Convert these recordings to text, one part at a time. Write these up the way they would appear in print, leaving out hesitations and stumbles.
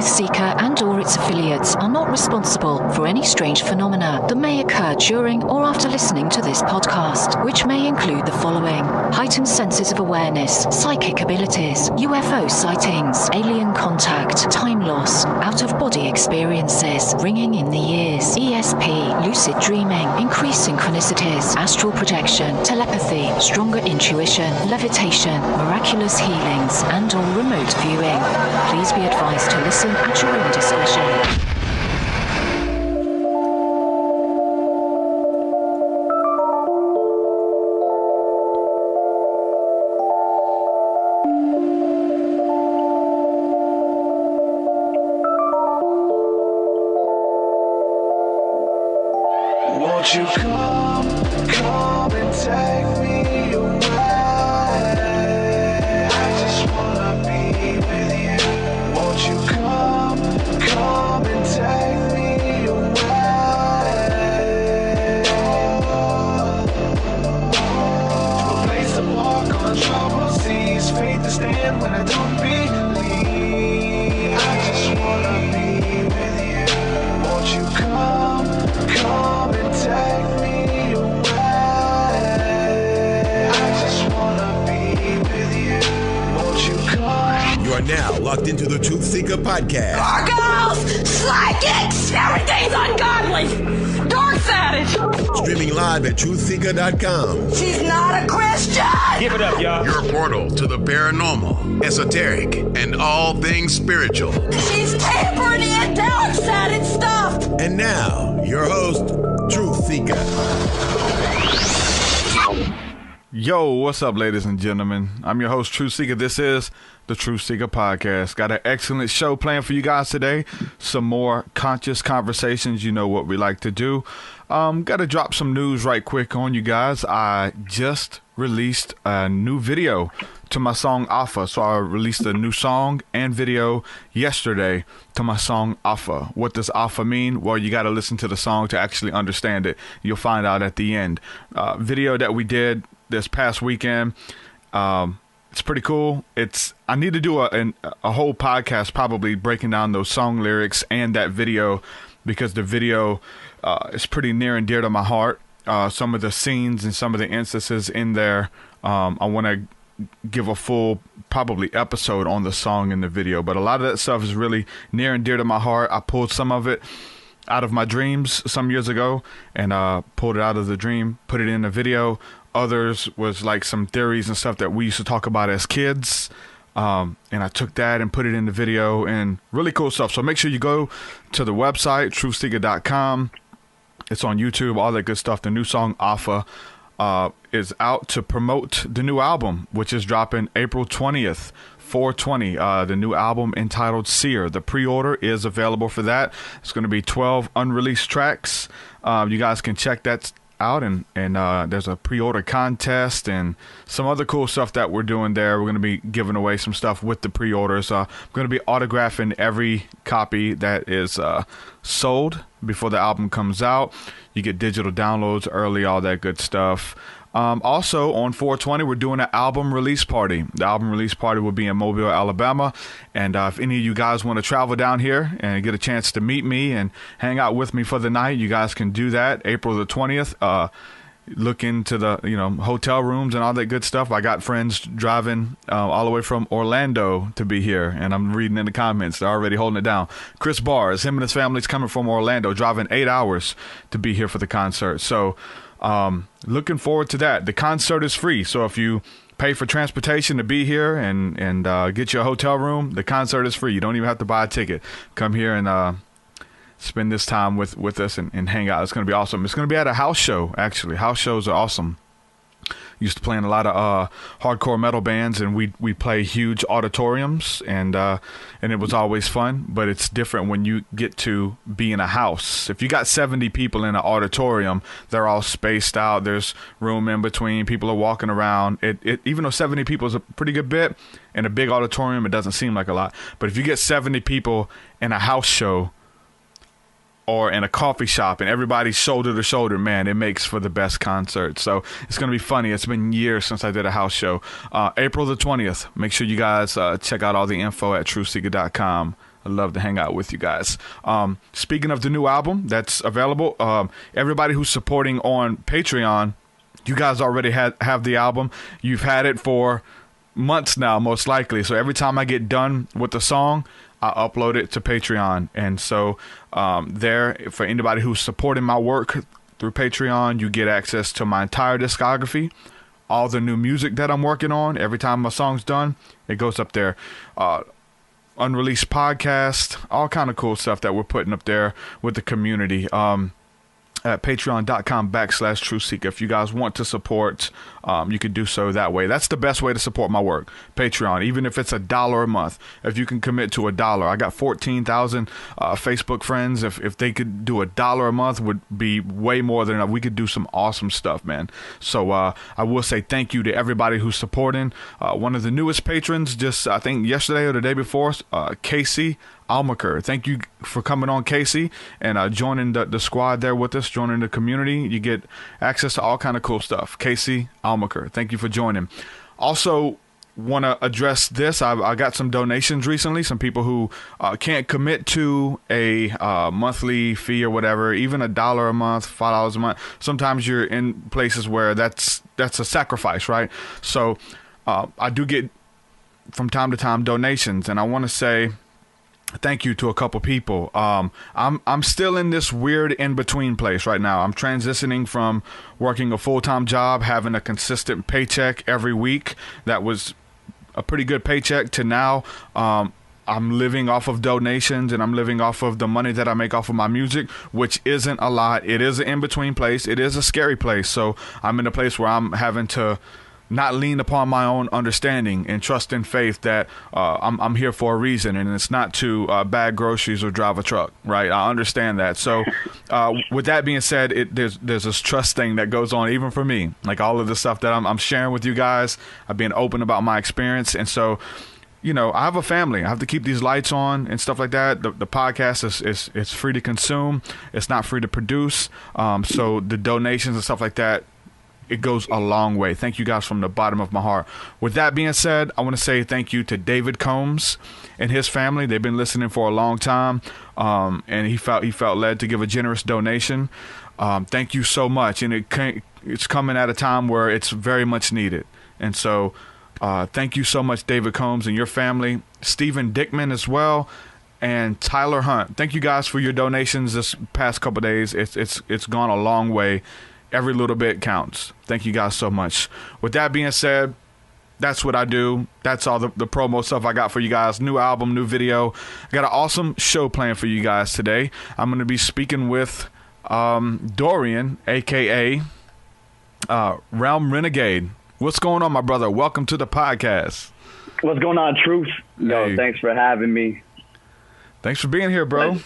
TruthSeekah and/or its affiliates are not responsible for any strange phenomena that may occur during or after listening to this podcast, which may include the following: heightened senses of awareness, psychic abilities, UFO sightings, alien contact, time loss, out-of-body experiences, ringing in the ears, ESP, lucid dreaming, increased synchronicities, astral projection, telepathy, stronger intuition, levitation, miraculous healings, and/or remote viewing. Please be advised to listen at your own discretion. Won't you come and take me away? I just wanna be with you. Won't you come and take me away? To a place to walk on troubled seas, faith to stand when I don't believe. I just wanna be with you. Won't you come and take me away? I just wanna be with you. Won't you come? You are now locked into the TruthSeekah podcast. Gargoyles! Psychics! Everything's ungodly! Dark Savage! Streaming live at TruthSeekah.com. She's not a Christian! Give it up, y'all. Your portal to the paranormal, esoteric, and all things spiritual. She's tampering in Dark Savage stuff! And now, your host, TruthSeekah. Yo, what's up, ladies and gentlemen? I'm your host, TruthSeekah. This is the TruthSeekah podcast. Got an excellent show planned for you guys today. Some more conscious conversations. You know what we like to do. Got to drop some news right quick on you guys. I just released a new video to my song Alpha. So I released a new song and video yesterday to my song Alpha. What does Alpha mean? Well, you got to listen to the song to actually understand it. You'll find out at the end. Video that we did this past weekend. It's pretty cool. I need to do a whole podcast probably breaking down those song lyrics and that video, because the video is pretty near and dear to my heart. Some of the scenes and some of the instances in there, I want to give a full probably episode on the song and the video, but a lot of that stuff is really near and dear to my heart. I pulled some of it out of my dreams some years ago and pulled it out of the dream, put it in a video. Others was like some theories and stuff that we used to talk about as kids. And I took that and put it in the video, and really cool stuff. So make sure you go to the website, TruthSeekah.com. It's on YouTube, all that good stuff. The new song Alpha is out to promote the new album, which is dropping April 20th. 420, the new album entitled Seer. The pre-order is available for that. It's going to be 12 unreleased tracks. You guys can check that out, and there's a pre-order contest and some other cool stuff that we're doing there. We're going to be giving away some stuff with the pre-orders. I'm going to be autographing every copy that is sold before the album comes out. You get digital downloads early, all that good stuff. Also on 420, we're doing an album release party. The album release party will be in Mobile, Alabama. And if any of you guys want to travel down here and get a chance to meet me and hang out with me for the night, you guys can do that. April the 20th. Look into the hotel rooms and all that good stuff. I got friends driving all the way from Orlando to be here, and I'm reading in the comments. They're already holding it down. Chris Bars, him and his family's coming from Orlando, driving 8 hours to be here for the concert. So looking forward to that. The concert is free, so if you pay for transportation to be here and get your hotel room, the concert is free. You don't even have to buy a ticket. Come here and spend this time with us and hang out. It's going to be awesome. It's going to be at a house show, actually. House shows are awesome. Used to play in a lot of hardcore metal bands, and we play huge auditoriums, and it was always fun. But it's different when you get to be in a house. If you got 70 people in an auditorium, they're all spaced out. There's room in between. People are walking around. Even though 70 people is a pretty good bit, in a big auditorium, it doesn't seem like a lot. But if you get 70 people in a house show, or in a coffee shop and everybody's shoulder to shoulder, man, it makes for the best concert. So it's going to be funny. It's been years since I did a house show. April the 20th. Make sure you guys check out all the info at TruthSeekah.com. I'd love to hang out with you guys. Speaking of the new album that's available, everybody who's supporting on Patreon, you guys already have the album. You've had it for months now, most likely. So every time I get done with the song, I upload it to Patreon. And so there, for anybody who's supporting my work through Patreon, you get access to my entire discography, all the new music that I'm working on. Every time my song's done, it goes up there. Unreleased podcast, all kind of cool stuff that we're putting up there with the community. At patreon.com/TruthSeekah. If you guys want to support, you can do so that way. That's the best way to support my work. Patreon, even if it's $1 a month. If you can commit to $1, I got 14,000 Facebook friends. If they could do $1 a month, would be way more than enough. We could do some awesome stuff, man. So I will say thank you to everybody who's supporting. One of the newest patrons, just I think yesterday or the day before, Casey Almaker. Thank you for coming on, Casey, and joining the squad there with us, joining the community. You get access to all kind of cool stuff. Casey Almaker, thank you for joining. Also, want to address this. I got some donations recently, some people who can't commit to a monthly fee or whatever, even $1 a month, $5 a month. Sometimes you're in places where that's a sacrifice, right? So I do get from time to time donations, and I want to say thank you to a couple people. I'm still in this weird in-between place right now. I'm transitioning from working a full-time job, having a consistent paycheck every week. That was a pretty good paycheck, to now I'm living off of donations, and I'm living off of the money that I make off of my music, which isn't a lot. It is an in-between place. It is a scary place. So I'm in a place where I'm having to not lean upon my own understanding and trust in faith that I'm here for a reason, and it's not to bag groceries or drive a truck, right? I understand that. So with that being said, there's this trust thing that goes on even for me, like all of the stuff that I'm sharing with you guys. I've been open about my experience, and so I have a family. I have to keep these lights on and stuff like that. The podcast is free to consume. It's not free to produce. So the donations and stuff like that, it goes a long way. Thank you guys from the bottom of my heart. With that being said, I want to say thank you to David Combs and his family. They've been listening for a long time, and he felt led to give a generous donation. Thank you so much, and it's coming at a time where it's very much needed. And so thank you so much, David Combs and your family, Stephen Dickman as well, and Tyler Hunt. Thank you guys for your donations this past couple of days. It's gone a long way. Every little bit counts. Thank you guys so much. With that being said, that's what I do. That's all the promo stuff I got for you guys. New album, new video. I got an awesome show planned for you guys today. I'm going to be speaking with Dorian, a.k.a. Realm Renegade. What's going on, my brother? Welcome to the podcast. What's going on, Truth? Yo, Hey. Thanks for having me. Thanks for being here, bro.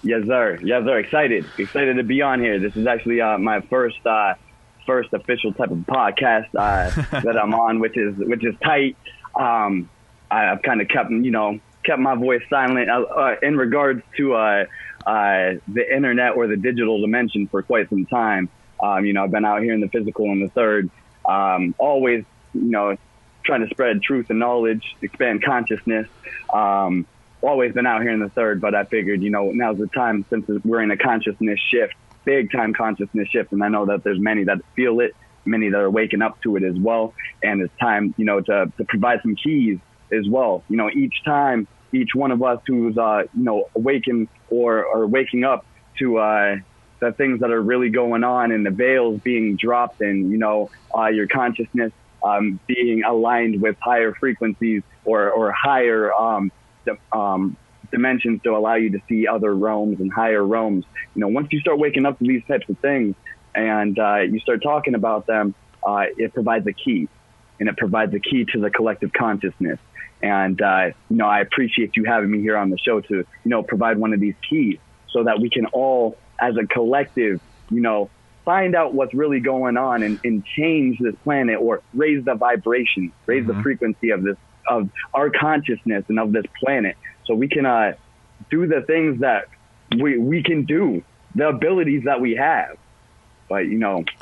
Yes, sir. Yes, sir. Excited to be on here. This is actually my first official type of podcast that I'm on, which is tight. I've kind of kept my voice silent in regards to the internet or the digital dimension for quite some time. I've been out here in the physical and the third, always trying to spread truth and knowledge, expand consciousness. Always been out here in the third, but I figured, now's the time, since we're in a consciousness shift, big time consciousness shift. And I know that there's many that feel it, many that are waking up to it as well. And it's time, to provide some keys as well. Each time, each one of us who's, awakened or waking up to the things that are really going on, and the veils being dropped, and, your consciousness being aligned with higher frequencies or higher dimensions to allow you to see other realms and higher realms. Once you start waking up to these types of things and you start talking about them, it provides a key, and it provides a key to the collective consciousness. And I appreciate you having me here on the show to provide one of these keys, so that we can all, as a collective, find out what's really going on and change this planet, or raise the vibration, raise the frequency of our consciousness and of this planet, so we can do the things that we can do, the abilities that we have. But,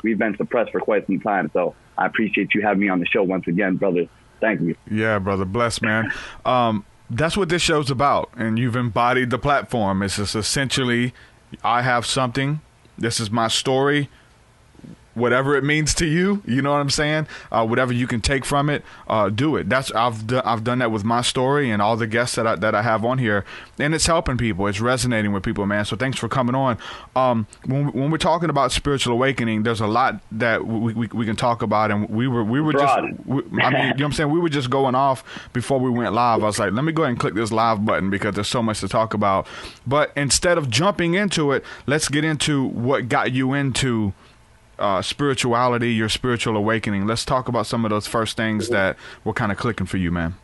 we've been suppressed for quite some time. So I appreciate you having me on the show once again, brother. Thank you. Yeah, brother. Bless, man. that's what this show's about. And you've embodied the platform. It's just essentially, I have something. This is my story. Whatever it means to you, you know what I'm saying? Whatever you can take from it, do it. I've done that with my story and all the guests that I have on here, and it's helping people. It's resonating with people, man. So thanks for coming on. When we're talking about spiritual awakening, there's a lot that we can talk about, and we were just, I mean, you know what I'm saying? We were just going off before we went live. I was like, let me go ahead and click this live button because there's so much to talk about. But instead of jumping into it, let's get into what got you into spirituality, your spiritual awakening. Let's talk about some of those first things that were kind of clicking for you, man.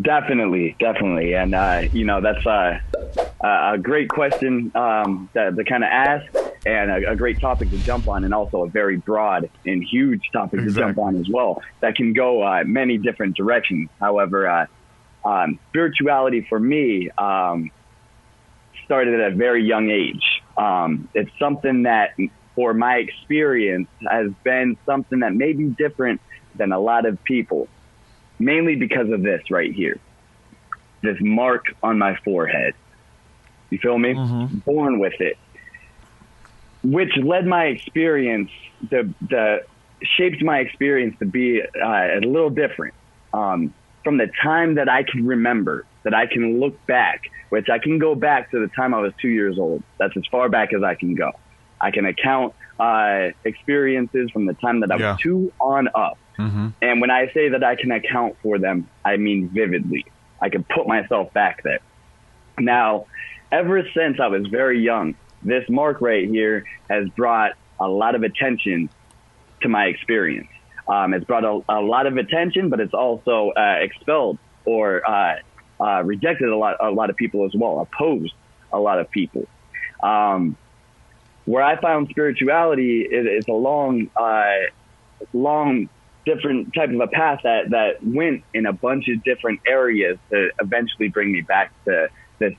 Definitely. And, you know, that's a great question to kind of ask, and a great topic to jump on, and also a very broad and huge topic to jump on as well that can go many different directions. However, spirituality for me started at a very young age. It's something that, for my experience, has been something that may be different than a lot of people, mainly because of this right here, this mark on my forehead. You feel me? Mm-hmm. Born with it, which led my experience, shaped my experience to be a little different. From the time that I can remember, that I can look back, which I can go back to the time I was 2 years old. That's as far back as I can go. I can account experiences from the time that I was 2 on up. Mm-hmm. And when I say that I can account for them, I mean vividly. I can put myself back there. Now, ever since I was very young, this mark right here has brought a lot of attention to my experience. It's brought a lot of attention, but it's also expelled or rejected a lot of people as well, opposed a lot of people. Where I found spirituality is a long, different type of a path that went in a bunch of different areas to eventually bring me back to this,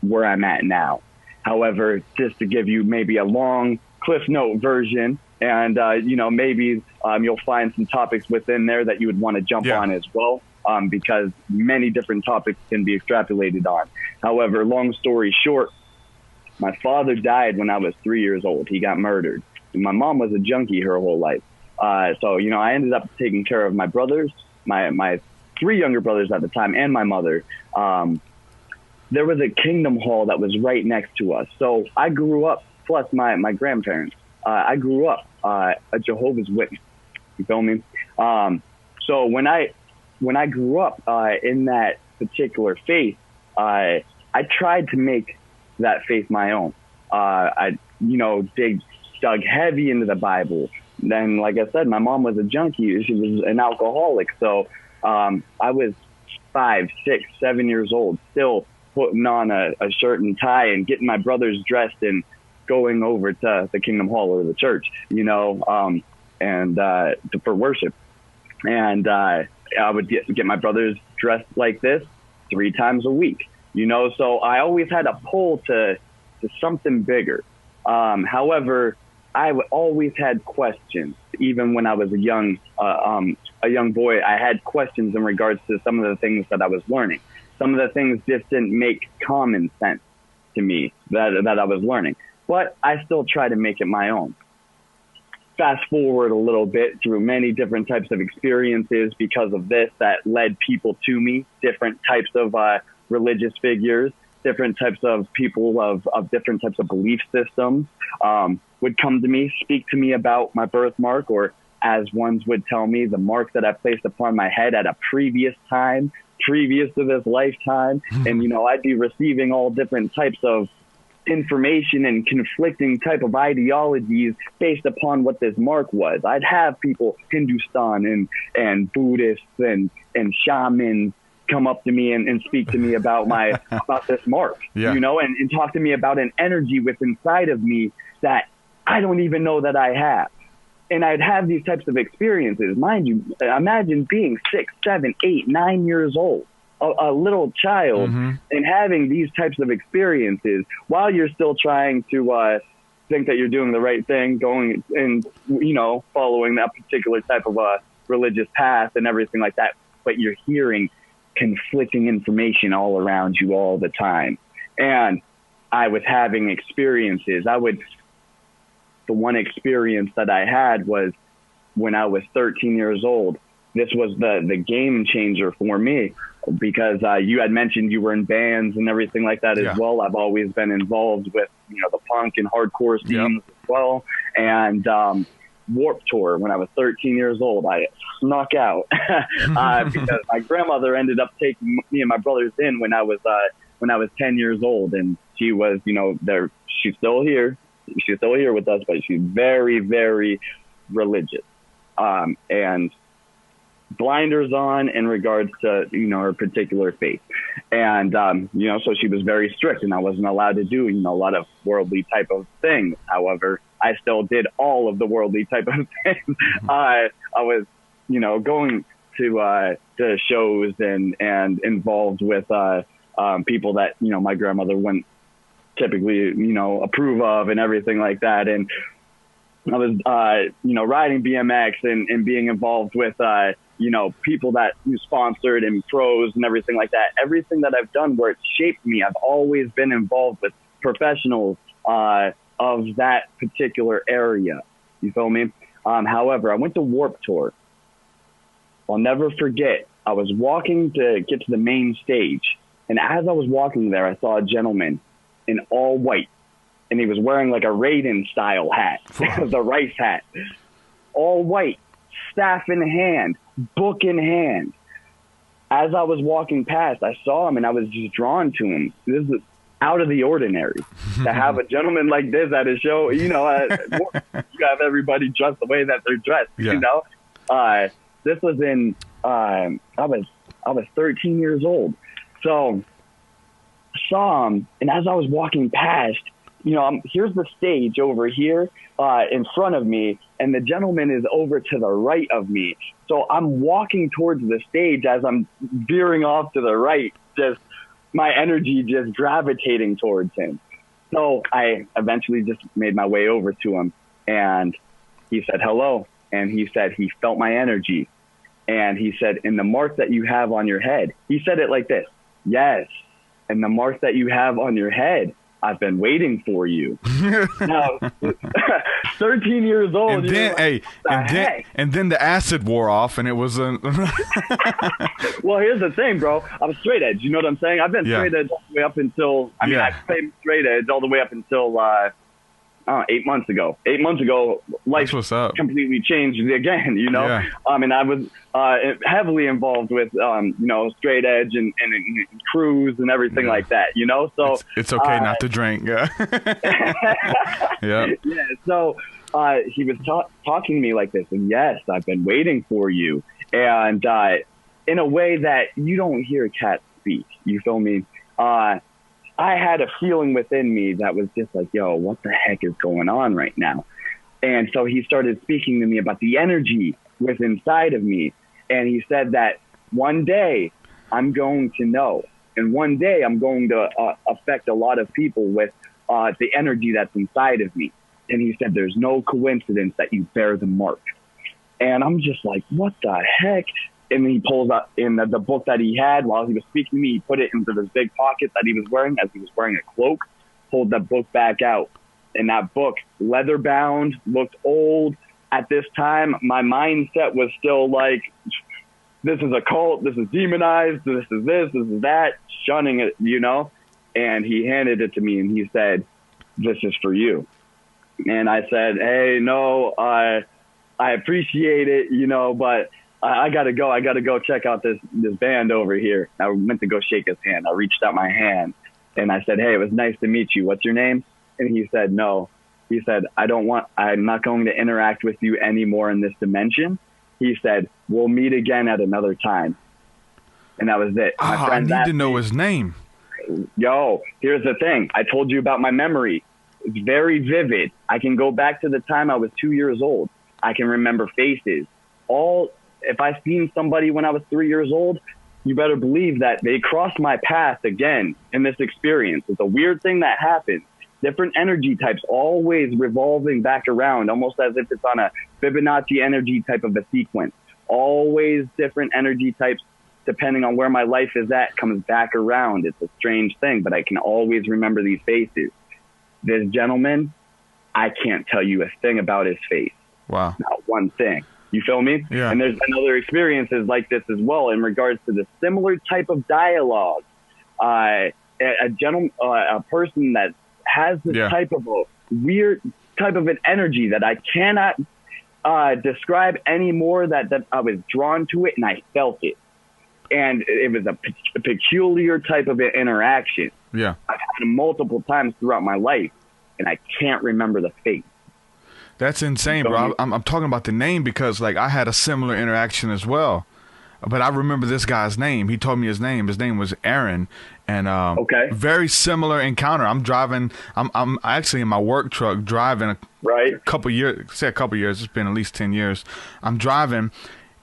where I'm at now. However, just to give you maybe a long Cliff Note version, and you know, maybe you'll find some topics within there that you would want to jump on as well, because many different topics can be extrapolated on. However, long story short, my father died when I was 3 years old. He got murdered. And my mom was a junkie her whole life. So, you know, I ended up taking care of my brothers, my 3 younger brothers at the time, and my mother. There was a Kingdom Hall that was right next to us. So I grew up, plus my grandparents, I grew up a Jehovah's Witness. You feel me? So when I grew up in that particular faith, I tried to make that faith my own. I, you know, dug heavy into the Bible. Then, like I said, my mom was a junkie. She was an alcoholic. So I was 5, 6, 7 years old, still putting on a shirt and tie and getting my brothers dressed and going over to the Kingdom Hall or the church, you know, for worship. And I would get my brothers dressed like this 3 times a week. You know, so I always had a pull to something bigger. However, I always had questions. Even when I was a young boy, I had questions in regards to some of the things that I was learning. Some of the things just didn't make common sense to me that I was learning. But I still try to make it my own. Fast forward a little bit through many different types of experiences because of this that led people to me, different types of religious figures, different types of people of different types of belief systems would come to me, speak to me about my birthmark, or as ones would tell me, the mark that I placed upon my head at a previous time, previous to this lifetime. And, you know, I'd be receiving all different types of information and conflicting type of ideologies based upon what this mark was. I'd have people, Hindustan and Buddhists and shamans, come up to me and speak to me about about this mark, you know, and talk to me about an energy within inside of me that I don't even know that I have. And I'd have these types of experiences. Mind you, imagine being 6, 7, 8, 9 years old, a little child, and having these types of experiences while you're still trying to think that you're doing the right thing, going and, you know, following that particular type of religious path and everything like that. But you're hearing conflicting information all around you all the time. And I was having experiences. The one experience that I had was when I was 13 years old. This was the game changer for me, because you had mentioned you were in bands and everything like that as well. I've always been involved with, the punk and hardcore scenes as well. And Warped Tour, when I was 13 years old, I snuck out because my grandmother ended up taking me and my brothers in when I was 10 years old. And she was, she's still here. She's still here with us, but she's very, very religious. And blinders on in regards to, her particular faith. And, so she was very strict, and I wasn't allowed to do, a lot of worldly type of things. However, I still did all of the worldly type of things. I was, going to shows and involved with, people that, my grandmother wouldn't typically, approve of and everything like that. And I was, riding BMX and being involved with, people that you sponsored and pros and everything like that. Everything that I've done where it's shaped me, I've always been involved with professionals of that particular area. You feel me? However, I went to Warped Tour. I'll never forget, I was walking to get to the main stage. And as I was walking there, I saw a gentleman in all white. And he was wearing like a Raiden style hat, the rice hat, all white, staff in hand, book in hand. As I was walking past, I saw him and I was just drawn to him. This is out of the ordinary to have a gentleman like this at a show. You have everybody dressed the way that they're dressed. This was in I was 13 years old, so I saw him, and as I was walking past, here's the stage over here in front of me, and the gentleman is over to the right of me. So I'm walking towards the stage as I'm veering off to the right, just my energy just gravitating towards him. So I eventually just made my way over to him, and he said hello, and he said he felt my energy, and he said, "In the mark that you have on your head," he said it like this, "Yes, and the mark that you have on your head, I've been waiting for you." Now, 13 years old. And then the acid wore off, and it was Well, here's the thing, bro. I'm straight edge. You know what I'm saying? I've been straight edge all the way up until, I played straight edge all the way up until 8 months ago. 8 months ago, life completely changed again, and I was heavily involved with, straight edge and crews and everything like that, So it's okay not to drink. Yeah. So he was talking to me like this, and yes, I've been waiting for you. And in a way that you don't hear cats speak, you feel me? I had a feeling within me that was just like, yo, what the heck is going on right now? And so he started speaking to me about the energy within inside of me. And he said that one day I'm going to know. And one day I'm going to affect a lot of people with the energy that's inside of me. And he said, there's no coincidence that you bear the mark. And I'm just like, what the heck? And he pulls out in the book that he had while he was speaking to me. He put it into this big pocket that he was wearing as he was wearing a cloak, pulled that book back out. And that book, leather bound, looked old. At this time, my mindset was still like, this is a cult, this is demonized, this is that, shunning it, And he handed it to me and he said, this is for you. And I said, hey, no, I appreciate it, but I gotta go check out this band over here. I went to go shake his hand. I reached out my hand and I said, hey, it was nice to meet you. What's your name? And he said, no. He said, I'm not going to interact with you anymore in this dimension. He said, we'll meet again at another time. And that was it. I need to know his name. Yo, here's the thing. I told you about my memory. It's very vivid. I can go back to the time I was 2 years old. I can remember faces. If I seen somebody when I was 3 years old, you better believe that they crossed my path again in this experience. It's a weird thing that happens. Different energy types always revolving back around, almost as if it's on a Fibonacci energy type of a sequence. Always different energy types depending on where my life is at, comes back around. It's a strange thing, but I can always remember these faces. This gentleman, I can't tell you a thing about his face. Wow. Not one thing. You feel me? Yeah. And there's been other experiences like this as well in regards to the similar type of dialogue. A person that has this type of a weird type of an energy that I cannot describe anymore, that I was drawn to it and I felt it. And it was a peculiar type of an interaction. Yeah. I've had it multiple times throughout my life, and I can't remember the face. That's insane, bro. I'm talking about the name because, like, I had a similar interaction as well. But I remember this guy's name. He told me his name. His name was Aaron. And very similar encounter. I'm driving. I'm actually in my work truck driving a couple years. Say a couple years. It's been at least 10 years. I'm driving,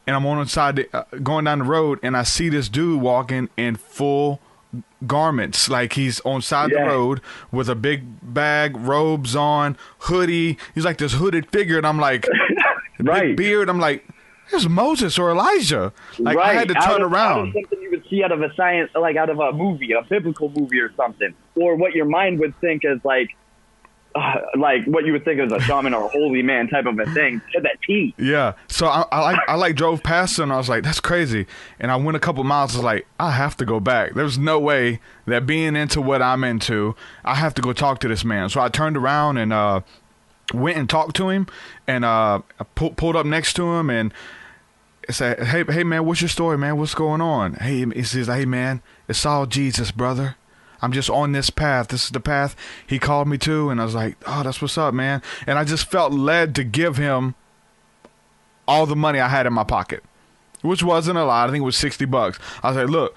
and I'm on the side going down the road, and I see this dude walking in full garments, like he's on side the road with a big bag, robes on, hoodie. He's like this hooded figure, and I'm like, big beard. I'm like, there's Moses or Elijah. Like I had to turn around. Out of something you would see out of a science, like out of a movie, a biblical movie or something, or what your mind would think is like what you would think is a shaman or a holy man type of a thing to that T. Yeah. So I drove past him, and I was like, that's crazy. And I went a couple miles. I was like, I have to go back. There's no way that being into what I'm into, I have to go talk to this man. So I turned around and went and talked to him, and I pulled up next to him and said, hey man, what's your story, man? What's going on? He says, hey man, it's all Jesus, brother. I'm just on this path. This is the path he called me to. And I was like, oh, that's what's up, man. And I just felt led to give him all the money I had in my pocket, which wasn't a lot. I think it was $60. I was like, look,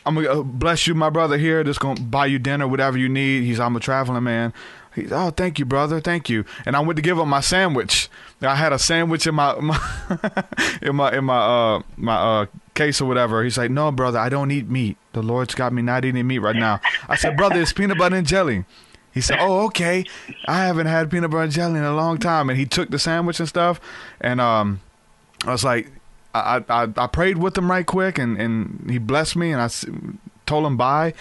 I'm going to bless you, my brother here. Just going to buy you dinner, whatever you need. I'm a traveling man. He's, oh, thank you, brother. Thank you. And I went to give him my sandwich. I had a sandwich in my case or whatever. He's like, no, brother, I don't eat meat. The Lord's got me not eating meat right now. I said, brother, it's peanut butter and jelly. He said, oh, okay. I haven't had peanut butter and jelly in a long time. And he took the sandwich and stuff. And I was like, I prayed with him right quick, and he blessed me, and I told him bye.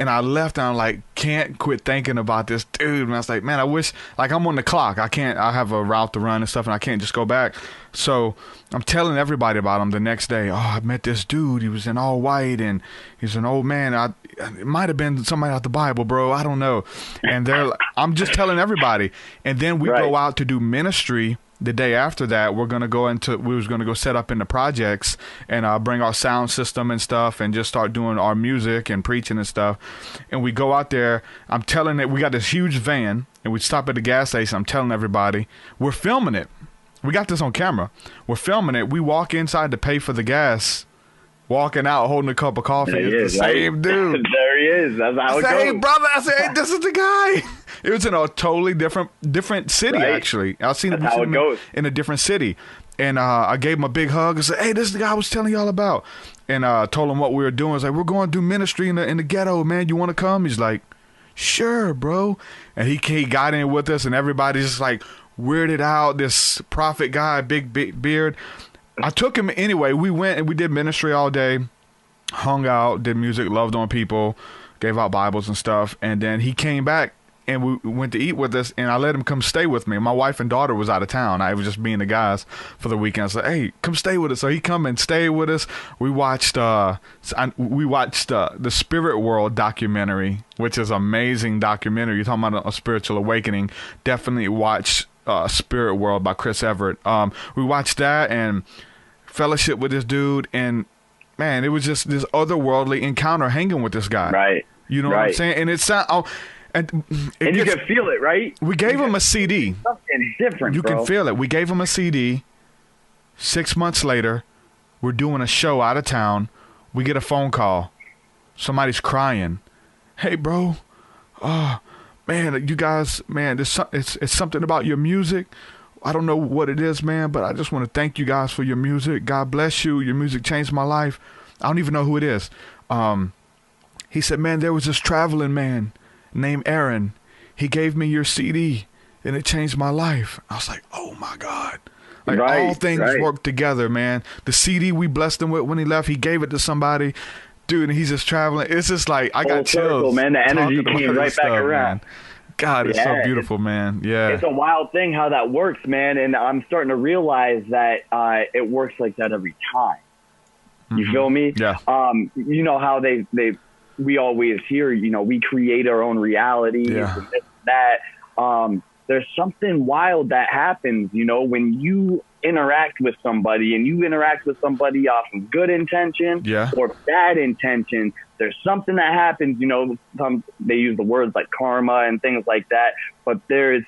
And I left, and I'm like, can't quit thinking about this dude. And I was like, man, I wish, like, I'm on the clock. I have a route to run and stuff, and I can't just go back. So I'm telling everybody about him the next day. Oh, I met this dude. He was in all white, and he's an old man. It might have been somebody out the Bible, bro. I don't know. And I'm just telling everybody. And then we go out to do ministry. The day after that, we was going to go set up in the projects and bring our sound system and stuff and just start doing our music and preaching and stuff. And we go out there. I'm telling it, we got this huge van, and we stop at the gas station. I'm telling everybody, we're filming it. We got this on camera. We're filming it. We walk inside to pay for the gas. Walking out holding a cup of coffee. It's the same dude. There he is. That's how it goes. Hey, brother. I said, hey, this is the guy. It was in a totally different city, actually. I seen him in a different city. And I gave him a big hug and said, hey, this is the guy I was telling you all about. And told him what we were doing. I was like, we're going to do ministry in the ghetto, man. You want to come? He's like, sure, bro. And he got in with us, and everybody's just like weirded out. This prophet guy, big beard. I took him anyway. We went and we did ministry all day, hung out, did music, loved on people, gave out Bibles and stuff. And then he came back and we went to eat with us, and I let him come stay with me. My wife and daughter was out of town. I was just being the guys for the weekend. I said, hey, come stay with us. So he come and stayed with us. We watched the Spirit World documentary, which is an amazing documentary. You're talking about a spiritual awakening. Definitely watch Spirit World by Chris Everett. We watched that and fellowship with this dude, and man, it was just this otherworldly encounter hanging with this guy. Right. You know what I'm saying? And it's and you can feel it, right? We gave him a CD. Something different. You can feel it. We gave him a CD. 6 months later, we're doing a show out of town. We get a phone call. Somebody's crying. Hey, bro. Man, you guys, man, it's something about your music. I don't know what it is, man, but I just want to thank you guys for your music. God bless you. Your music changed my life. I don't even know who it is. He said, man, there was this traveling man named Aaron. He gave me your CD, and it changed my life. I was like, oh, my God. Like Right, all things right. work together, man. The CD we blessed him with when he left, he gave it to somebody. Dude, and he's just traveling. It's just like I Full got circle, chills. man. The energy talking about came this right back stuff, around. man. God, it's so Yeah, beautiful, man. Yeah. It's a wild thing how that works, man. And I'm starting to realize that it works like that every time. You feel me? Yeah. You know how we always hear, you know, we create our own reality. Yeah. And this, that. There's something wild that happens, you know, when you interact with somebody and you interact with somebody off of good intention Yeah. or bad intention. There's something that happens, you know, they use the words like karma and things like that, but there's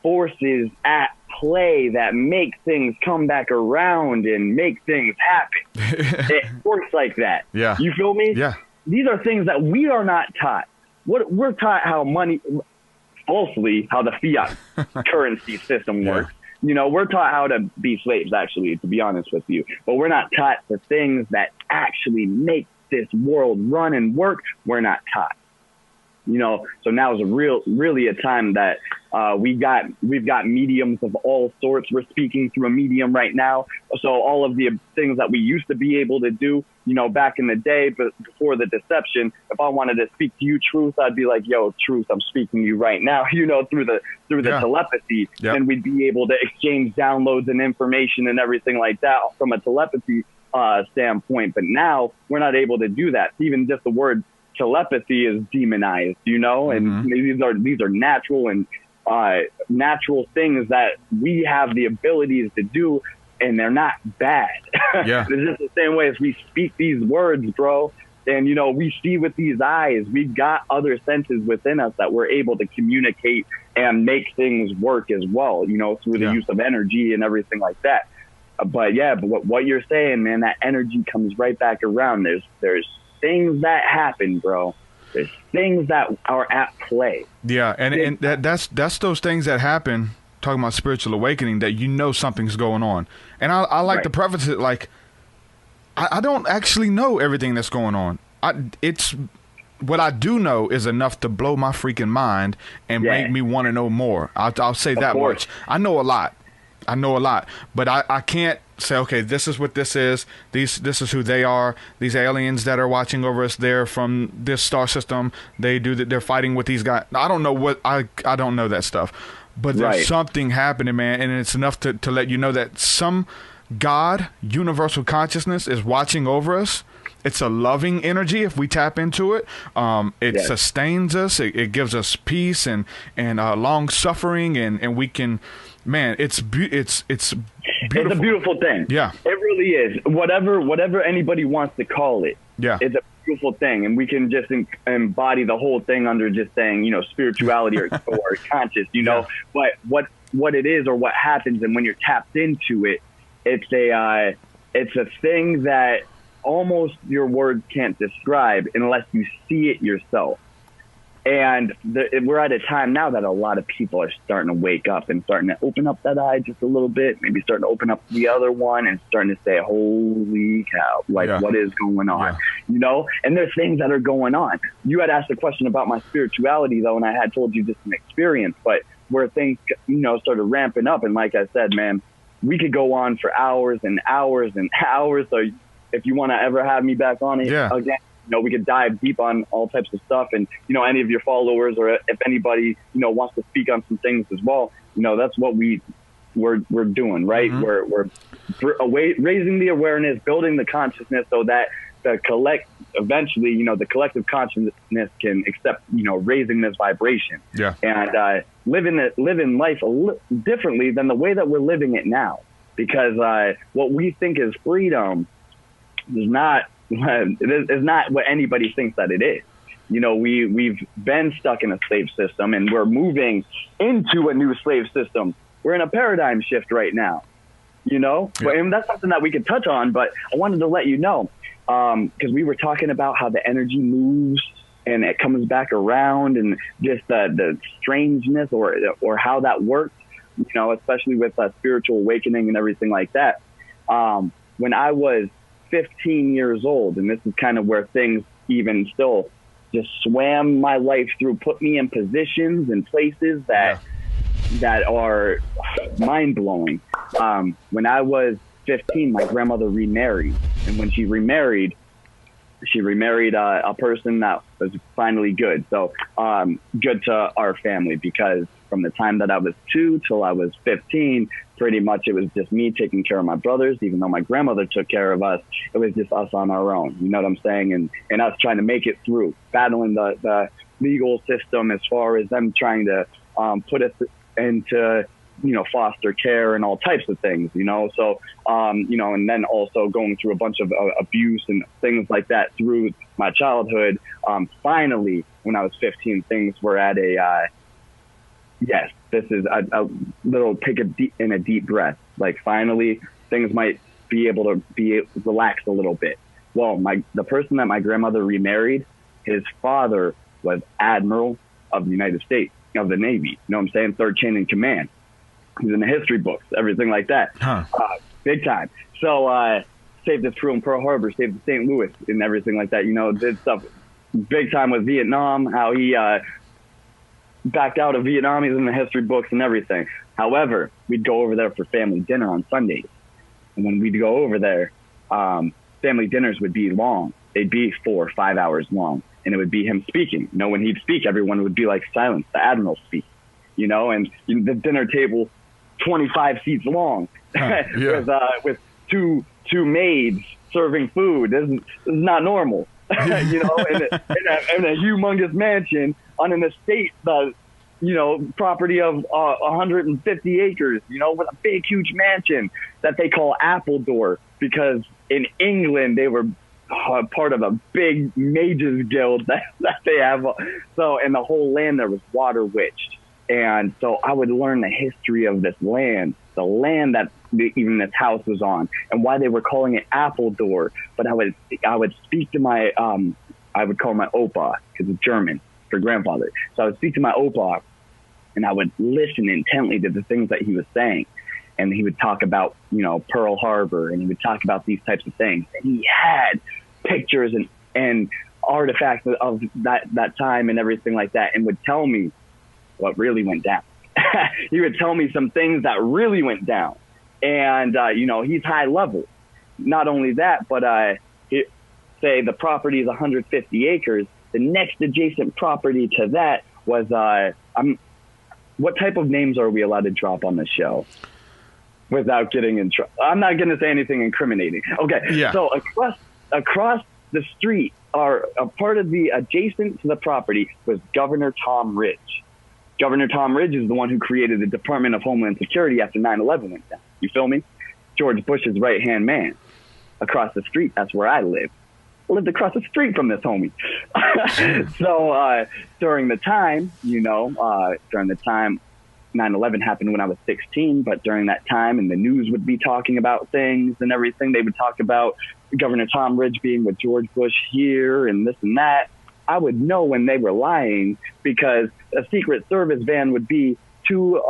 forces at play that make things come back around and make things happen. It works like that. Yeah. You feel me? Yeah. These are things that we are not taught. We're taught how money, falsely, how the fiat currency system works. You know, we're taught how to be slaves, actually, to be honest with you. But we're not taught the things that actually make this world run and work. We're not taught. You know, so now is really a time that we've got mediums of all sorts. We're speaking through a medium right now. So all of the things that we used to be able to do, you know, back in the day, but before the deception, if I wanted to speak to you, Truth, I'd be like, yo, Truth, I'm speaking to you right now, you know, through the Yeah. telepathy. Yep. And we'd be able to exchange downloads and information and everything like that from a telepathy standpoint. But now we're not able to do that. Even just the word telepathy is demonized, you know, and these are natural and natural things that we have the abilities to do, and they're not bad. Yeah. It's just the same way as we speak these words, bro. And, you know, we see with these eyes, we've got other senses within us that we're able to communicate and make things work as well, you know, through the use of energy and everything like that. But yeah, but what you're saying, man, that energy comes right back around. There's things that happen, bro. There's things that are at play. Yeah, and that's those things that happen, talking about spiritual awakening, that you know something's going on. And I like to preface it like, I don't actually know everything that's going on. It's what I do know is enough to blow my freaking mind and make me want to know more. I'll say that much. I know a lot, but I can't say, okay, this is what this is. This is who they are. These aliens that are watching over us, they're from this star system. They do that. They're fighting with these guys. I don't know what I don't know that stuff, but there's something happening, man, and it's enough to let you know that some God, universal consciousness, is watching over us. It's a loving energy if we tap into it. It sustains us. It gives us peace and long suffering, and we can, man. It's beautiful. It's a beautiful thing. Yeah, it really is. Whatever anybody wants to call it. Yeah, it's a beautiful thing, and we can just embody the whole thing under just saying, you know, spirituality or conscious, you know. But what it is or what happens, and when you're tapped into it, it's a thing that almost your words can't describe unless you see it yourself. And we're at a time now that a lot of people are starting to wake up and starting to open up that eye just a little bit, maybe starting to open up the other one and starting to say, holy cow, like what is going on, you know? And there's things that are going on. You had asked a question about my spirituality though, and I had told you just an experience, but where things, you know, started ramping up. And like I said, man, we could go on for hours and hours and hours. So if you want to ever have me back on it again, you know, we could dive deep on all types of stuff. And, you know, any of your followers or if anybody, you know, wants to speak on some things as well, you know, that's what we're doing, right? We're raising the awareness, building the consciousness so that eventually, you know, the collective consciousness can accept, you know, raising this vibration and living life differently than the way that we're living it now. Because what we think is freedom is not what anybody thinks that it is. You know, we've been stuck in a slave system and we're moving into a new slave system. We're in a paradigm shift right now, you know, and that's something that we could touch on, but I wanted to let you know, because we were talking about how the energy moves and it comes back around and just the strangeness or how that works, you know, especially with spiritual awakening and everything like that. When I was 15 years old, and this is kind of where things even still just swam my life through, put me in positions and places that are mind-blowing. When I was 15, my grandmother remarried. And when she remarried a person that was finally good. So good to our family, because from the time that I was 2 till I was 15, pretty much it was just me taking care of my brothers. Even though my grandmother took care of us, it was just us on our own. You know what I'm saying? And us trying to make it through, battling the legal system as far as them trying to put us into, foster care and all types of things, So, and then also going through a bunch of abuse and things like that through my childhood. Finally, when I was 15, things were at a, yes, this is a little, take a deep breath. Like, finally, things might be able to be relaxed a little bit. Well, the person that my grandmother remarried, his father was Admiral of the United States, of the Navy. You know what I'm saying? Third chain in command. He's in the history books, everything like that. Big time. So saved his crew in Pearl Harbor, saved the St. Louis and everything like that. Did stuff big time with Vietnam, how he backed out of Vietnam. He's in the history books and everything. However, we'd go over there for family dinner on Sundays. And when we'd go over there, family dinners would be long. They'd be 4 or 5 hours long. And it would be him speaking. When he'd speak, everyone would be like, silence, the Admiral speaks. And the dinner table, 25 seats long, with two maids serving food. This is not normal. In a humongous mansion on an estate that, property of 150 acres, with a big, huge mansion that they call Appledore, because in England they were part of a big mages guild that they have. So, and the whole land there was water witched. And so I would learn the history of this land, the land that even this house was on, and why they were calling it Appledore. But I would speak to my, I would call my Opa, because it's German for grandfather. So I would speak to my Opa, and I would listen intently to the things that he was saying. And he would talk about, Pearl Harbor, and he would talk about these types of things. And he had pictures and artifacts of that time and everything like that, and would tell me what really went down. He would tell me some things that really went down. And, he's high level. Not only that, but say the property is 150 acres. The next adjacent property to that was, what type of names are we allowed to drop on the show without getting in trouble? I'm not going to say anything incriminating. Okay. Yeah. So across the street, or a part of the adjacent to the property, was Governor Tom Ridge. Governor Tom Ridge is the one who created the Department of Homeland Security after 9/11 went down. You feel me? George Bush's right-hand man. Across the street, that's where I lived. I lived across the street from this homie. So during the time, 9/11 happened when I was 16, but during that time, and the news would be talking about things and everything, they would talk about Governor Tom Ridge being with George Bush here and this and that. I would know when they were lying, because a Secret Service van would be 2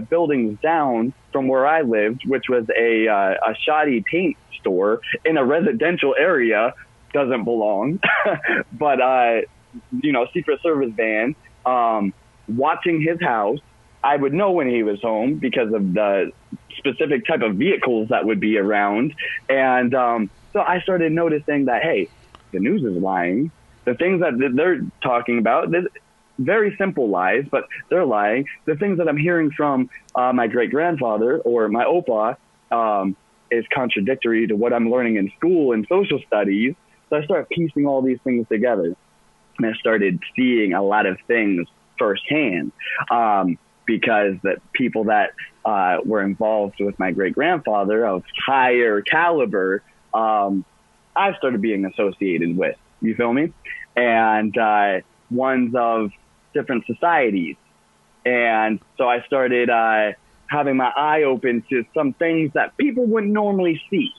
buildings down from where I lived, which was a shoddy paint store in a residential area. Doesn't belong. But, Secret Service van, watching his house. I would know when he was home because of the specific type of vehicles that would be around. And so I started noticing that, hey, the news is lying. The things that they're talking about, very simple lies, but they're lying. The things that I'm hearing from my great-grandfather or my Opa is contradictory to what I'm learning in school and social studies. So I started piecing all these things together. And I started seeing a lot of things firsthand, because the people that were involved with my great-grandfather of higher caliber, I started being associated with. You feel me? And ones of different societies. And so I started having my eye open to some things that people wouldn't normally see.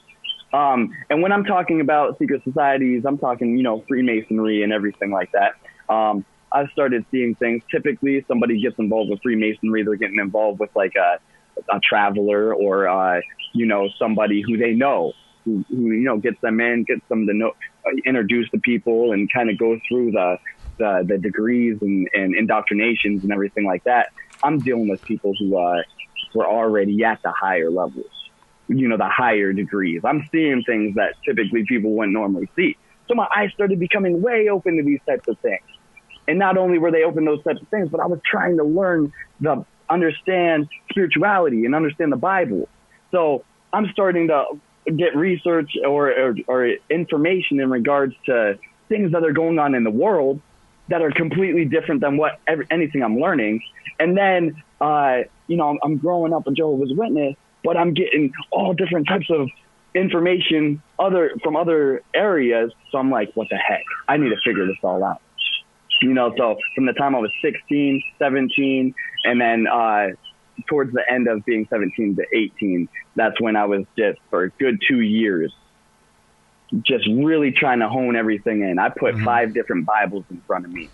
And when I'm talking about secret societies, I'm talking, Freemasonry and everything like that. I started seeing things. Typically, somebody gets involved with Freemasonry, they're getting involved with like a traveler or, somebody who they know. Who gets them in, gets them to know, introduce the people, and kind of go through the degrees and indoctrinations and everything like that. I'm dealing with people who were already at the higher levels, the higher degrees. I'm seeing things that typically people wouldn't normally see. So my eyes started becoming way open to these types of things. And not only were they open to those types of things, but I was trying to learn understand spirituality and understand the Bible. So I'm starting to get research or information in regards to things that are going on in the world that are completely different than anything I'm learning. And then, I'm growing up a Jehovah's Witness, but I'm getting all different types of information from other areas. So I'm like, what the heck? I need to figure this all out. So from the time I was 16, 17, and then towards the end of being 17 to 18, that's when I was just for a good 2 years, just really trying to hone everything in. I put 5 different Bibles in front of me.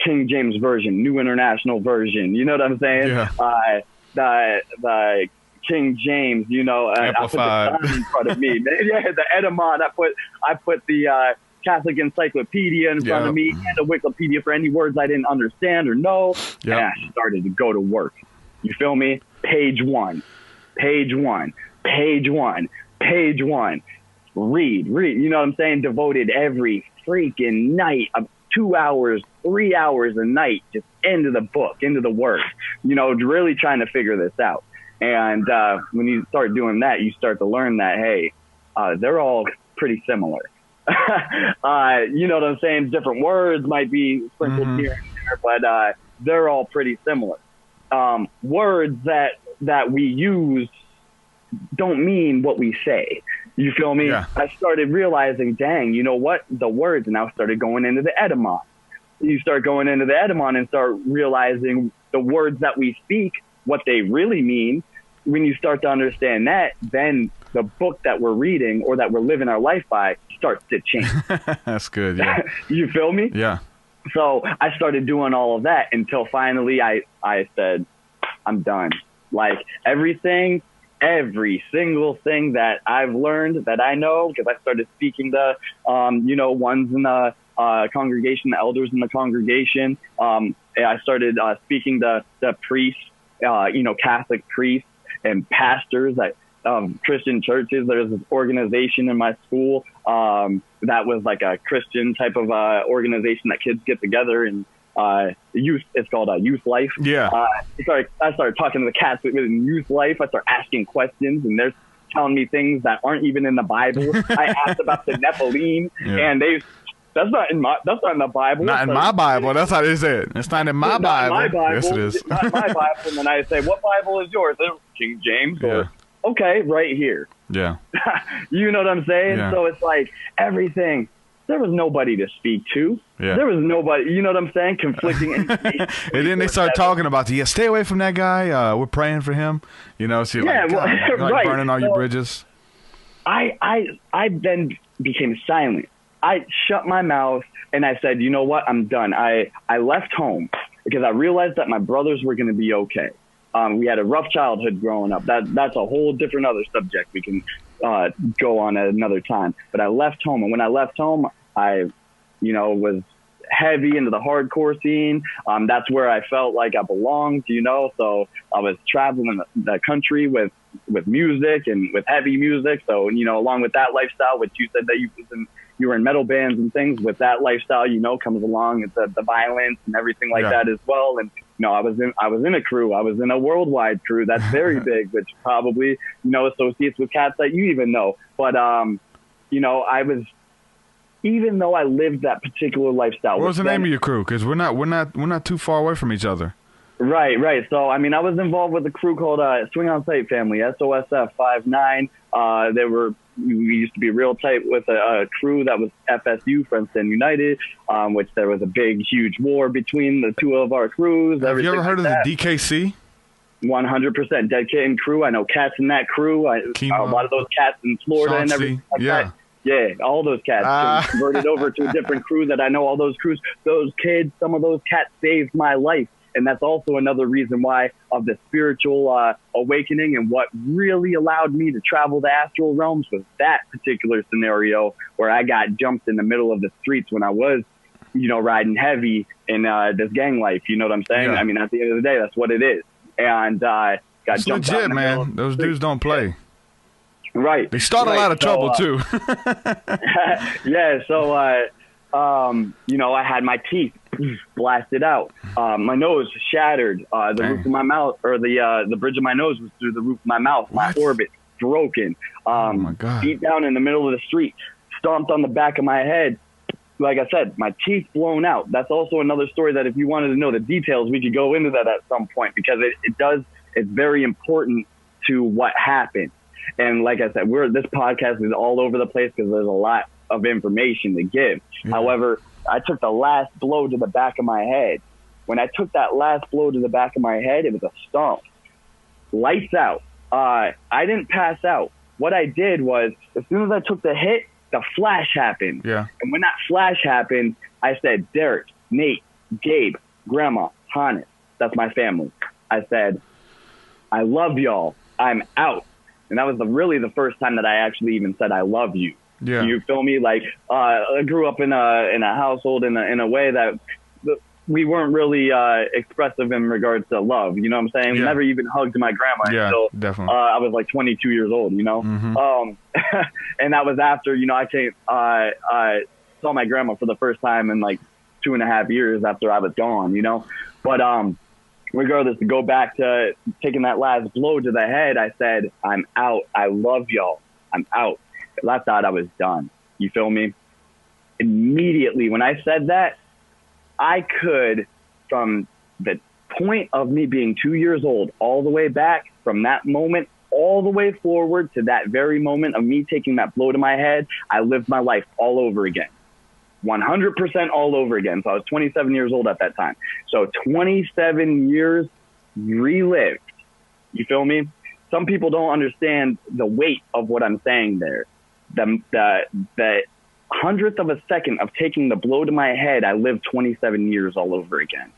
King James Version, New International Version, you know what I'm saying? Yeah. The King James, I put the Sun in front of me. Yeah, the Edamon. I put the Catholic Encyclopedia in front of me, and a Wikipedia for any words I didn't understand or know. Yep. And I started to go to work. You feel me? Page one. Read. You know what I'm saying? Devoted every freaking night, 2 hours, 3 hours a night, just into the book, into the work, really trying to figure this out. And when you start doing that, you start to learn that, hey, they're all pretty similar. You know what I'm saying? Different words might be sprinkled here and there, but they're all pretty similar. Words that we use don't mean what we say. You feel me? Yeah. I started realizing, dang, you know what? The words, and I started going into the Edamon. You start going into the Edamon and start realizing the words that we speak, what they really mean. When you start to understand that, then the book that we're reading or that we're living our life by starts to change. That's good. Yeah. You feel me? Yeah. So I started doing all of that until finally I said, I'm done. Like every single thing that I've learned that I know, because I started speaking to, ones in the congregation, the elders in the congregation. I started speaking to the priests, Catholic priests and pastors at Christian churches. There's this organization in my school that was like a Christian type of organization that kids get together and youth. It's called Youth Life. Yeah. I started talking to the cats within Youth Life. I start asking questions, and they're telling me things that aren't even in the Bible. I asked about the Nephilim, and that's not in the Bible. Not in my Bible. That's how they said. It's not in my Bible. My Bible. Yes, it is. Not my Bible. And then I say, what Bible is yours? King James. Or, okay, right here. Yeah. You know what I'm saying? Yeah. So it's like everything. There was nobody to speak to. Yeah. There was nobody, you know what I'm saying? Conflicting information. And then they start talking about, stay away from that guy. We're praying for him. So you're right. Burning all your bridges. I then became silent. I shut my mouth and I said, you know what? I'm done. I left home because I realized that my brothers were going to be okay. We had a rough childhood growing up. That's a whole different other subject we can go on at another time. But I left home. And when I left home, I, was heavy into the hardcore scene. That's where I felt like I belonged, So I was traveling the country with music and with heavy music. So, along with that lifestyle, which you said that you were in metal bands and things, with that lifestyle, comes along the violence and everything like that as well. And I was in a crew. I was in a worldwide crew that's very big, which probably associates with cats that you even know. But I was, even though I lived that particular lifestyle. What was the name of your crew? Because we're not too far away from each other. Right. So I was involved with a crew called Swing on Sight Family, SOSF 59. We used to be real tight with a crew that was FSU, Friends Stand United, which there was a big, huge war between the two of our crews. Have you ever heard of the DKC? 100% Dead Kitten crew. I know cats in that crew. A lot of those cats in Florida and everything like that. Yeah, all those cats converted over to a different crew that I know all those crews. Those kids, some of those cats saved my life. And that's also another reason why of the spiritual awakening and what really allowed me to travel the astral realms was that particular scenario where I got jumped in the middle of the streets when I was, riding heavy in this gang life. You know what I'm saying? Yeah. At the end of the day, that's what it is. And got Got It's jumped out legit, in the middle man. of the Those street. dudes don't play. Right. They start a lot of trouble too. Yeah. So, you know, I had my teeth blasted out. My nose shattered. The roof of my mouth, or the bridge of my nose was through the roof of my mouth. My orbit broken. Oh my God. Beat down in the middle of the street. Stomped on the back of my head. Like I said, my teeth blown out. That's also another story that if you wanted to know the details, we could go into that at some point, because it's very important to what happened. And like I said, this podcast is all over the place because there's a lot of information to give. Yeah. However, I took the last blow to the back of my head. When I took that last blow to the back of my head, it was a stomp. Lights out. I didn't pass out. What I did was, as soon as I took the hit, the flash happened. Yeah. And when that flash happened, I said, Derek, Nate, Gabe, Grandma, Hannes, that's my family. I said, I love y'all. I'm out. And that was really the first time that I actually even said, I love you. Yeah. You feel me? Like, I grew up in a household in a way that we weren't really expressive in regards to love. You know what I'm saying? Yeah. We never even hugged my grandma until definitely. I was like 22 years old, you know? Mm-hmm. And that was after, you know, I saw my grandma for the first time in like 2.5 years after I was gone, you know? But regardless, to go back to taking that last blow to the head, I said, I'm out. I love y'all. I'm out. I thought I was done. You feel me? Immediately when I said that, I could, from the point of me being 2 years old, all the way back from that moment, all the way forward to that very moment of me taking that blow to my head, I lived my life all over again. 100% all over again. So I was 27 years old at that time. So 27 years relived. You feel me? Some people don't understand the weight of what I'm saying there. The hundredth of a second of taking the blow to my head, I lived 27 years all over again.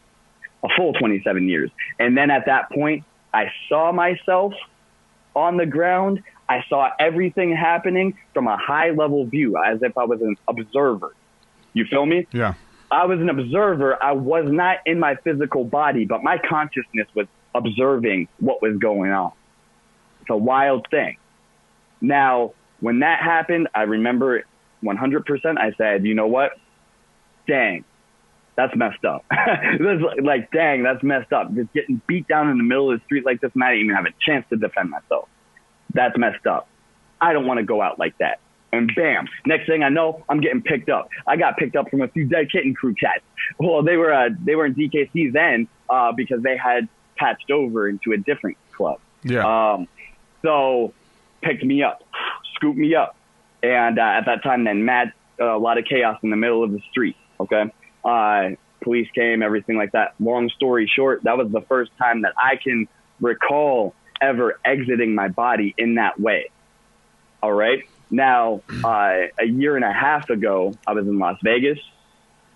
A full 27 years. And then at that point, I saw myself on the ground. I saw everything happening from a high level view, as if I was an observer. You feel me? Yeah. I was an observer. I was not in my physical body, but my consciousness was observing what was going on. It's a wild thing. Now, when that happened, I remember 100%. I said, you know what? Dang, that's messed up. Like, dang, that's messed up. Just getting beat down in the middle of the street like this, and I didn't even have a chance to defend myself. That's messed up. I don't want to go out like that. And bam, next thing I know, I'm getting picked up. I got picked up from a few Dead Kitten crew cats. Well, they were in DKC then because they had patched over into a different club. Yeah. So picked me up, scooped me up. And at that time, then a lot of chaos in the middle of the street. Okay. Police came, everything like that. Long story short, that was the first time that I can recall ever exiting my body in that way. All right. Now, a year and a half ago, I was in Las Vegas,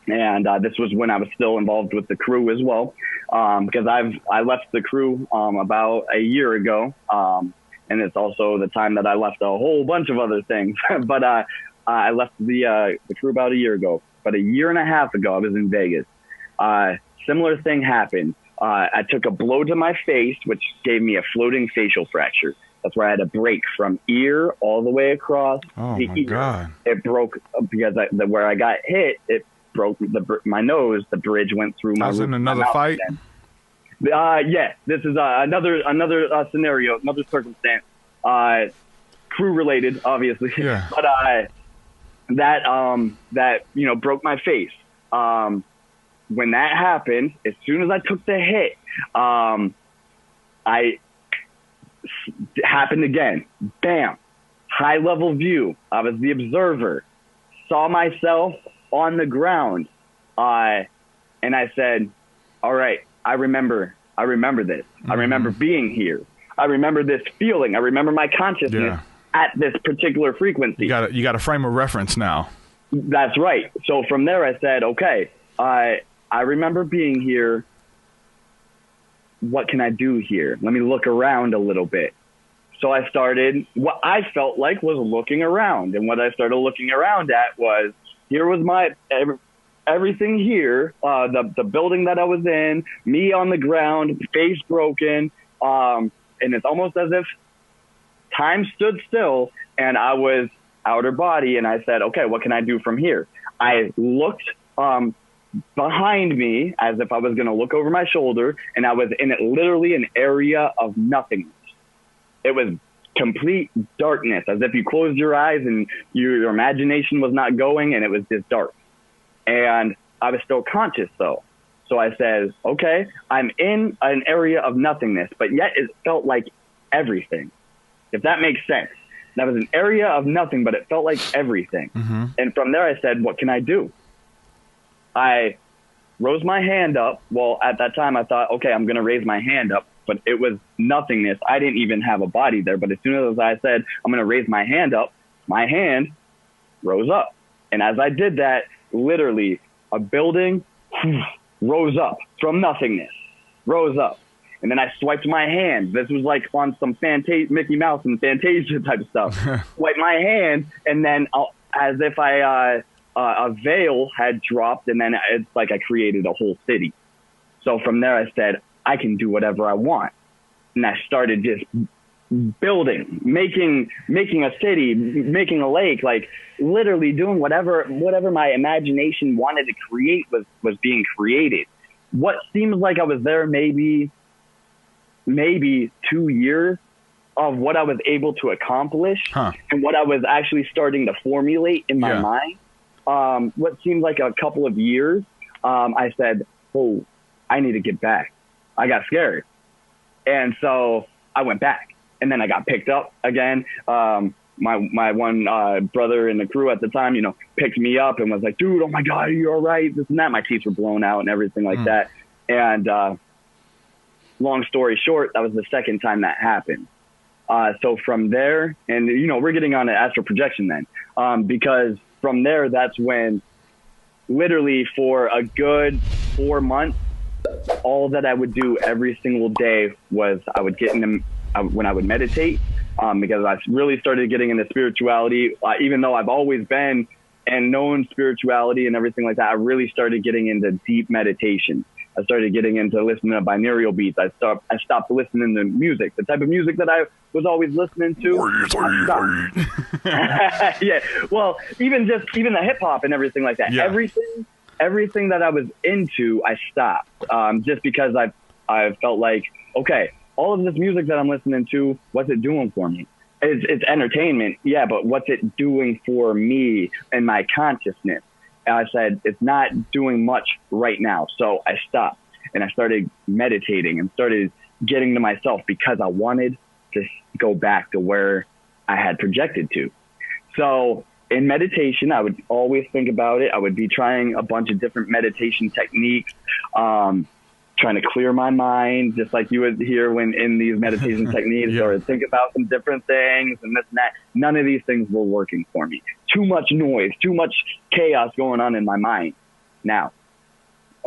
and this was when I was still involved with the crew as well, because I left the crew about a year ago, and it's also the time that I left a whole bunch of other things. But I left the crew about a year ago. But a year and a half ago, I was in Vegas. Similar thing happened. I took a blow to my face, which gave me a floating facial fracture. That's where I had to break from ear all the way across the ear. God. It broke because where I got hit, it broke my nose. The bridge went through my roof. Was in another fight? Yeah, this is another scenario, another circumstance. Crew related, obviously. Yeah. But that broke my face. When that happened, as soon as I took the hit, happened again. Bam. High level view. I was the observer. Saw myself on the ground. And I said, all right, I remember this. Mm-hmm. I remember being here. I remember this feeling. I remember my consciousness at this particular frequency. You got a frame of reference now. That's right. So from there I said, okay, I remember being here. What can I do here? Let me look around a little bit. So I started, what I felt like was looking around. And what I started looking around at was, here was my, everything here, the building that I was in, me on the ground, face broken. And and it's almost as if time stood still and I was outer body, and I said, okay, what can I do from here? I looked behind me as if I was going to look over my shoulder, and I was in literally an area of nothingness. It was complete darkness, as if you closed your eyes and your imagination was not going, and it was just dark. And I was still conscious, though. So I said, okay, I'm in an area of nothingness, but yet it felt like everything, if that makes sense. That was an area of nothing, but it felt like everything. Mm-hmm. And from there, I said, what can I do? I rose my hand up. Well, at that time, I thought, okay, I'm going to raise my hand up, but it was nothingness. I didn't even have a body there. But as soon as I said, I'm going to raise my hand up, my hand rose up. And as I did that, literally a building rose up from nothingness, rose up. And then I swiped my hand. This was like on some Mickey Mouse and Fantasia type of stuff. Swiped my hand, and then as if a veil had dropped, and then it's like I created a whole city. So from there, I said, I can do whatever I want. And I started just building, making a city, making a lake, like literally doing whatever my imagination wanted to create was being created. What seems like I was there maybe 2 years of what I was able to accomplish and what I was actually starting to formulate in my mind. What seemed like a couple of years, I said, oh, I need to get back. I got scared. And so I went back, and then I got picked up again. My one brother in the crew at the time, picked me up and was like, dude, oh my God, are you all right? This and that. My teeth were blown out and everything like that. And, long story short, that was the second time that happened. So from there, and we're getting on an astral projection then, because from there, that's when literally for a good 4 months, all that I would do every single day was I would get in when I would meditate, because I really started getting into spirituality, even though I've always been and known spirituality and everything like that. I really started getting into deep meditation. I started getting into listening to binaural beats. I stopped listening to music, the type of music that I was always listening to. Yeah. Well, even the hip hop and everything like that. Yeah. Everything that I was into, I stopped, just because I felt like, okay, all of this music that I'm listening to, what's it doing for me? It's entertainment. Yeah. But what's it doing for me and my consciousness? And I said, it's not doing much right now. So I stopped and I started meditating and started getting to myself, because I wanted to go back to where I had projected to. So in meditation, I would always think about it. I would be trying a bunch of different meditation techniques, trying to clear my mind, just like you would hear when in these meditation techniques, or think about some different things and this and that. None of these things were working for me. Too much noise, too much chaos going on in my mind. Now,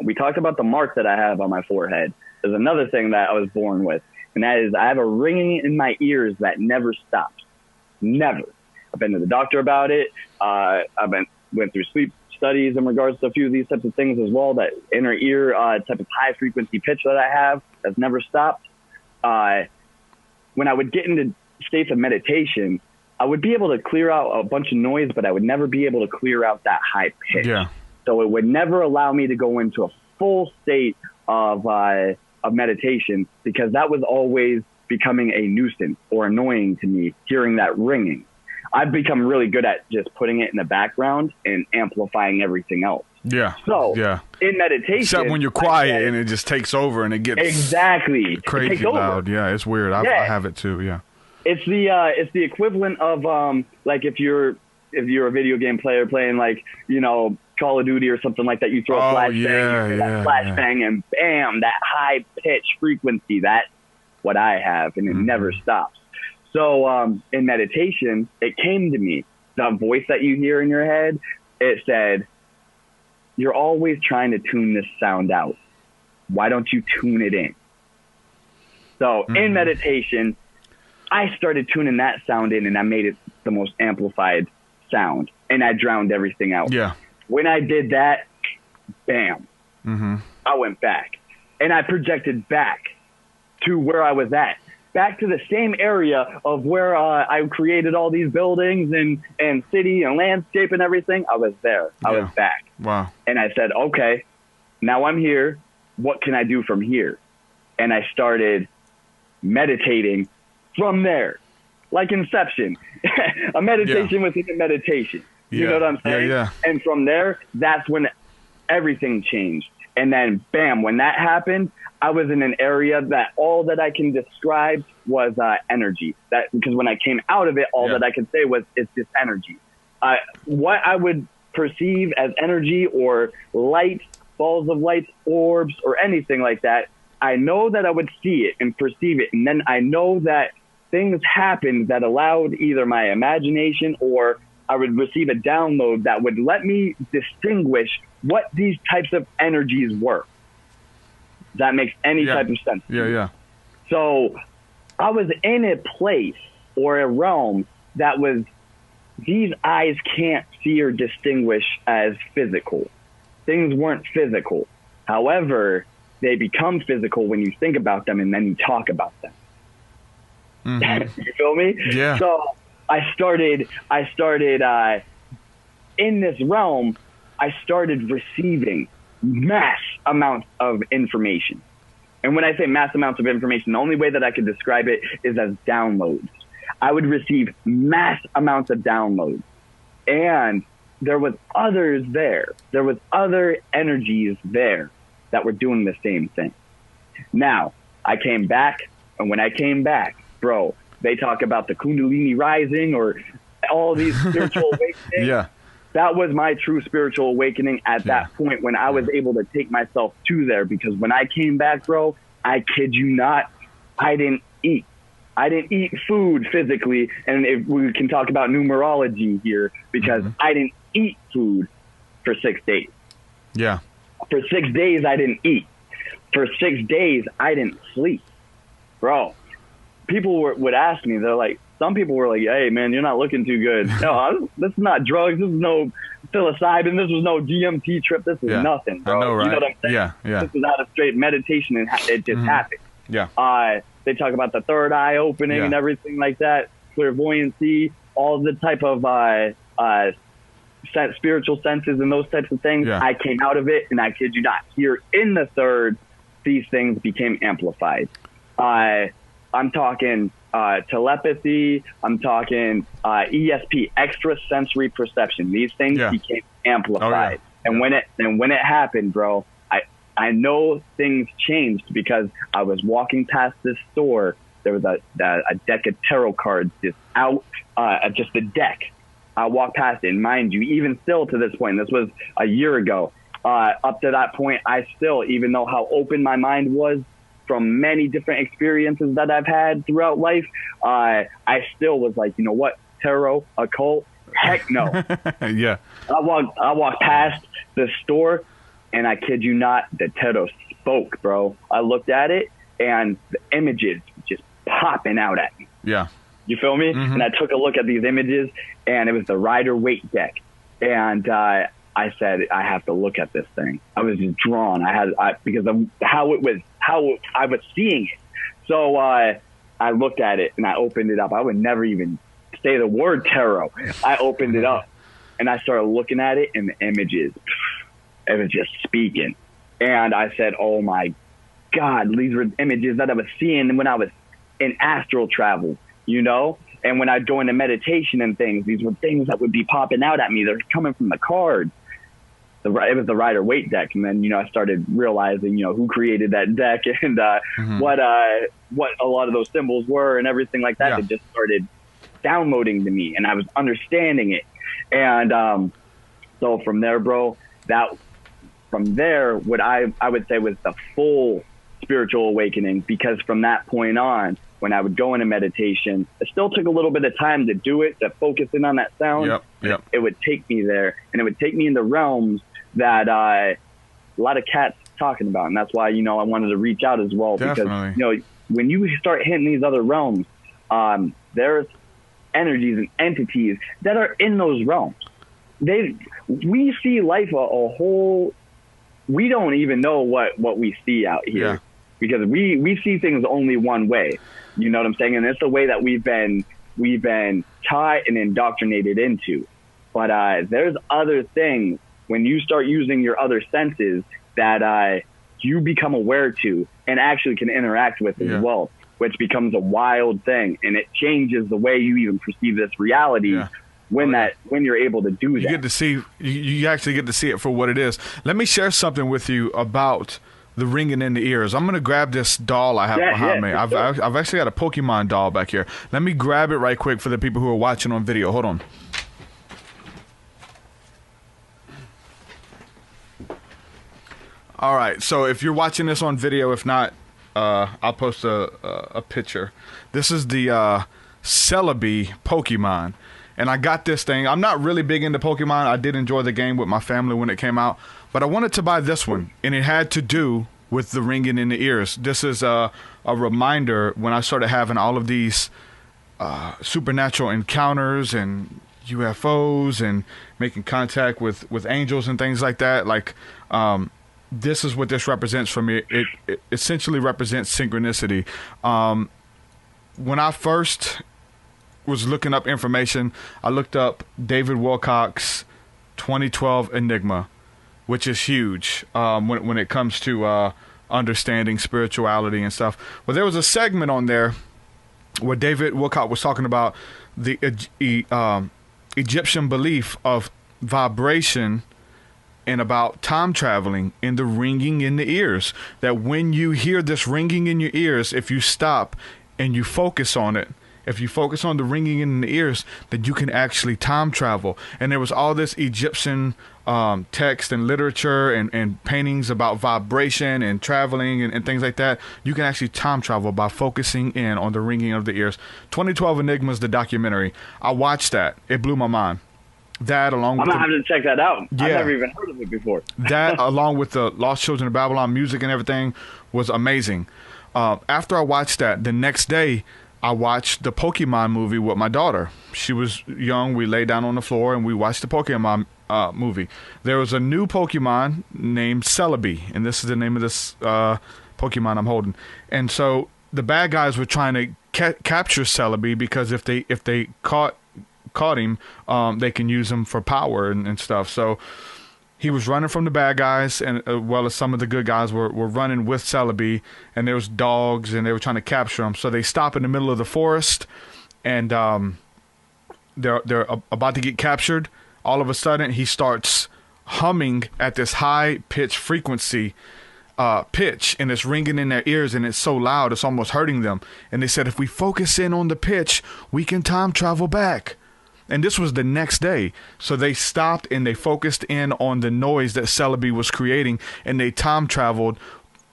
we talked about the mark that I have on my forehead. There's another thing that I was born with, and that is I have a ringing in my ears that never stops. Never. I've been to the doctor about it. Went through sleep studies in regards to a few of these types of things as well. That inner ear type of high frequency pitch that I have has never stopped. When I would get into states of meditation, I would be able to clear out a bunch of noise, but I would never be able to clear out that high pitch. Yeah. So it would never allow me to go into a full state of meditation, because that was always becoming a nuisance or annoying to me, hearing that ringing. I've become really good at just putting it in the background and amplifying everything else. Yeah. So in meditation, except when you're quiet and it just takes over and it gets crazy loud. Yeah, it's weird. I have it too. Yeah. It's the equivalent of like if you're a video game player playing like Call of Duty or something like that. You throw a flashbang, and bam, that high pitch frequency. That's what I have, and it never stops. So in meditation, it came to me, the voice that you hear in your head, it said, you're always trying to tune this sound out. Why don't you tune it in? So in meditation, I started tuning that sound in, and I made it the most amplified sound, and I drowned everything out. Yeah. When I did that, bam, I went back, and I projected back to where I was at. back to the same area of where I created all these buildings and city and landscape and everything. I was there. I was back. Wow. And I said, okay, now I'm here. What can I do from here? And I started meditating from there, like Inception, a meditation within a meditation. You know what I'm saying? Yeah. And from there, that's when everything changed. And then, bam, when that happened, I was in an area that all that I can describe was energy. Because when I came out of it, all that I could say was it's just energy. What I would perceive as energy or light, balls of light, orbs, or anything like that, I know that I would see it and perceive it. And then I know that things happened that allowed either my imagination or I would receive a download that would let me distinguish what these types of energies were. That makes any type of sense. Yeah. So I was in a place or a realm that was, these eyes can't see or distinguish as physical. Things weren't physical. However, they become physical when you think about them and then you talk about them. Mm-hmm. You feel me? Yeah. So I started in this realm, I started receiving mass amounts of information. And when I say mass amounts of information, the only way that I could describe it is as downloads. I would receive mass amounts of downloads. And there was others there. There was other energies there that were doing the same thing. Now, I came back, and when I came back, bro, they talk about the Kundalini rising or all these spiritual awakenings. Yeah. That was my true spiritual awakening at that point when I was able to take myself to there. Because when I came back, bro, I kid you not, I didn't eat. I didn't eat food physically. And if we can talk about numerology here, because I didn't eat food for 6 days. Yeah. For 6 days, I didn't eat. For 6 days, I didn't sleep. Bro, people would ask me, they're like, some people were like, hey, man, you're not looking too good. No, this is not drugs. This is no psilocybin. This was no DMT trip. This is nothing, bro. I know, right? You know what I'm saying? Yeah. This is not a straight meditation, and it just happened. Yeah. They talk about the third eye opening and everything like that, clairvoyancy, all the type of spiritual senses and those types of things. Yeah. I came out of it, and I kid you not, here in the third, these things became amplified. I'm talking telepathy. I'm talking ESP, extrasensory perception. These things became amplified. And when it happened, bro, I know things changed because I was walking past this store. There was a deck of tarot cards just out, just a deck. I walked past it, and mind you, even still to this point, this was a year ago. Up to that point, I still, even though how open my mind was from many different experiences that I've had throughout life, I still was like, you know what, tarot, occult, heck no. Yeah. I walked past the store, and I kid you not, the tarot spoke, bro. I looked at it, and the images just popping out at me. Yeah. You feel me? And I took a look at these images, and it was the Rider-Waite deck. And I said, I have to look at this thing. I was just drawn. Because of how I was seeing it. So I looked at it, and I opened it up. I would never even say the word tarot. I opened it up, and I started looking at it, and the images, it was just speaking. And I said, oh my God, these were images that I was seeing when I was in astral travel, you know? And when I'd go into meditation and things, these were things that would be popping out at me. They're coming from the cards. It was the Rider-Waite deck. And then, I started realizing, who created that deck and what a lot of those symbols were and everything like that. Yeah. It just started downloading to me, and I was understanding it. And so from there, bro, from there, what I would say was the full spiritual awakening, because from that point on, when I would go into meditation, it still took a little bit of time to do it, to focus in on that sound. Yep. It would take me there, and it would take me into realms that a lot of cats talking about. And that's why, I wanted to reach out as well. Definitely. Because, when you start hitting these other realms, there's energies and entities that are in those realms. We see life a whole... We don't even know what we see out here. because we see things only one way. You know what I'm saying? And it's the way that we've been taught and indoctrinated into. But there's other things when you start using your other senses that you become aware to and actually can interact with as well, which becomes a wild thing, and it changes the way you even perceive this reality. Yeah. When you're able to do that, you get to see, you actually get to see it for what it is. Let me share something with you about the ringing in the ears. I'm gonna grab this doll I have behind me. I've actually got a Pokemon doll back here. Let me grab it right quick for the people who are watching on video. Hold on. All right, so if you're watching this on video, if not, I'll post a picture. This is the Celebi Pokemon. And I got this thing. I'm not really big into Pokemon. I did enjoy the game with my family when it came out. But I wanted to buy this one. And it had to do with the ringing in the ears. This is a reminder when I started having all of these supernatural encounters and UFOs and making contact with angels and things like that. Like, this is what this represents for me. It essentially represents synchronicity. When I first was looking up information, I looked up David Wilcock's 2012 Enigma, which is huge when it comes to understanding spirituality and stuff. Well, there was a segment on there where David Wilcock was talking about the Egyptian belief of vibration and about time traveling and the ringing in the ears. That when you hear this ringing in your ears, if you stop and you focus on it, if you focus on the ringing in the ears, that you can actually time travel. And there was all this Egyptian text and literature and paintings about vibration and traveling and things like that. You can actually time travel by focusing in on the ringing of the ears. 2012 Enigmas, the documentary. I watched that. It blew my mind. That along with I'm gonna have to check that out. Yeah, I've never even heard of it before. That along with the Lost Children of Babylon music and everything was amazing. After I watched that, the next day I watched the Pokemon movie with my daughter. She was young. We lay down on the floor and we watched the Pokemon movie. There was a new Pokemon named Celebi, and this is the name of this Pokemon I'm holding. And so the bad guys were trying to capture Celebi because if they caught him, they can use him for power and stuff. So he was running from the bad guys, and well as some of the good guys were running with Celebi, and there was dogs, and they were trying to capture him. So they stop in the middle of the forest, and they're about to get captured. All of a sudden, he starts humming at this high-pitched frequency pitch, and it's ringing in their ears, and it's so loud, it's almost hurting them. And they said, if we focus in on the pitch, we can time travel back. And this was the next day. So they stopped and they focused in on the noise that Celebi was creating, and they time traveled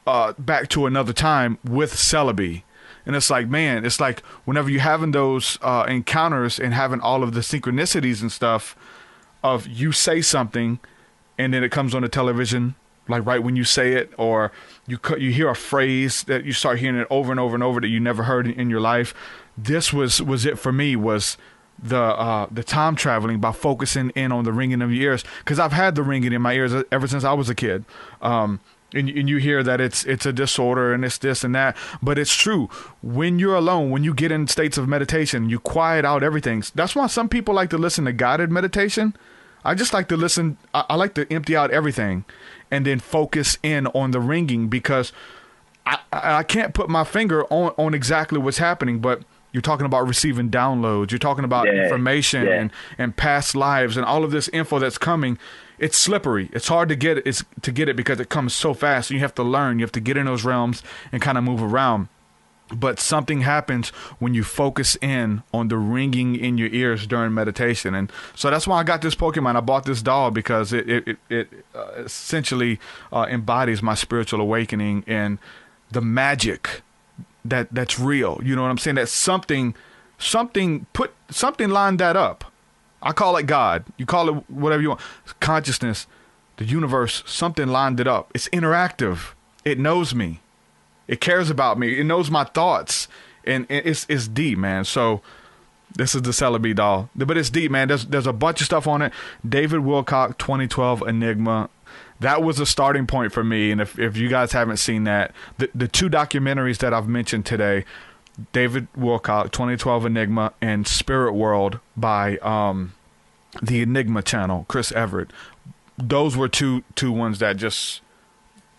back to another time with Celebi. And it's like, man, it's like whenever you're having those encounters and having all of the synchronicities and stuff of you say something and then it comes on the television, like right when you say it, or you hear a phrase that you start hearing it over and over and over that you never heard in your life. This was it for me, was the time traveling by focusing in on the ringing of your ears, because I've had the ringing in my ears ever since I was a kid. And you hear that it's a disorder and it's this and that, but it's true. When you're alone, when you get in states of meditation, you quiet out everything. That's why some people like to listen to guided meditation. I just like to listen. I like to empty out everything and then focus in on the ringing, because I can't put my finger on exactly what's happening, but you're talking about receiving downloads. You're talking about information and past lives and all of this info that's coming. It's slippery. It's hard to get it because it comes so fast. And you have to learn. You have to get in those realms and kind of move around. But something happens when you focus in on the ringing in your ears during meditation. And so that's why I got this Pokemon. I bought this doll because it essentially embodies my spiritual awakening and the magic that's real. You know what I'm saying? That something lined that up. I call it God. You call it whatever you want. Consciousness, the universe, something lined it up. It's interactive. It knows me. It cares about me. It knows my thoughts. And it's deep, man. So this is the Celebi doll. But it's deep, man. There's a bunch of stuff on it. David Wilcock, 2012 Enigma. that was a starting point for me. And if you guys haven't seen that, the two documentaries that I've mentioned today, David Wilcock, 2012 Enigma, and Spirit World by the Enigma channel, Chris Everett. Those were two ones that just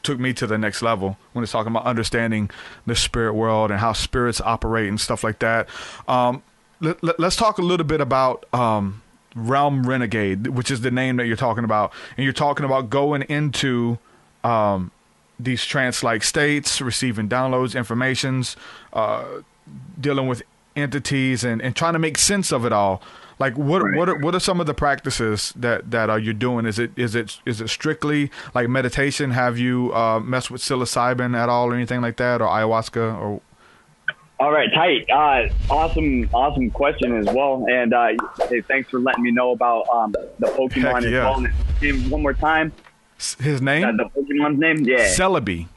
took me to the next level when it's talking about understanding the spirit world and how spirits operate and stuff like that. Let's talk a little bit about Realm Renegade, which is the name that you're talking about. And you're talking about going into these trance-like states, receiving downloads, informations, dealing with entities, and trying to make sense of it all. Like what are some of the practices that you're doing? Is it strictly like meditation? Have you messed with psilocybin at all or anything like that, or ayahuasca? Or all right, tight. Awesome question as well. And hey, thanks for letting me know about the Pokemon as well. Name one more time. His name? The Pokemon's name? Yeah. Celebi.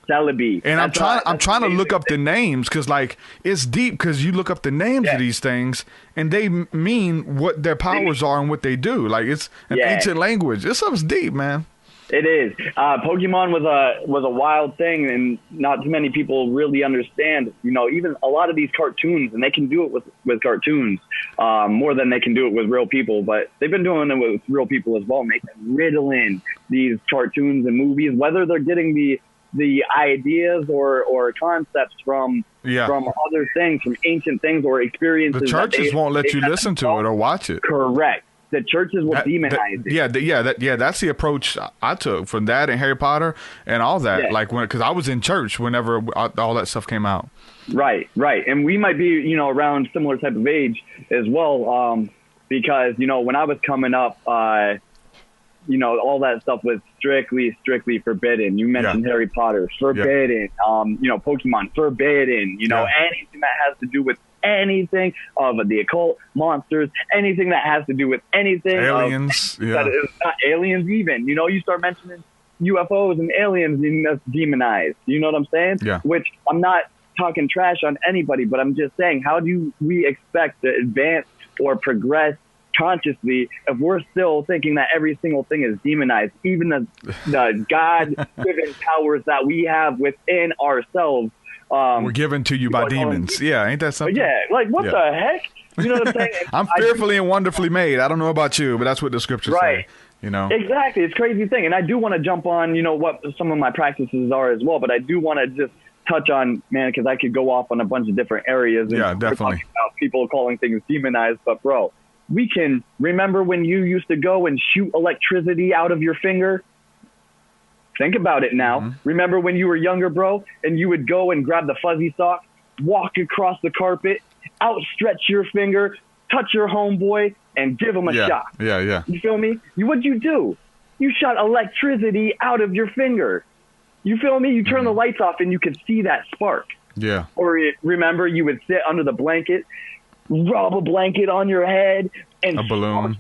Celebi. And I'm trying to look up the names because like it's deep because you look up the names of these things and they mean what their powers are and what they do. Like it's an ancient language. This stuff's deep, man. It is. Pokemon was a wild thing, and not too many people really understand. You know, even a lot of these cartoons, and they can do it with cartoons more than they can do it with real people. But they've been doing it with real people as well, making riddling these cartoons and movies, whether they're getting the ideas or concepts from other things, from ancient things or experiences. The churches won't let you listen to it or watch it. Correct. The churches will demonize it. That's the approach I took from that and Harry Potter and all that. Yeah. Like because I was in church whenever all that stuff came out. Right. And we might be, around similar type of age as well. Because, when I was coming up, all that stuff was strictly forbidden. You mentioned Harry Potter, forbidden. Pokemon, forbidden. Anything that has to do with anything of the occult, monsters, anything that has to do with anything. Aliens. That is not aliens even. You start mentioning UFOs and aliens and that's demonized. You know what I'm saying? Yeah. Which I'm not talking trash on anybody, but I'm just saying, how do we expect to advance or progress consciously if we're still thinking that every single thing is demonized? Even the God-given powers that we have within ourselves were given to you by demons. Yeah, ain't that something? Yeah, like what the heck? You know what I'm saying? I'm fearfully and wonderfully made. I don't know about you, but that's what the scriptures say. Exactly. It's a crazy thing. And I do want to jump on, what some of my practices are as well, but I do want to just touch on, man, because I could go off on a bunch of different areas. And definitely. About people calling things demonized, but bro, we can remember when you used to go and shoot electricity out of your finger? Think about it now. Mm-hmm. Remember when you were younger, bro, and you would go and grab the fuzzy sock, walk across the carpet, outstretch your finger, touch your homeboy, and give him a shot. Yeah. You feel me? What'd you do? You shot electricity out of your finger. You feel me? You turn the lights off and you could see that spark. Yeah. Or remember, you would sit under the blanket, rub a blanket on your head, and a balloon,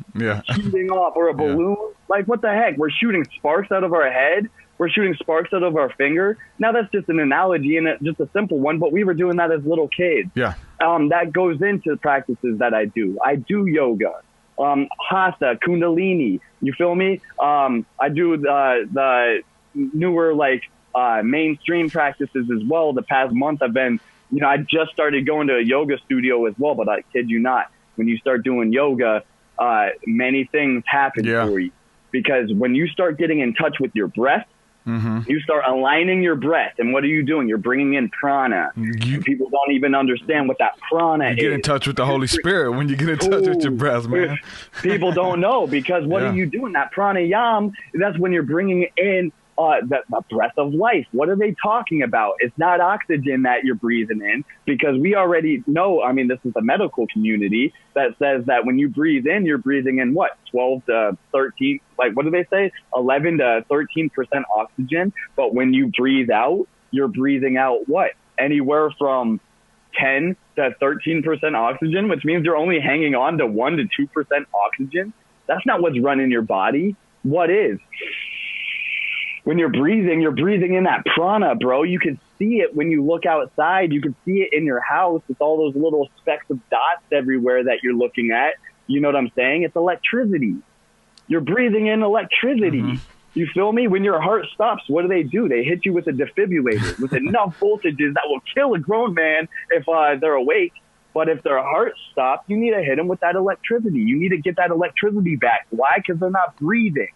shooting off, or a balloon. Like, what the heck? We're shooting sparks out of our head. We're shooting sparks out of our finger. Now that's just an analogy and just a simple one, but we were doing that as little kids. Yeah. That goes into practices that I do. I do yoga, hatha, kundalini. You feel me? I do the newer mainstream practices as well. The past month I've been, I just started going to a yoga studio as well, but I kid you not, when you start doing yoga, many things happen for you, because when you start getting in touch with your breath, you start aligning your breath, and what are you doing? You're bringing in prana. People don't even understand what that prana is. You get in touch with the Holy Spirit when you get in touch with your breath, man. People don't know, because what are you doing? That pranayama, that's when you're bringing in the breath of life. What are they talking about? It's not oxygen that you're breathing in, because we already know, I mean, this is the medical community that says that when you breathe in, you're breathing in what? 12 to 13, what do they say? 11 to 13% oxygen. But when you breathe out, you're breathing out what? Anywhere from 10 to 13% oxygen, which means you're only hanging on to 1 to 2% oxygen. That's not what's running your body. What is? When you're breathing in that prana, bro. You can see it when you look outside. You can see it in your house. It's all those little specks of dots everywhere that you're looking at. You know what I'm saying? It's electricity. You're breathing in electricity. You feel me? When your heart stops, what do? They hit you with a defibrillator with enough voltages that will kill a grown man if they're awake. But if their heart stops, you need to hit them with that electricity. You need to get that electricity back. Why? Because they're not breathing.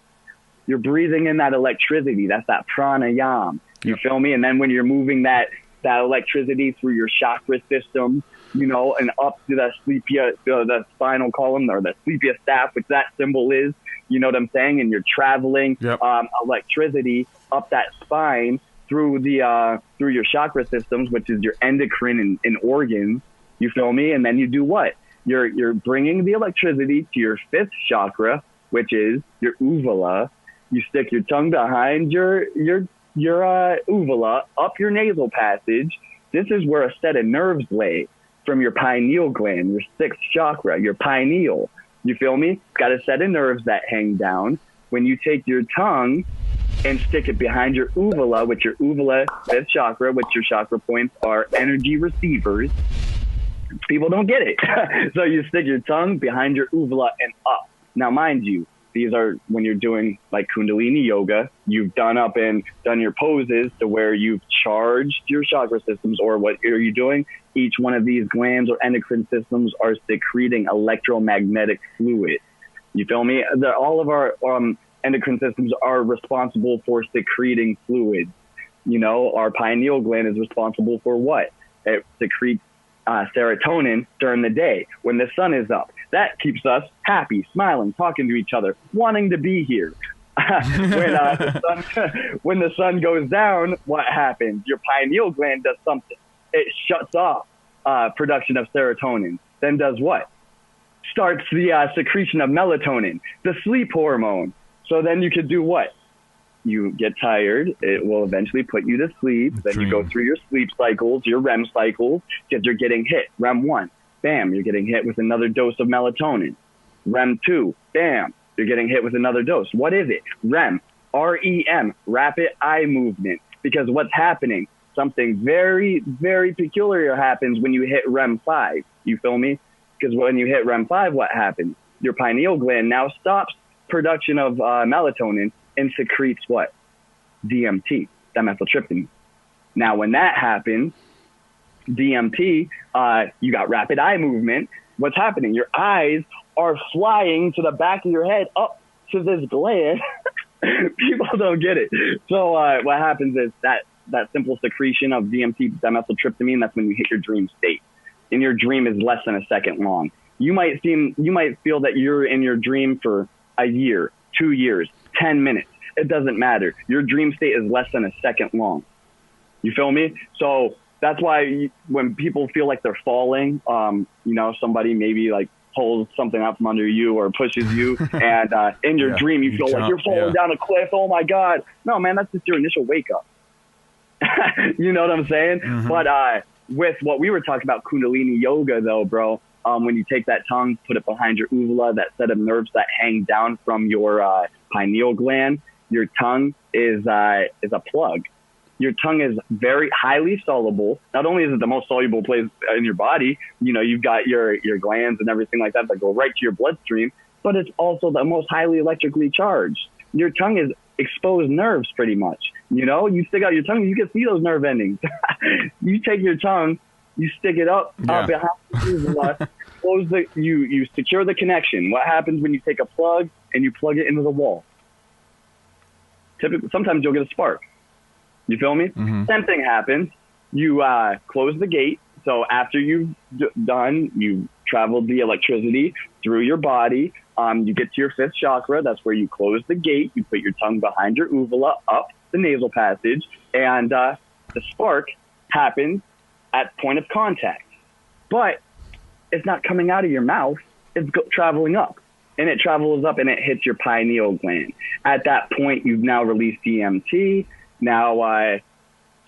You're breathing in that electricity. That's that pranayama. You feel me? And then when you're moving that electricity through your chakra system, you know, and up to the spinal column or the sleepia staff, which that symbol is, you know what I'm saying? And you're traveling electricity up that spine through through your chakra systems, which is your endocrine and organs. You feel me? And then you do what? You're bringing the electricity to your fifth chakra, which is your uvula. You stick your tongue behind your uvula, up your nasal passage. This is where a set of nerves lay from your pineal gland, your sixth chakra, your pineal. You feel me? Got a set of nerves that hang down. When you take your tongue and stick it behind your uvula, which your uvula, fifth chakra, which your chakra points are energy receivers. People don't get it. So you stick your tongue behind your uvula and up. Now, mind you, these are when you're doing like Kundalini yoga, you've done your poses to where you've charged your chakra systems, or what are you doing? Each one of these glands or endocrine systems are secreting electromagnetic fluid. You feel me? All of our endocrine systems are responsible for secreting fluids. You know, our pineal gland is responsible for what? It secretes serotonin during the day when the sun is up. That keeps us happy, smiling, talking to each other, wanting to be here. When the sun goes down, what happens? Your pineal gland does something. It shuts off production of serotonin. Then does what? Starts the secretion of melatonin, the sleep hormone. So then you could do what? You get tired. It will eventually put you to sleep. Then you go through your sleep cycles, your REM cycles, because you're getting hit. REM 1, bam, you're getting hit with another dose of melatonin. REM 2, bam, you're getting hit with another dose. What is it? REM, R-E-M, rapid eye movement. Because what's happening? Something very, very peculiar happens when you hit REM 5. You feel me? Because when you hit REM 5, what happens? Your pineal gland now stops production of melatonin and secretes what? DMT, dimethyltryptamine. Now, when that happens, DMT, you got rapid eye movement. What's happening? Your eyes are flying to the back of your head up to this gland. People don't get it. So what happens is that simple secretion of DMT, dimethyltryptamine, that's when you hit your dream state. And your dream is less than a second long. You might feel that you're in your dream for a year, 2 years, 10 minutes. It doesn't matter. Your dream state is less than a second long. You feel me? So that's why when people feel like they're falling, you know, somebody maybe like pulls something out from under you or pushes you, and in your dream you feel like you're falling down a cliff. Oh my God. No, man, that's just your initial wake up. You know what I'm saying? Mm-hmm. But with what we were talking about, Kundalini yoga though, bro, when you take that tongue, put it behind your uvula, that set of nerves that hang down from your pineal gland, your tongue is a plug. Your tongue is very highly soluble. Not only is it the most soluble place in your body, you know, you've got your glands and everything like that go right to your bloodstream, but it's also the most highly electrically charged. Your tongue is exposed nerves pretty much. You know, you stick out your tongue, you can see those nerve endings. You take your tongue, you stick it up behind the uvula, you secure the connection. What happens when you take a plug and you plug it into the wall? Typically, sometimes you'll get a spark. You feel me? Mm-hmm. Same thing happens. You close the gate. So after you've done, you traveled the electricity through your body. You get to your fifth chakra. That's where you close the gate. You put your tongue behind your uvula, up the nasal passage, and the spark happens at point of contact. But it's not coming out of your mouth. It's traveling up. And it travels up and it hits your pineal gland. At that point, you've now released DMT. Now,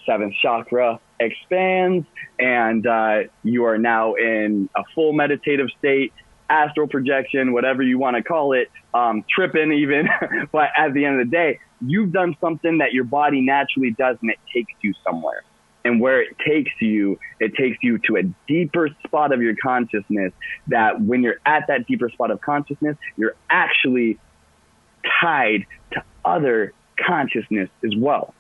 seventh chakra expands, and you are now in a full meditative state, astral projection, whatever you want to call it, tripping even. But at the end of the day, you've done something that your body naturally does, and it takes you somewhere. And where it takes you to a deeper spot of your consciousness, that when you're at that deeper spot of consciousness, you're actually tied to other consciousness as well.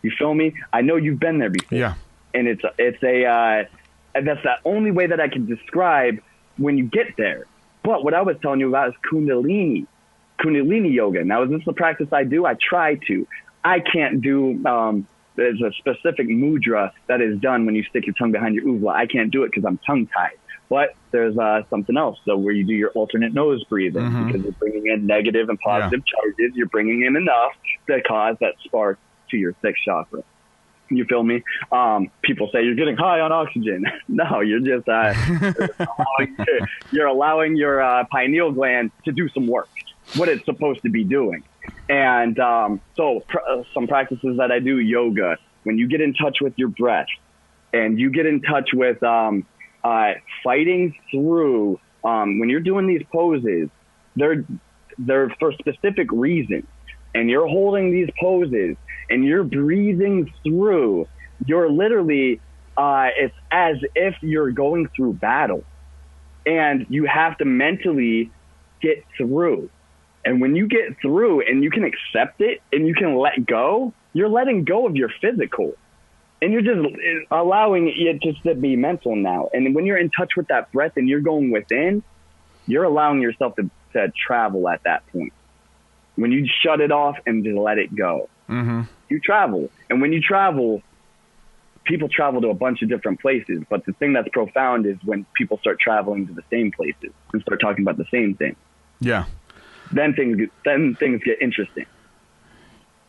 You feel me? I know you've been there before. Yeah. And it's that's the only way that I can describe when you get there. But what I was telling you about is Kundalini yoga. Now, is this the practice I do? I try to. I can't do, there's a specific mudra that is done when you stick your tongue behind your uvula. I can't do it because I'm tongue-tied. But there's something else. So where you do your alternate nose breathing, because you're bringing in negative and positive charges. You're bringing in enough to cause that spark to your sixth chakra. You feel me? People say you're getting high on oxygen. No, you're just you're allowing your pineal gland to do some work, what it's supposed to be doing. And some practices that I do, yoga, when you get in touch with your breath and you get in touch with fighting through, when you're doing these poses, they're for specific reasons. And you're holding these poses and you're breathing through, you're literally, it's as if you're going through battle and you have to mentally get through. And when you get through and you can accept it and you can let go, you're letting go of your physical and you're just allowing it just to be mental now. And when you're in touch with that breath and you're going within, you're allowing yourself to travel at that point. When you shut it off and just let it go, you travel. And when you travel, people travel to a bunch of different places. But the thing that's profound is when people start traveling to the same places and start talking about the same thing. Yeah. Then things get interesting.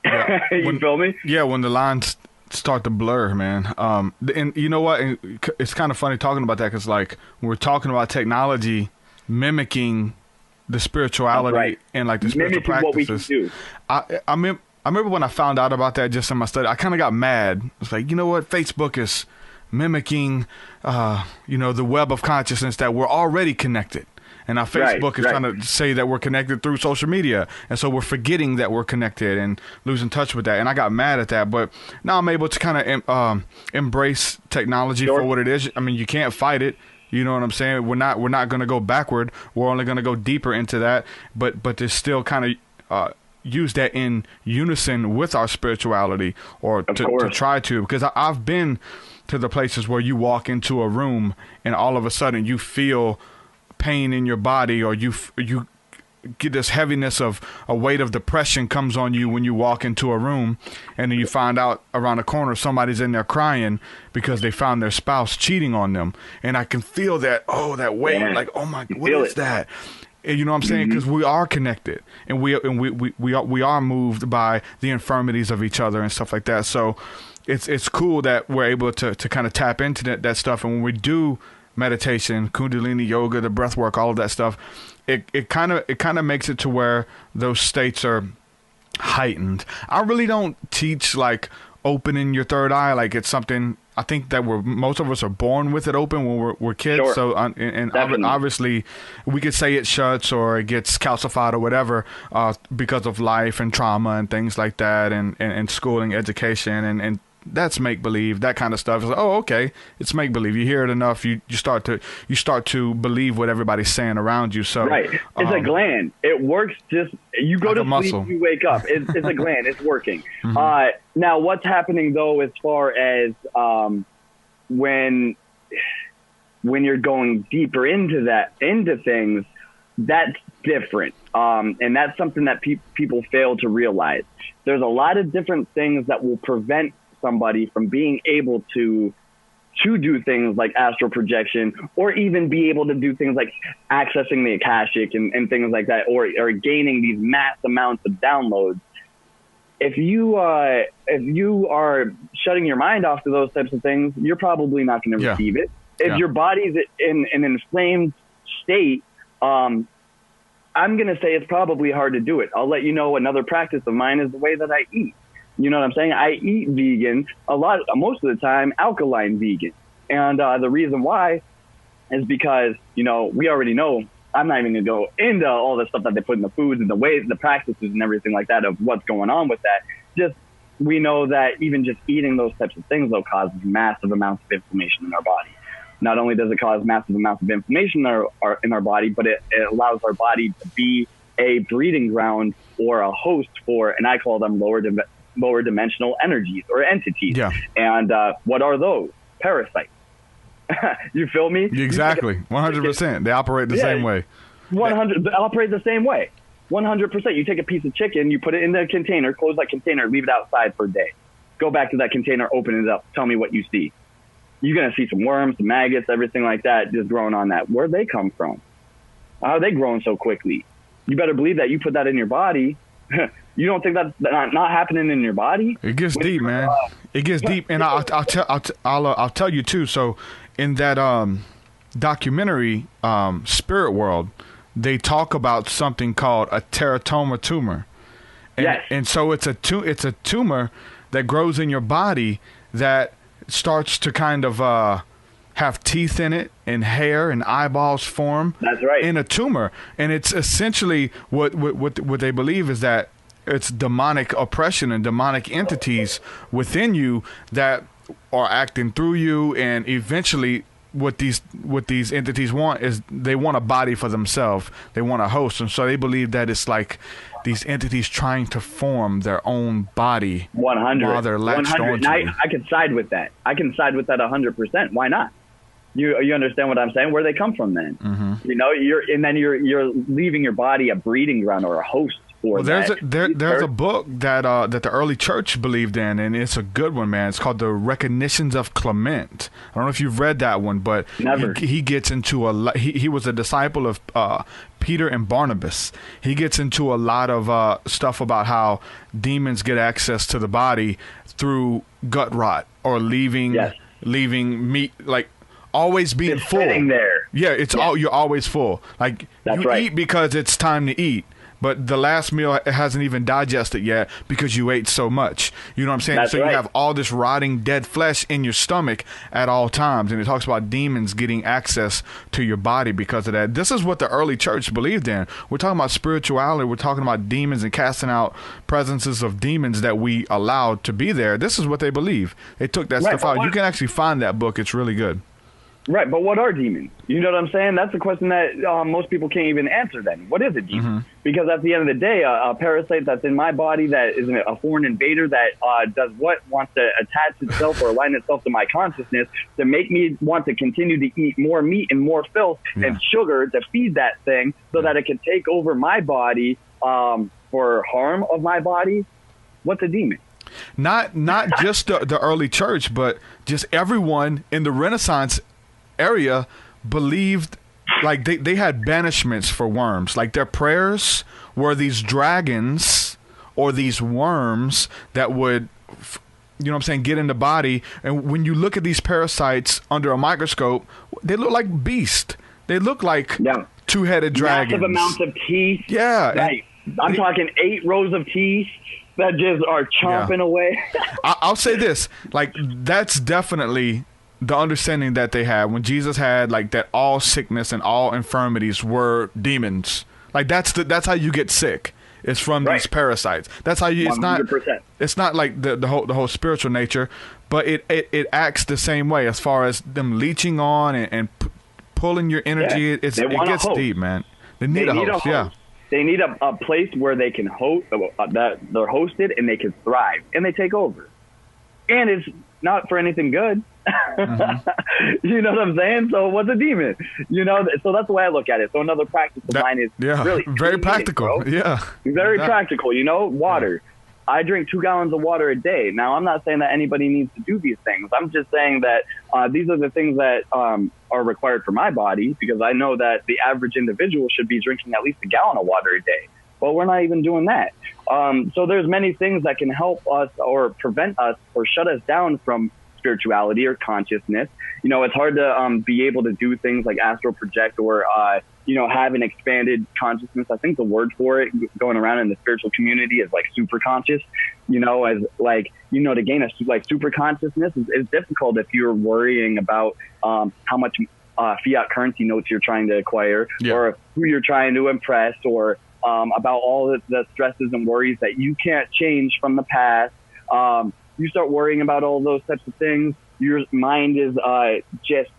Yeah. You feel me? Yeah, when the lines start to blur, man. And you know what? It's kind of funny talking about that because, like, when we're talking about technology mimicking the spirituality and like the spiritual practices. What we can do. I remember when I found out about that just in my study, I kind of got mad. It's like, you know what? Facebook is mimicking, the web of consciousness that we're already connected. And now Facebook is trying to say that we're connected through social media. And so we're forgetting that we're connected and losing touch with that. And I got mad at that. But now I'm able to kind of embrace technology for what it is. I mean, you can't fight it. You know what I'm saying? We're not going to go backward. We're only going to go deeper into that. But to still kind of use that in unison with our spirituality, or to try to. Because I've been to the places where you walk into a room and all of a sudden you feel pain in your body, or you get this heaviness of a weight of depression comes on you when you walk into a room, and then you find out around the corner somebody's in there crying because they found their spouse cheating on them. And I can feel that, that weight, like, oh my, what is that? And you know what I'm saying? Because we are connected, and we are moved by the infirmities of each other and stuff like that. So it's cool that we're able to kind of tap into that stuff. And when we do meditation, Kundalini yoga, the breath work, all of that stuff, it kind of makes it to where those states are heightened. I really don't teach like opening your third eye. Like, it's something I think that most of us are born with it open when we're kids. Sure. So and obviously we could say it shuts or it gets calcified or whatever because of life and trauma and things like that, and schooling, education, and that's make believe, that kind of stuff. It's like, okay, it's make believe. You hear it enough, you start to believe what everybody's saying around you. So it's a gland. It works. Just you go like to sleep, you wake up. It's a gland. It's working. Now, what's happening though, as far as when you're going deeper into things, that's different. And that's something that people fail to realize. There's a lot of different things that will prevent somebody from being able to do things like astral projection, or even be able to do things like accessing the Akashic and things like that, or gaining these mass amounts of downloads. If you are shutting your mind off to those types of things, you're probably not going to receive it. If your body's in an inflamed state, I'm going to say it's probably hard to do it. I'll let you know, another practice of mine is the way that I eat. You know what I'm saying? I eat vegan most of the time, alkaline vegan. And the reason why is because, we already know, I'm not even going to go into all the stuff that they put in the foods and the ways, the practices and everything like that of what's going on with that. Just, we know that even just eating those types of things, though, causes massive amounts of inflammation in our body. Not only does it cause massive amounts of inflammation in our body, but it allows our body to be a breeding ground or a host for, and I call them lower dimensional energies or entities. Yeah. And what are those? Parasites. You feel me? Exactly. 100%. They operate the same way. 100. They operate the same way. 100%. You take a piece of chicken, you put it in the container, close that container, leave it outside for a day. Go back to that container, open it up. Tell me what you see. You're going to see some worms, some maggots, everything like that just growing on that. Where'd they come from? How are they growing so quickly? You better believe that you put that in your body. You don't think that's not happening in your body? It gets deep, man. It gets deep, and I'll tell you too. So, in that documentary, Spirit World, they talk about something called a teratoma tumor, and so it's a tumor that grows in your body that starts to kind of have teeth in it and hair and eyeballs form. That's right. In a tumor, and it's essentially what they believe is that it's demonic oppression and demonic entities within you that are acting through you, and eventually what these entities want is they want a body for themselves. They want a host, and so they believe that it's like these entities trying to form their own body 100 while they're latched onto you. I can side with that. I can side with that 100%. Why not? You understand what I'm saying? Where they come from then? Mm-hmm. You know, you're leaving your body a breeding ground or a host. Well, there's a book that the early church believed in, and it's a good one, man. It's called The Recognitions of Clement. I don't know if you've read that one, but he gets into he was a disciple of Peter and Barnabas. He gets into a lot of stuff about how demons get access to the body through gut rot or leaving meat, like always being full. Sitting there. Yeah, you're always full. Like you eat because it's time to eat. But the last meal hasn't even digested yet because you ate so much. You know what I'm saying? You have all this rotting dead flesh in your stomach at all times. And it talks about demons getting access to your body because of that. This is what the early church believed in. We're talking about spirituality. We're talking about demons and casting out presences of demons that we allowed to be there. This is what they believe. They took that stuff out. You can actually find that book. It's really good. Right, but what are demons? You know what I'm saying? That's the question that most people can't even answer then. What is a demon? Mm-hmm. Because at the end of the day, a parasite that's in my body that is a foreign invader that does what? Wants to attach itself or align itself to my consciousness to make me want to continue to eat more meat and more filth and sugar to feed that thing so that it can take over my body for harm of my body. What's a demon? Not just the early church, but just everyone in the Renaissance area believed, like they had banishments for worms. Like their prayers were these dragons or these worms that would, you know what I'm saying, get in the body. And when you look at these parasites under a microscope, they look like beasts. They look like two-headed dragons. Massive amounts of teeth. Yeah. Right. I'm talking 8 rows of teeth that just are chomping away. I'll say this, like that's definitely the understanding that they had when Jesus had, like, that all sickness and all infirmities were demons. Like that's how you get sick. It's from these parasites. That's how you. It's 100%. It's not like the whole spiritual nature, but it acts the same way as far as them leeching on and pulling your energy. It gets deep, man. They need a host. Yeah. They need a place where they can host, that they're hosted and they can thrive and they take over. And it's not for anything good. Mm-hmm. You know what I'm saying? So what's a demon? You know, so that's the way I look at it. So another practice of mine is really very practical. Very practical. You know, water. I drink 2 gallons of water a day. Now, I'm not saying that anybody needs to do these things. I'm just saying that these are the things that are required for my body, because I know that the average individual should be drinking at least 1 gallon of water a day. But we're not even doing that. So there's many things that can help us or prevent us or shut us down from spirituality or consciousness. You know, it's hard to be able to do things like astral project or have an expanded consciousness. I think the word for it going around in the spiritual community is like super conscious, as like, to gain a super consciousness is difficult if you're worrying about how much fiat currency notes you're trying to acquire or who you're trying to impress or about all the stresses and worries that you can't change from the past. You start worrying about all those types of things. Your mind is just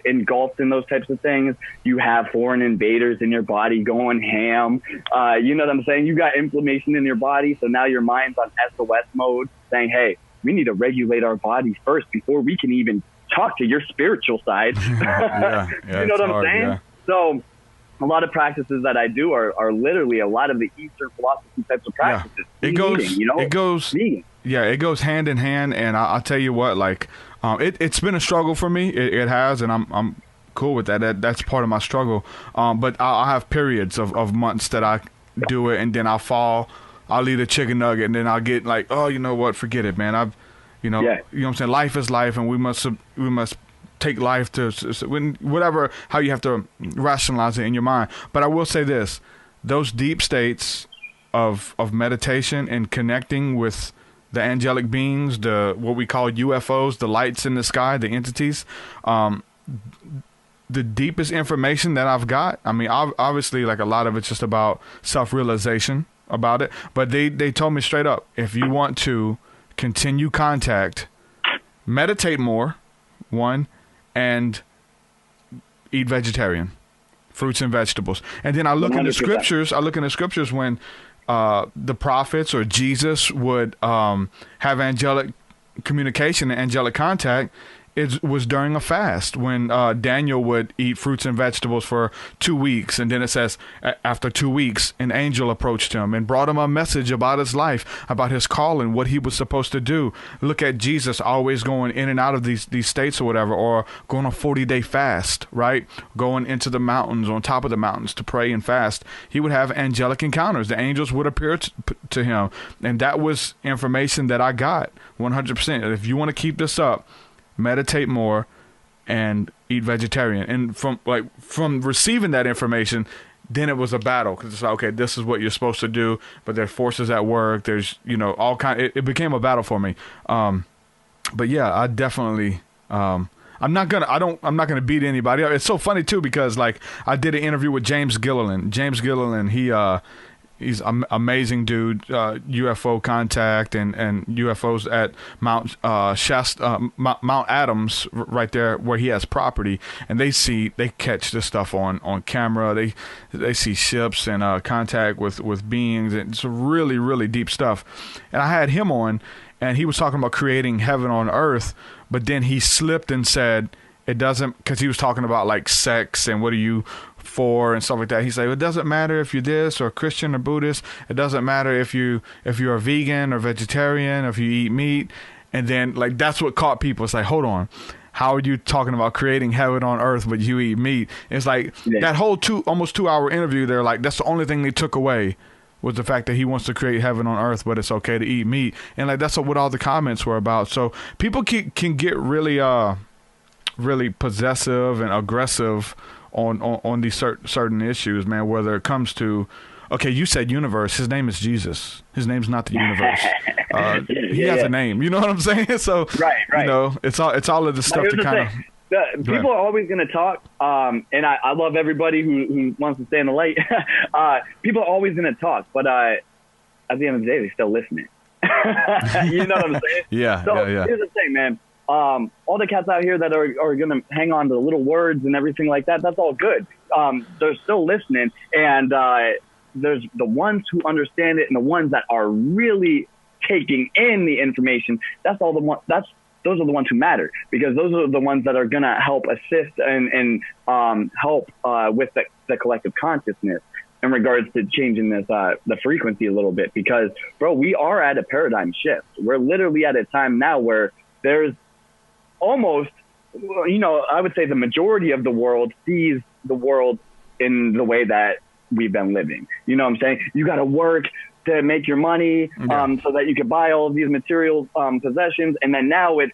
engulfed in those types of things. You have foreign invaders in your body going ham. You know what I'm saying? You got inflammation in your body, so now your mind's on SOS mode, saying, hey, we need to regulate our bodies first before we can even talk to your spiritual side. You know what I'm saying? Yeah. So a lot of practices that I do are literally a lot of the Eastern philosophy types of practices. Yeah. It goes hand in hand, and I'll tell you what, like, it's been a struggle for me. It has, and I'm cool with that. That's part of my struggle. But I'll have periods of months that I do it, and then I'll fall. I'll eat a chicken nugget, and then I'll get like, oh, you know what? Forget it, man. You know what I'm saying? Life is life, and we must take life to whatever, how you have to rationalize it in your mind. But I will say this: those deep states of meditation and connecting with the angelic beings, what we call UFOs, the lights in the sky, the entities, the deepest information that I've got. I mean, obviously, like a lot of it's just about self-realization about it. But they told me straight up, if you want to continue contact, meditate more, one, and eat vegetarian, fruits and vegetables. And then I look 100%. In the scriptures when the prophets or Jesus would have angelic communication and angelic contact. It was during a fast when Daniel would eat fruits and vegetables for 2 weeks. And then it says after 2 weeks, an angel approached him and brought him a message about his life, about his calling, what he was supposed to do. Look at Jesus always going in and out of these states or whatever, or going on a 40-day fast, right? Going into the mountains, on top of the mountains to pray and fast. He would have angelic encounters. The angels would appear to him. And that was information that I got 100%. If you want to keep this up, meditate more and eat vegetarian. And from receiving that information, then it was a battle, because it's like, okay, this is what you're supposed to do, but there are forces at work. There's, all kind. It became a battle for me. But yeah, I definitely. I'm not gonna beat anybody up. It's so funny too, because like I did an interview with James Gilliland. He's an amazing dude, UFO contact and UFOs at Mount Adams, right there where he has property, and they catch this stuff on camera. They see ships and contact with beings, and it's really, really deep stuff. And I had him on, and he was talking about creating heaven on earth, but then he slipped and said it doesn't, because he was talking about like sex and what are you for and stuff like that. He said, it doesn't matter if you're this or Christian or Buddhist. It doesn't matter if you're a vegan or vegetarian, or if you eat meat. And then like that's what caught people. It's like, hold on, how are you talking about creating heaven on earth but you eat meat? It's like that whole almost 2 hour interview. They're like, that's the only thing they took away, was the fact that he wants to create heaven on earth, but it's okay to eat meat. And like that's what all the comments were about. So people can get really really possessive and aggressive on these certain issues, man, whether it comes to, okay, you said universe. His name is Jesus. His name's not the universe. He has a name. You know what I'm saying? So, right. It's all of the stuff to kind of. People are always going to talk, and I love everybody who wants to stay in the light. People are always going to talk, but at the end of the day, they're still listening. You know what I'm saying? Yeah. Here's the thing, man. All the cats out here that are going to hang on to the little words and everything like that, that's all good. They're still listening. And there's the ones who understand it and the ones that are really taking in the information. Those are the ones who matter, because those are the ones that are going to help assist and help with the collective consciousness in regards to changing this, the frequency a little bit. Because, bro, we are at a paradigm shift. We're literally at a time now where there's almost, I would say the majority of the world sees the world in the way that we've been living. You know what I'm saying? You got to work to make your money, so that you can buy all of these material possessions. And then now it's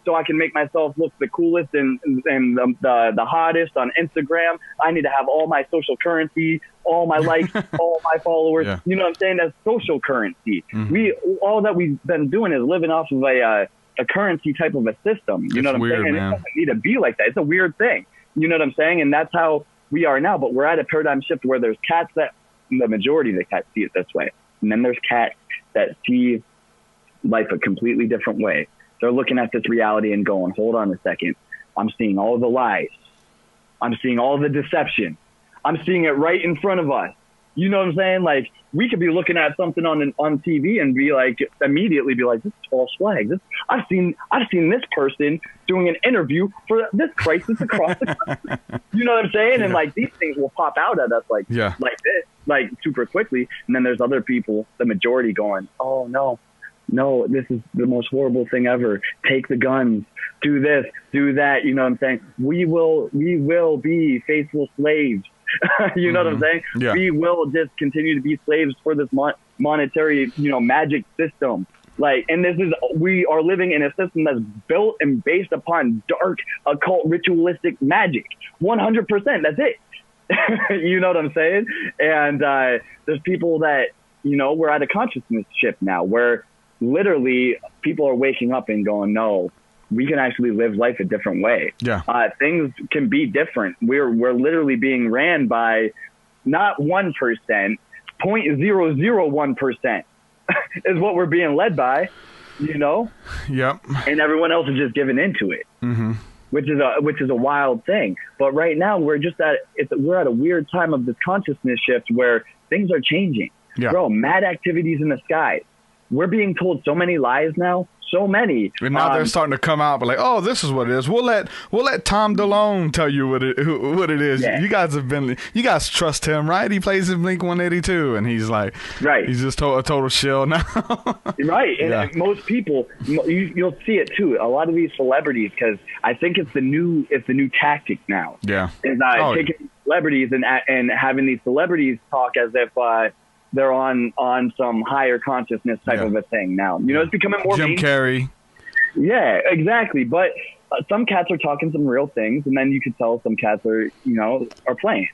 so I can make myself look the coolest and the hottest on Instagram. I need to have all my social currency, all my likes, all my followers. Yeah. You know what I'm saying? That's social currency. Mm-hmm. All that we've been doing is living off of a currency type of a system. You know what I'm saying? And it doesn't need to be like that. It's a weird thing. You know what I'm saying? And that's how we are now. But we're at a paradigm shift where there's cats that, the majority of the cats see it this way. And then there's cats that see life a completely different way. They're looking at this reality and going, hold on a second. I'm seeing all the lies. I'm seeing all the deception. I'm seeing it right in front of us. You know what I'm saying? Like, we could be looking at something on TV and be like, immediately be like, this is false flag. I've seen this person doing an interview for this crisis across the country. You know what I'm saying? And like, these things will pop out at us like this, like super quickly. And then there's other people, the majority, going, oh no, this is the most horrible thing ever. Take the guns, do this, do that. You know what I'm saying? We will be faithful slaves. You know what I'm saying? Yeah. We will just continue to be slaves for this monetary, magic system. Like, and we are living in a system that's built and based upon dark, occult, ritualistic magic. 100%. That's it. You know what I'm saying? And there's people that, we're at a consciousness shift now where literally people are waking up and going, no, we can actually live life a different way. Yeah. Things can be different. We're literally being ran by not 1%, 0.001% is what we're being led by, Yep. And everyone else is just giving into it, which is a wild thing. But right now we're at a weird time of this consciousness shift where things are changing. Yeah. Bro, mad activities in the sky. We're being told so many lies now. So many. And now they're starting to come out, but like, oh, this is what it is. We'll let Tom DeLonge tell you what it is. Yeah. You guys trust him, right? He plays in Blink 182, and he's like, right. He's just a total shill now. Right. And most people, you'll see it too. A lot of these celebrities, because I think it's the new tactic now. Yeah. Is taking celebrities and having these celebrities talk as if they're on some higher consciousness type of a thing now. It's becoming more Jim Carrey. Yeah, exactly. But some cats are talking some real things, and then you could tell some cats are playing.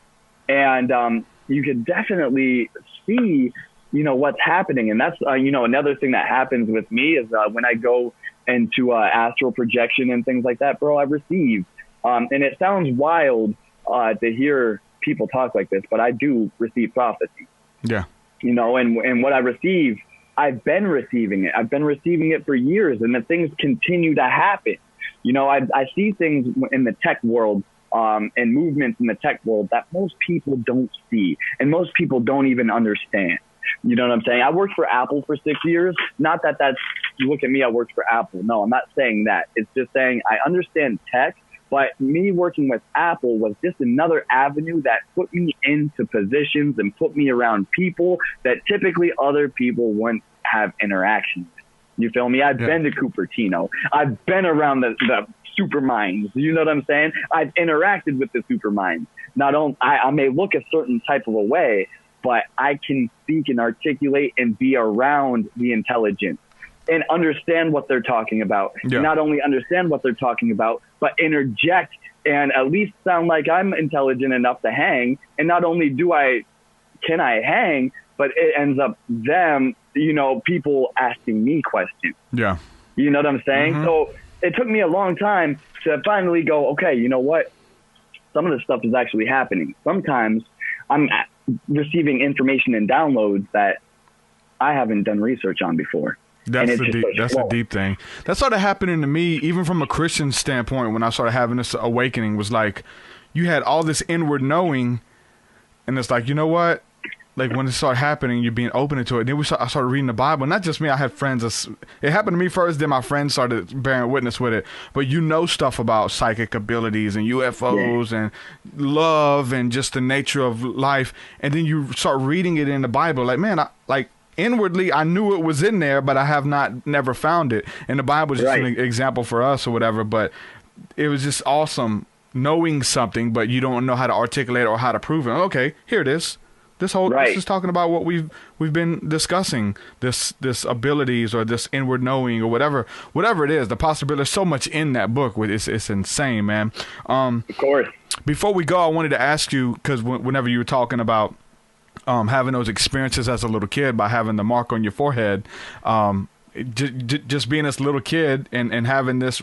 And you could definitely see, what's happening. And that's, another thing that happens with me is when I go into astral projection and things like that, bro, I receive. And it sounds wild to hear people talk like this, but I do receive prophecy. Yeah. And what I receive, I've been receiving it. I've been receiving it for years, and the things continue to happen. I see things in the tech world and movements in the tech world that most people don't see and most people don't even understand. You know what I'm saying? I worked for Apple for 6 years. Not that you look at me, I worked for Apple. No, I'm not saying that. It's just saying I understand tech. But me working with Apple was just another avenue that put me into positions and put me around people that typically other people wouldn't have interaction with. You feel me? I've been to Cupertino. I've been around the super minds. You know what I'm saying? I've interacted with the super minds. Not only I may look a certain type of a way, but I can speak and articulate and be around the intelligence and understand what they're talking about. Yeah. Not only understand what they're talking about, but interject and at least sound like I'm intelligent enough to hang. And not only can I hang, but it ends up them, people asking me questions. Yeah. You know what I'm saying? Mm-hmm. So it took me a long time to finally go, okay, you know what? Some of this stuff is actually happening. Sometimes I'm receiving information and downloads that I haven't done research on before. That's a deep thing. That started happening to me, even from a Christian standpoint, when I started having this awakening, was like, you had all this inward knowing, and it's like, you know what? Like, when it started happening, you're being open to it. Then I started reading the Bible. Not just me. I had friends. It happened to me first, then my friends started bearing witness with it. But stuff about psychic abilities and UFOs and love and just the nature of life. And then you start reading it in the Bible. Like, man, inwardly, I knew it was in there, but I have never found it. And the Bible is just an example for us or whatever. But it was just awesome knowing something, but you don't know how to articulate it or how to prove it. Okay, here it is. This is talking about what we've been discussing. This abilities or this inward knowing or whatever it is. The possibility. There's so much in that book. It's insane, man. Of course. Before we go, I wanted to ask you, because whenever you were talking about having those experiences as a little kid by having the mark on your forehead, just being this little kid and having this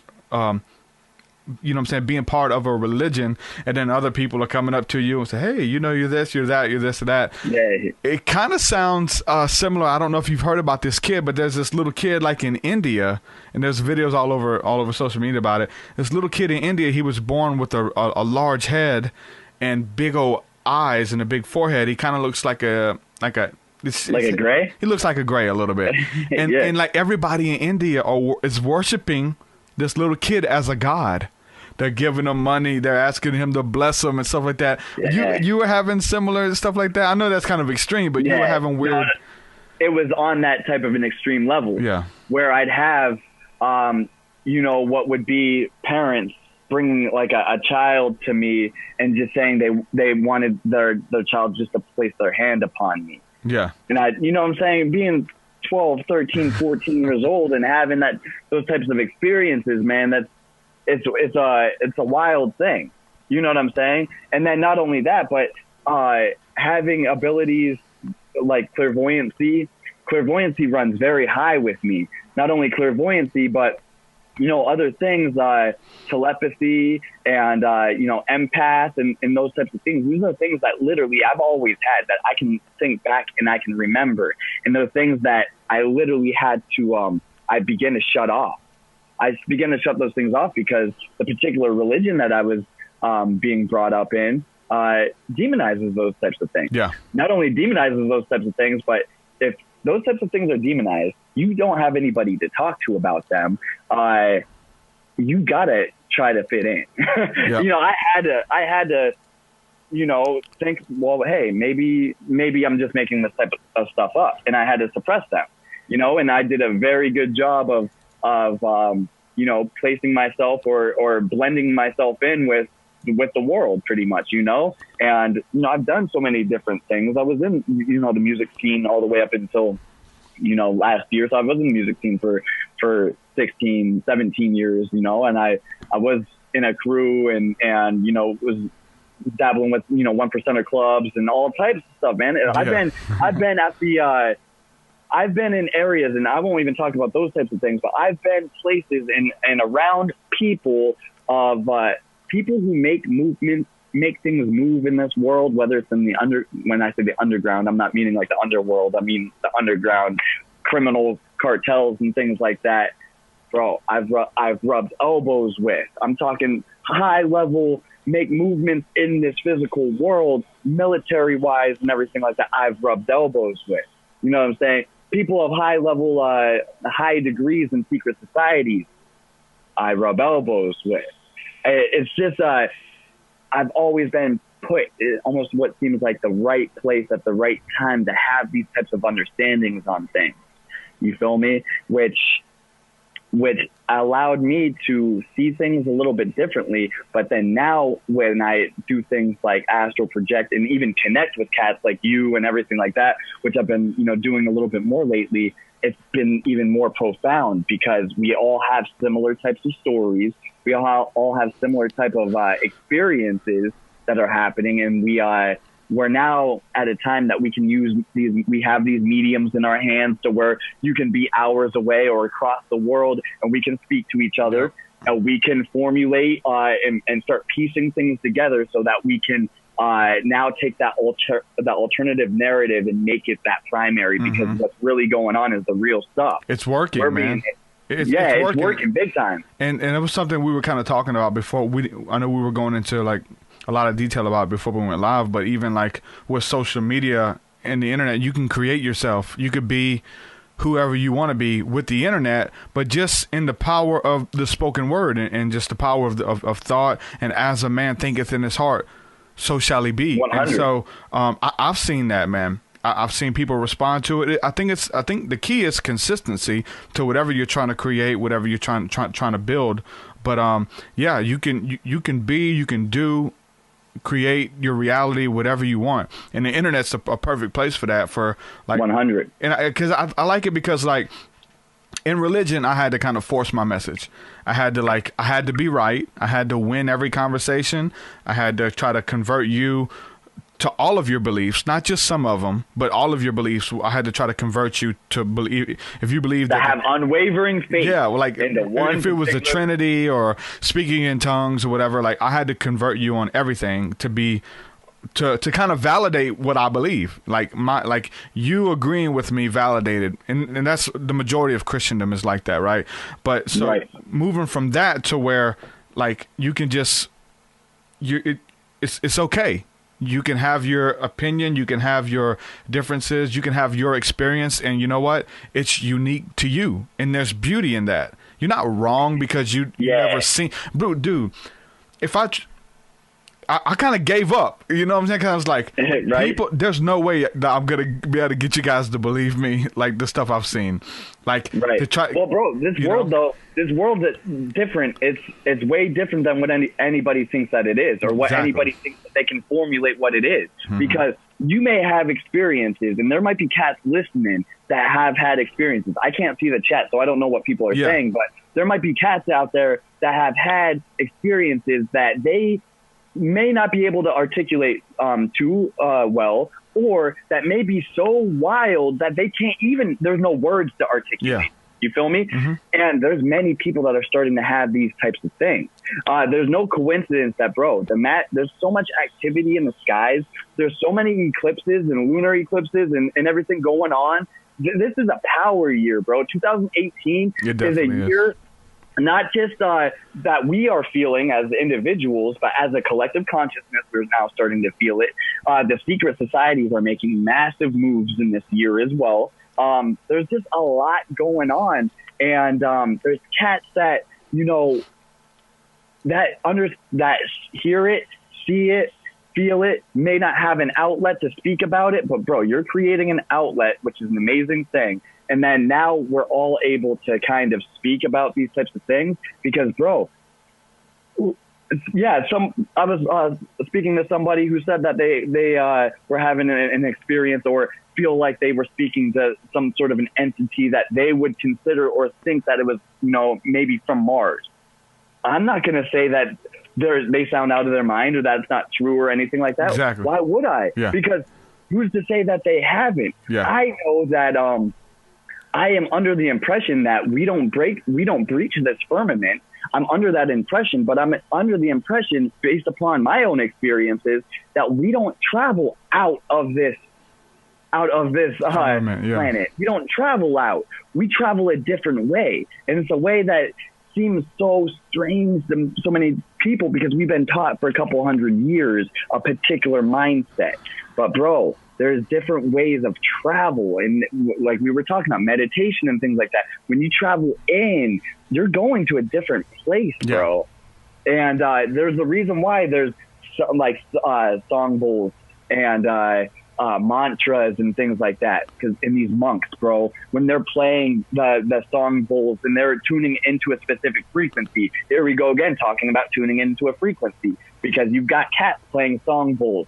you know what I'm saying, being part of a religion, and then other people are coming up to you and say, hey, you know, you're this, you're that, you're this or that. Yeah. It kind of sounds similar. I don't know if you've heard about this kid, but there's this little kid like in India, and there's videos all over social media about it. This little kid in India, he was born with a large head and big old eyes and a big forehead. He kind of looks like a gray? He looks like a gray a little bit. And Yeah. and like everybody in India is worshiping this little kid as a god. They're giving him money. They're asking him to bless them and stuff like that. Yeah. You were having similar stuff like that? I know that's kind of extreme, but you were having weird... No, it was on that type of an extreme level. Yeah. Where I'd have, you know, what would be parents bringing like a child to me and just saying they wanted their child just to place their hand upon me. Yeah. And I, you know what I'm saying, being 12, 13, 14 years old and having those types of experiences, man, it's a wild thing. You know what I'm saying? And then not only that, but having abilities like clairvoyancy runs very high with me. Not only clairvoyancy, but you know, other things, telepathy and, you know, empath and those types of things. These are things that literally I've always had that I can think back and I can remember. And those things that I literally had to, I began to shut off. I began to shut those things off because the particular religion that I was being brought up in demonizes those types of things. Yeah. Not only demonizes those types of things, but if those types of things are demonized, you don't have anybody to talk to about them. You gotta try to fit in. Yeah. You know, I had to, you know, think, well, hey, maybe I'm just making this type of stuff up, and I had to suppress them. You know, and I did a very good job of you know, placing myself or blending myself in with the world pretty much, you know. And you know, I've done so many different things. I was in, you know, the music scene all the way up until, you know, last year. So I was in the music scene for 16, 17 years, you know, and I was in a crew and you know, was dabbling with, you know, 1%er clubs and all types of stuff, man. And Yeah. I've been in areas, and I won't even talk about those types of things, but I've been places and around people who make movements, make things move in this world, whether it's in when I say the underground, I'm not meaning like the underworld. I mean the underground criminal cartels and things like that. Bro, I've rubbed elbows with. I'm talking high level, make movements in this physical world, military wise and everything like that. I've rubbed elbows with. You know what I'm saying? People of high level, high degrees in secret societies, I rub elbows with. It's just, I've always been put in almost what seems like the right place at the right time to have these types of understandings on things. You feel me? Which allowed me to see things a little bit differently. But then now when I do things like astral project and even connect with cats like you and everything like that, which I've been, you know, doing a little bit more lately, it's been even more profound because we all have similar types of stories. We all have similar type of experiences that are happening. And we're now at a time that we can use we have these mediums in our hands to where you can be hours away or across the world and we can speak to each other and we can formulate and start piecing things together so that we can now take that alternative narrative and make it that primary because what's really going on is the real stuff. It's working, man. It's working big time. And it was something we were kind of talking about before. I know we were going into like a lot of detail about it before we went live, but even like with social media and the internet, you can create yourself. You could be whoever you want to be with the internet, but just in the power of the spoken word and just the power of thought. And as a man thinketh in his heart, so shall he be. 100. And so I've seen that, man. I've seen people respond to it. I think the key is consistency to whatever you're trying to create, whatever you're trying to build. But yeah, you can do, create your reality, whatever you want, and the internet's a perfect place for that. For like 100, and because I like it because like in religion, I had to kind of force my message. I had to be right. I had to win every conversation. I had to try to convert you to all of your beliefs, not just some of them, but all of your beliefs. I had to try to convert you to believe, if you believe that, have unwavering faith. Yeah, like if it was the Trinity or speaking in tongues or whatever, like I had to convert you on everything to kind of validate what I believe. Like you agreeing with me validated, and that's the majority of Christendom is like that, right? But so moving from that to where like you can just it's okay. You can have your opinion, you can have your differences, you can have your experience, and you know what? It's unique to you, and there's beauty in that. You're not wrong because you never seen. Bro, dude, if I kind of gave up, you know what I'm saying? Because I was like, people, there's no way that I'm going to be able to get you guys to believe me, like the stuff I've seen. Like, to try, well, bro, this world is different. It's way different than what anybody thinks that it is, or what anybody thinks that they can formulate what it is. Because you may have experiences, and there might be cats listening that have had experiences. I can't see the chat, so I don't know what people are saying, but there might be cats out there that have had experiences that they may not be able to articulate too well, or that may be so wild that they can't even, there's no words to articulate. Yeah. You feel me? And there's many people that are starting to have these types of things. There's no coincidence that, bro, there's so much activity in the skies. There's so many eclipses and lunar eclipses and everything going on. This is a power year, bro. 2018 is a year, not just that we are feeling as individuals, but as a collective consciousness, we're now starting to feel it. The secret societies are making massive moves in this year as well. There's just a lot going on. And there's cats that, you know, that hear it, see it, feel it, may not have an outlet to speak about it. But, bro, you're creating an outlet, which is an amazing thing. And then now we're all able to kind of speak about these types of things because, bro, I was speaking to somebody who said that they were having an experience or feel like they were speaking to some sort of an entity that they would consider or think that it was, you know, maybe from Mars. I'm not going to say that they sound out of their mind or that's not true or anything like that. Exactly. Why would I? Yeah. Because who's to say that they haven't? Yeah. I know that I am under the impression that we don't breach this firmament. I'm under that impression, but I'm under the impression, based upon my own experiences, that we don't travel out of this planet. We don't travel out. We travel a different way, and it's a way that seems so strange to so many people because we've been taught for a couple hundred years a particular mindset. But bro, there's different ways of travel, and like we were talking about meditation and things like that. When you travel in, you're going to a different place, bro. Yeah. And there's the reason why there's song bowls and mantras and things like that. Because in these monks, bro, when they're playing the song bowls and they're tuning into a specific frequency, here we go again talking about tuning into a frequency because you've got cats playing song bowls.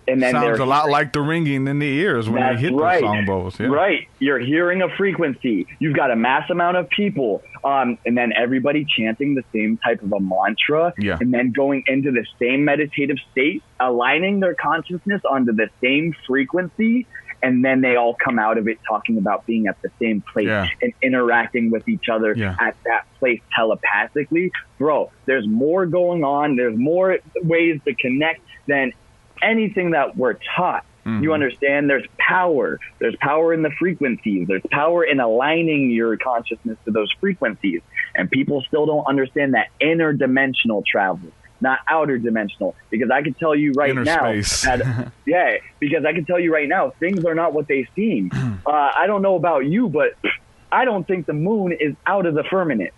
And then sounds a lot like the ringing in the ears when they hit the song bowls. Yeah. Right. You're hearing a frequency. You've got a mass amount of people. And then everybody chanting the same type of a mantra. Yeah. And then going into the same meditative state, aligning their consciousness onto the same frequency. And then they all come out of it talking about being at the same place and interacting with each other at that place telepathically. Bro, there's more going on. There's more ways to connect than anything that we're taught. You understand? There's power. There's power in the frequencies. There's power in aligning your consciousness to those frequencies. And people still don't understand that interdimensional travel, not outer dimensional. Because I can tell you right now, because I can tell you right now, things are not what they seem. I don't know about you, but I don't think the moon is out of the firmament.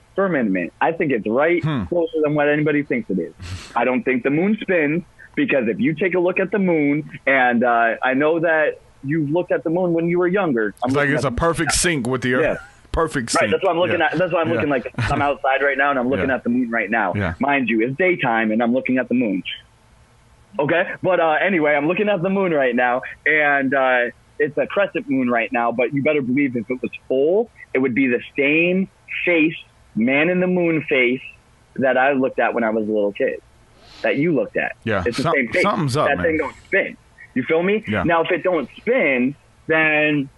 I think it's right closer than what anybody thinks it is. I don't think the moon spins. Because if you take a look at the moon, and I know that you've looked at the moon when you were younger. It's like it's a perfect sync with the Earth. Yeah. Perfect sync. Right, that's what I'm looking at. That's why I'm looking like I'm outside right now, and I'm looking at the moon right now. Yeah. Mind you, it's daytime, and I'm looking at the moon. Okay? But anyway, I'm looking at the moon right now, and it's a crescent moon right now, but you better believe if it was full, it would be the same face, man in the moon face, that I looked at when I was a little kid. That you looked at. Yeah. It's the same thing. Something's up, that man. thing don't spin. You feel me? Yeah. Now, if it don't spin, then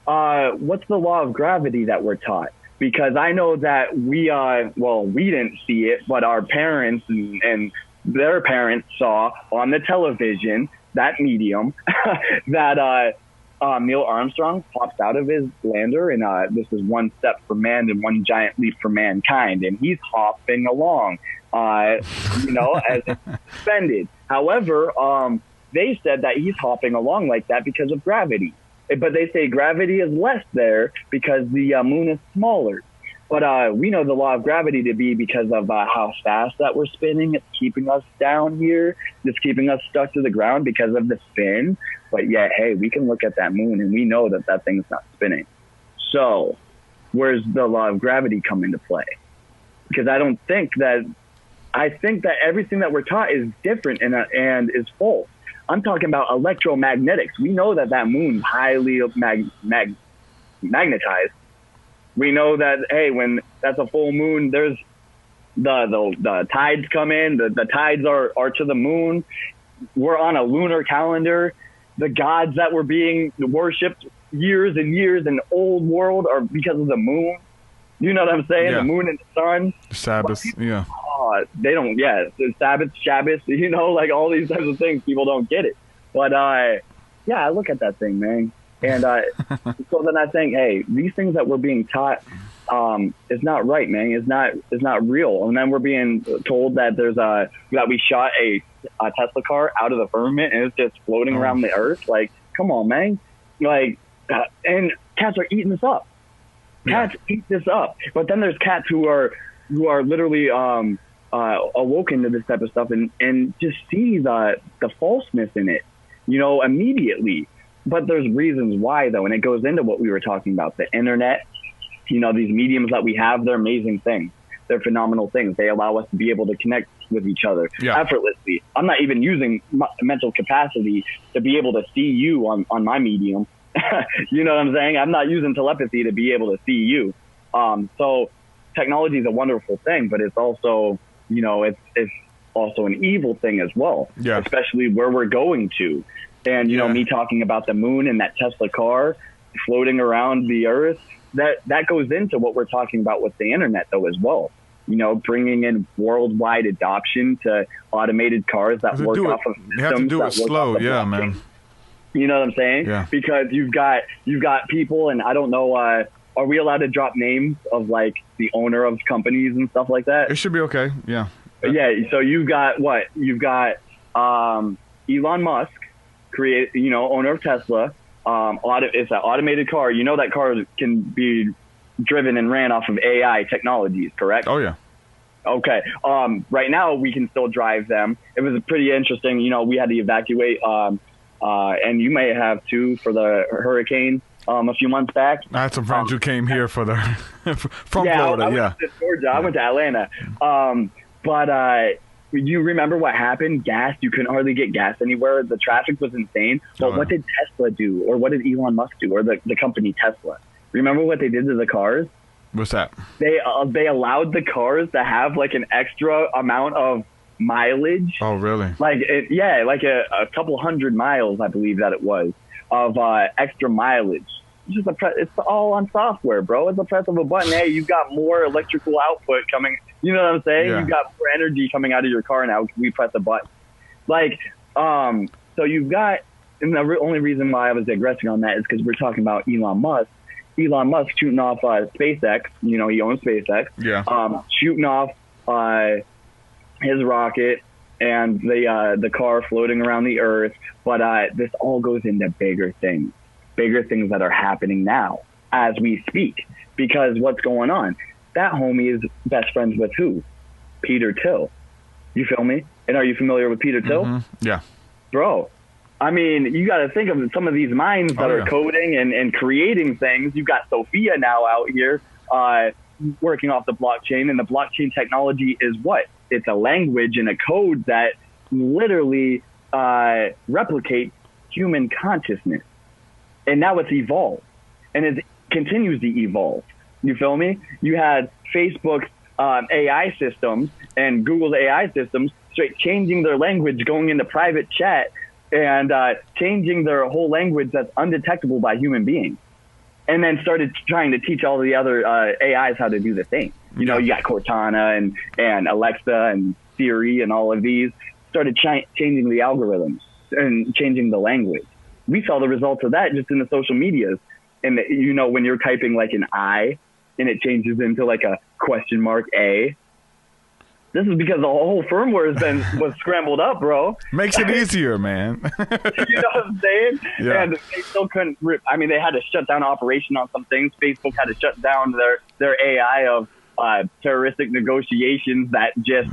what's the law of gravity that we're taught? Because I know that we didn't see it, but our parents and their parents saw on the television, that medium, that Neil Armstrong pops out of his lander, and this is one step for man and one giant leap for mankind, and he's hopping along, as suspended. However, they said that he's hopping along like that because of gravity. But they say gravity is less there because the moon is smaller. But we know the law of gravity to be because of how fast that we're spinning. It's keeping us down here. It's keeping us stuck to the ground because of the spin. But yeah, hey, we can look at that moon and we know that that thing's not spinning. So where's the law of gravity come into play? Because I think that everything that we're taught is different and is false. I'm talking about electromagnetics. We know that moon's highly magnetized. We know that, hey, when that's a full moon, there's the tides come in. The tides are to the moon. We're on a lunar calendar. The gods that were being worshipped years and years in the old world are because of the moon. You know what I'm saying? Yeah. The moon and the sun. Sabbath, yeah. They don't, the Sabbath, Shabbos, like all these types of things, people don't get it. But, I look at that thing, man. And so then I think, hey, these things that we're being taught is not right, man. It's not real. And then we're being told that that we shot a Tesla car out of the firmament and it's just floating around the earth. Like, come on, man. Like, and cats are eating this up. Cats eat this up. But then there's cats who are literally awoken to this type of stuff and just see the falseness in it, immediately. But there's reasons why, though, and it goes into what we were talking about, the internet. These mediums that we have, they're amazing things. They're phenomenal things. They allow us to be able to connect with each other effortlessly. I'm not even using mental capacity to be able to see you on my medium. You know what I'm saying? I'm not using telepathy to be able to see you. So technology is a wonderful thing, but it's also, it's also an evil thing as well, especially where we're going to. And, me talking about the moon and that Tesla car floating around the earth, that goes into what we're talking about with the internet, though, as well. Bringing in worldwide adoption to automated cars that work off of systems. You have to do it slow, man. You know what I'm saying? Yeah. Because you've got people, and I don't know, are we allowed to drop names of, like, the owner of companies and stuff like that? It should be okay, yeah. Yeah, so you've got what? You've got Elon Musk, owner of Tesla. It's an automated car. That car can be driven and ran off of AI technologies, correct? Oh, yeah. Okay. Right now, we can still drive them. It was pretty interesting. We had to evacuate, and you may have too, for the hurricane a few months back. I had some friends who came here from Florida. I went to Georgia. I went to Atlanta. But you remember what happened? Gas. You couldn't hardly get gas anywhere. The traffic was insane. But what did Tesla do? Or what did Elon Musk do? Or the company Tesla? Remember what they did to the cars? What's that? They allowed the cars to have like an extra amount of mileage. Oh, really? Like a couple hundred miles, I believe that it was, of extra mileage. It's all on software, bro. It's a press of a button. Hey, you've got more electrical output coming. You know what I'm saying? Yeah. You've got more energy coming out of your car now. We press a button. Like, so you've got, and the only reason why I was digressing on that is because we're talking about Elon Musk. Elon Musk shooting off SpaceX. He owns SpaceX. Yeah. Shooting off his rocket and the car floating around the earth. But this all goes into bigger things that are happening now as we speak. Because what's going on? That homie is best friends with who? Peter Thiel. You feel me? And are you familiar with Peter Thiel? Mm-hmm. Yeah. Bro, I mean, you got to think of some of these minds that are coding and creating things. You've got Sophia now out here working off the blockchain, and the blockchain technology is what? It's a language and a code that literally replicates human consciousness. And now it's evolved, and it continues to evolve. You feel me? You had Facebook's AI systems and Google's AI systems straight changing their language, going into private chat and changing their whole language that's undetectable by human beings. And then started trying to teach all the other AIs how to do the same. You know, you got Cortana and Alexa and Siri and all of these started changing the algorithms and changing the language. We saw the results of that just in the social medias. And, you know, when you're typing like an I and it changes into like a question mark A, this is because the whole firmware was scrambled up, bro. Makes it easier, man. You know what I'm saying? Yeah. And they still couldn't they had to shut down operation on some things. Facebook had to shut down their AI of terroristic negotiations that just,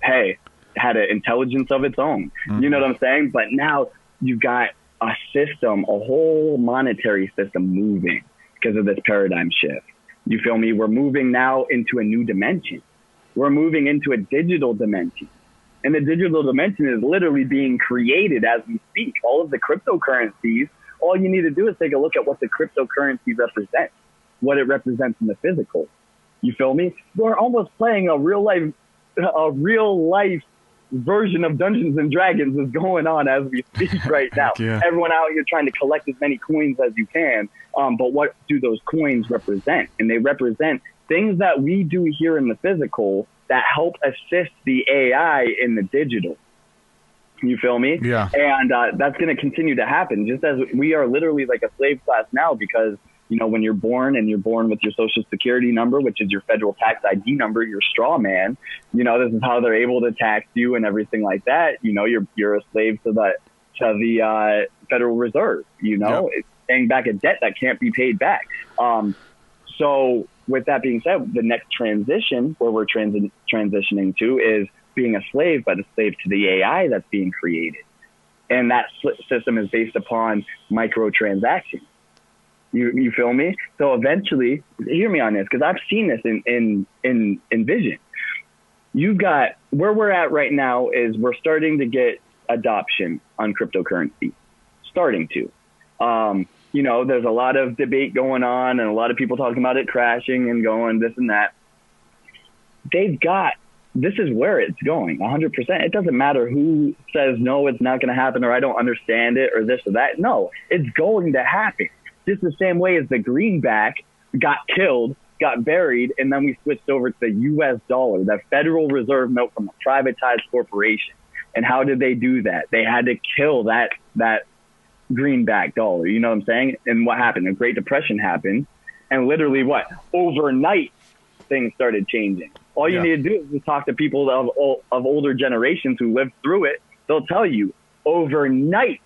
hey, had an intelligence of its own. Mm-hmm. You know what I'm saying? But now you've got a system, a whole monetary system moving because of this paradigm shift. You feel me? We're moving now into a new dimension. We're moving into a digital dimension. And the digital dimension is literally being created as we speak. All of the cryptocurrencies, all you need to do is take a look at what the cryptocurrency represents, what it represents in the physical. You feel me? We're almost playing a real life version of Dungeons and Dragons is going on as we speak right now. Yeah. Everyone out here trying to collect as many coins as you can. But what do those coins represent? And they represent things that we do here in the physical that help assist the AI in the digital. You feel me? Yeah. And that's going to continue to happen, just as we are literally like a slave class now, because, you know, when you're born and you're born with your social security number, which is your federal tax ID number, your straw man, you know, this is how they're able to tax you and everything like that. You know, you're a slave to the Federal Reserve, you know, It's paying back a debt that can't be paid back. So with that being said, the next transition where we're transitioning to is being a slave, but a slave to the AI that's being created. And that system is based upon microtransactions. You feel me? So eventually, hear me on this, because I've seen this in vision. You've got, where we're at right now is we're starting to get adoption on cryptocurrency. Starting to. You know, there's a lot of debate going on and a lot of people talking about it crashing and going this and that. This is where it's going, 100%. It doesn't matter who says, no, it's not going to happen, or I don't understand it, or this or that. No, it's going to happen. Just the same way as the greenback got killed, got buried, and then we switched over to the U.S. dollar, the Federal Reserve note from a privatized corporation. And how did they do that? They had to kill that greenback dollar. You know what I'm saying? And what happened? The Great Depression happened. And literally overnight, things started changing. All you need to do is just talk to people of older generations who lived through it. They'll tell you, overnight,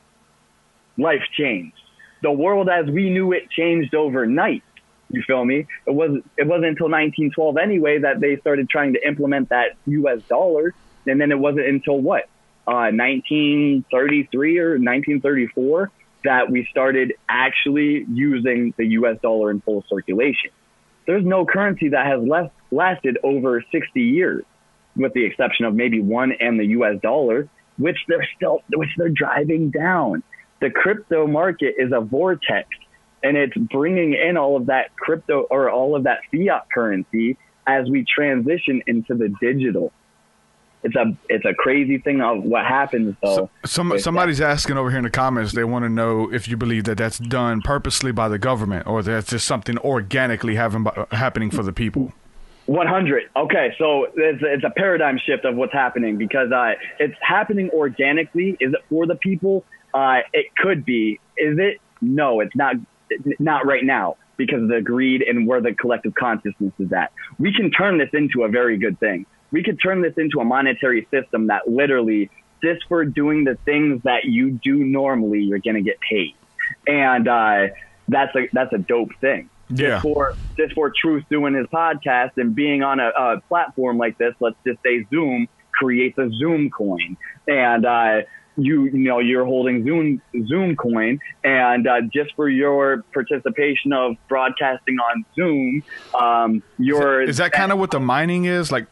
life changed. The world as we knew it changed overnight. You feel me? It wasn't until 1912 anyway that they started trying to implement that U.S. dollar. And then it wasn't until 1933 or 1934 that we started actually using the U.S. dollar in full circulation. There's no currency that has lasted over 60 years, with the exception of maybe one and the U.S. dollar, which they're driving down. The crypto market is a vortex, and it's bringing in all of that crypto or all of that fiat currency as we transition into the digital. It's a crazy thing of what happens, though. Somebody's asking over here in the comments, they want to know if you believe that that's done purposely by the government or that's just something organically happening for the people. 100. Okay, so it's a paradigm shift of what's happening, because it's happening organically. Is it for the people? It could be. Is it? No, it's not right now, because of the greed and where the collective consciousness is at. We can turn this into a very good thing. We could turn this into a monetary system that literally, just for doing the things that you do normally, you're going to get paid. And that's a dope thing. Yeah. Just for Truth doing his podcast and being on a platform like this, let's just say Zoom creates a Zoom coin. And you're holding Zoom coin, and just for your participation of broadcasting on Zoom, is that kind of what the mining is? Like,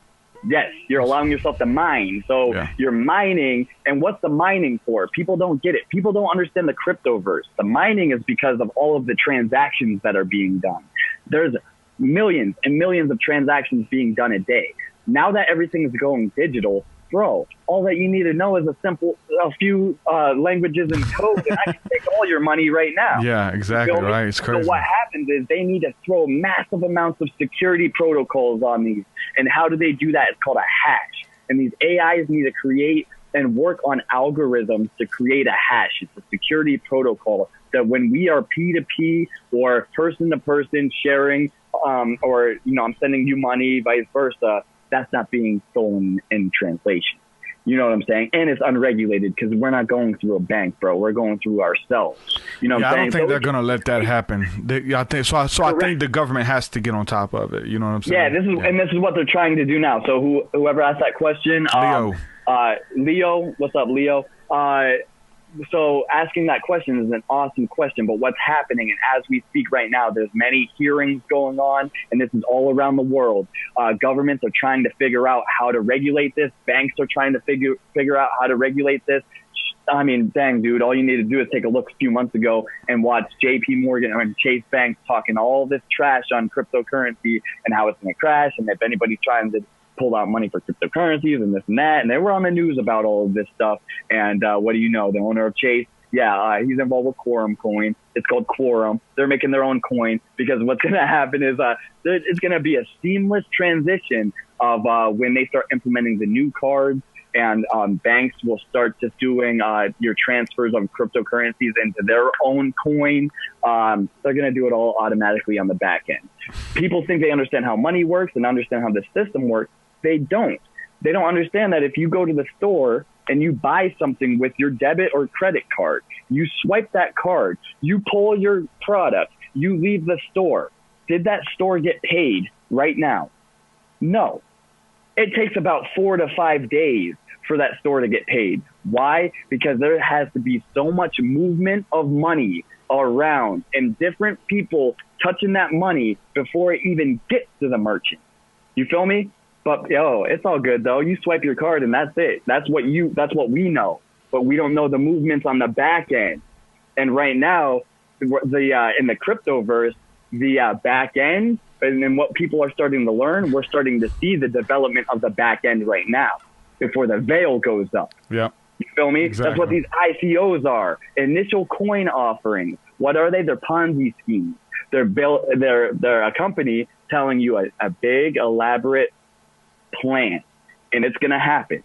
yes, you're allowing yourself to mine. So you're mining, and what's the mining for? People don't get it. People don't understand the cryptoverse. The mining is because of all of the transactions that are being done. There's millions and millions of transactions being done a day. Now that everything is going digital, bro, all that you need to know is a few languages and code, and I can take all your money right now. Yeah, exactly, right? It's crazy. So what happens is they need to throw massive amounts of security protocols on these. And how do they do that? It's called a hash. And these AIs need to create and work on algorithms to create a hash. It's a security protocol that when we are P2P or person-to-person sharing, or, I'm sending you money, vice versa, that's not being stolen in translation. You know what I'm saying? And it's unregulated because we're not going through a bank, bro. We're going through ourselves. You know what I'm saying? I don't think they're going to let that happen. I think the government has to get on top of it. You know what I'm saying? Yeah, and this is what they're trying to do now. So whoever asked that question, Leo, what's up, Leo? So asking that question is an awesome question, but what's happening, and as we speak right now, there's many hearings going on, and this is all around the world. Governments are trying to figure out how to regulate this. Banks are trying to figure out how to regulate this. I mean, dang, dude, all you need to do is take a look a few months ago and watch JP Morgan and Chase Bank talking all this trash on cryptocurrency and how it's going to crash, and if anybody's trying to pulled out money for cryptocurrencies and this and that, and they were on the news about all of this stuff. And what do you know? The owner of Chase, he's involved with Quorum Coin. It's called Quorum. They're making their own coin because what's going to happen is it's going to be a seamless transition of when they start implementing the new cards, and banks will start just doing your transfers of cryptocurrencies into their own coin. They're going to do it all automatically on the back end. People think they understand how money works and understand how the system works. They don't. They don't understand that if you go to the store and you buy something with your debit or credit card, you swipe that card, you pull your product, you leave the store. Did that store get paid right now? No. It takes about 4 to 5 days for that store to get paid. Why? Because there has to be so much movement of money around and different people touching that money before it even gets to the merchant. You feel me? But it's all good though. You swipe your card and that's it. That's what we know. But we don't know the movements on the back end. And right now, in the cryptoverse, the back end, and then what people are starting to learn, we're starting to see the development of the back end right now before the veil goes up. Yeah. You feel me? Exactly. That's what these ICOs are. Initial coin offerings. What are they? They're Ponzi schemes. They're a company telling you a big, elaborate plan, and it's going to happen.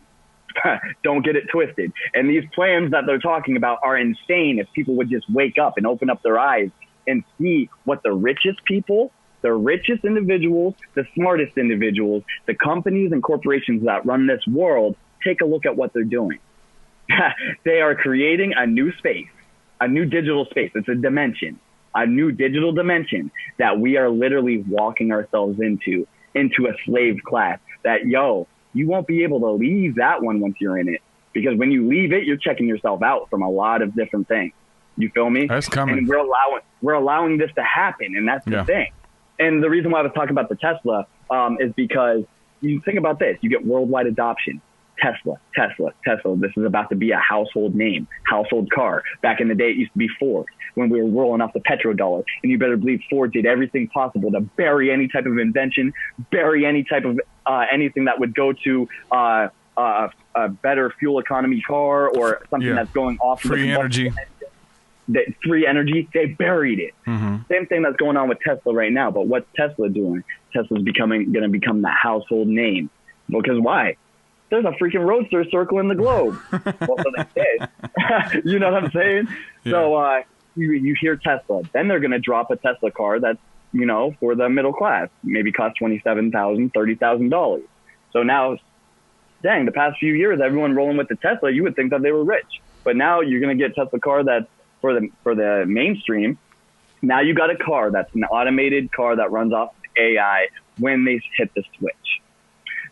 Don't get it twisted. And these plans that they're talking about are insane if people would just wake up and open up their eyes and see what the richest people, the richest individuals, the smartest individuals, the companies and corporations that run this world, take a look at what they're doing. They are creating a new space, a new digital space. It's a dimension, a new digital dimension that we are literally walking ourselves into a slave class that, you won't be able to leave that one once you're in it, because when you leave it, you're checking yourself out from a lot of different things. You feel me? That's coming. And we're allowing this to happen, and that's the thing. And the reason why I was talking about the Tesla is because you think about this. You get worldwide adoption. Tesla. This is about to be a household name, household car. Back in the day, it used to be Ford when we were rolling off the petrodollar. And you better believe Ford did everything possible to bury any type of invention, bury any type of anything that would go to a better fuel economy car or something that's going off. Free energy. Free energy, they buried it. Mm-hmm. Same thing that's going on with Tesla right now. But what's Tesla doing? Tesla's going to become the household name. Because why? There's a freaking roadster circling the globe. Well, so they say. You know what I'm saying? Yeah. So you hear Tesla. Then they're going to drop a Tesla car that's, for the middle class. Maybe cost $27,000, $30,000. So now, dang, the past few years, everyone rolling with the Tesla, you would think that they were rich. But now you're going to get a Tesla car that's for the mainstream. Now you got a car that's an automated car that runs off AI when they hit the switch.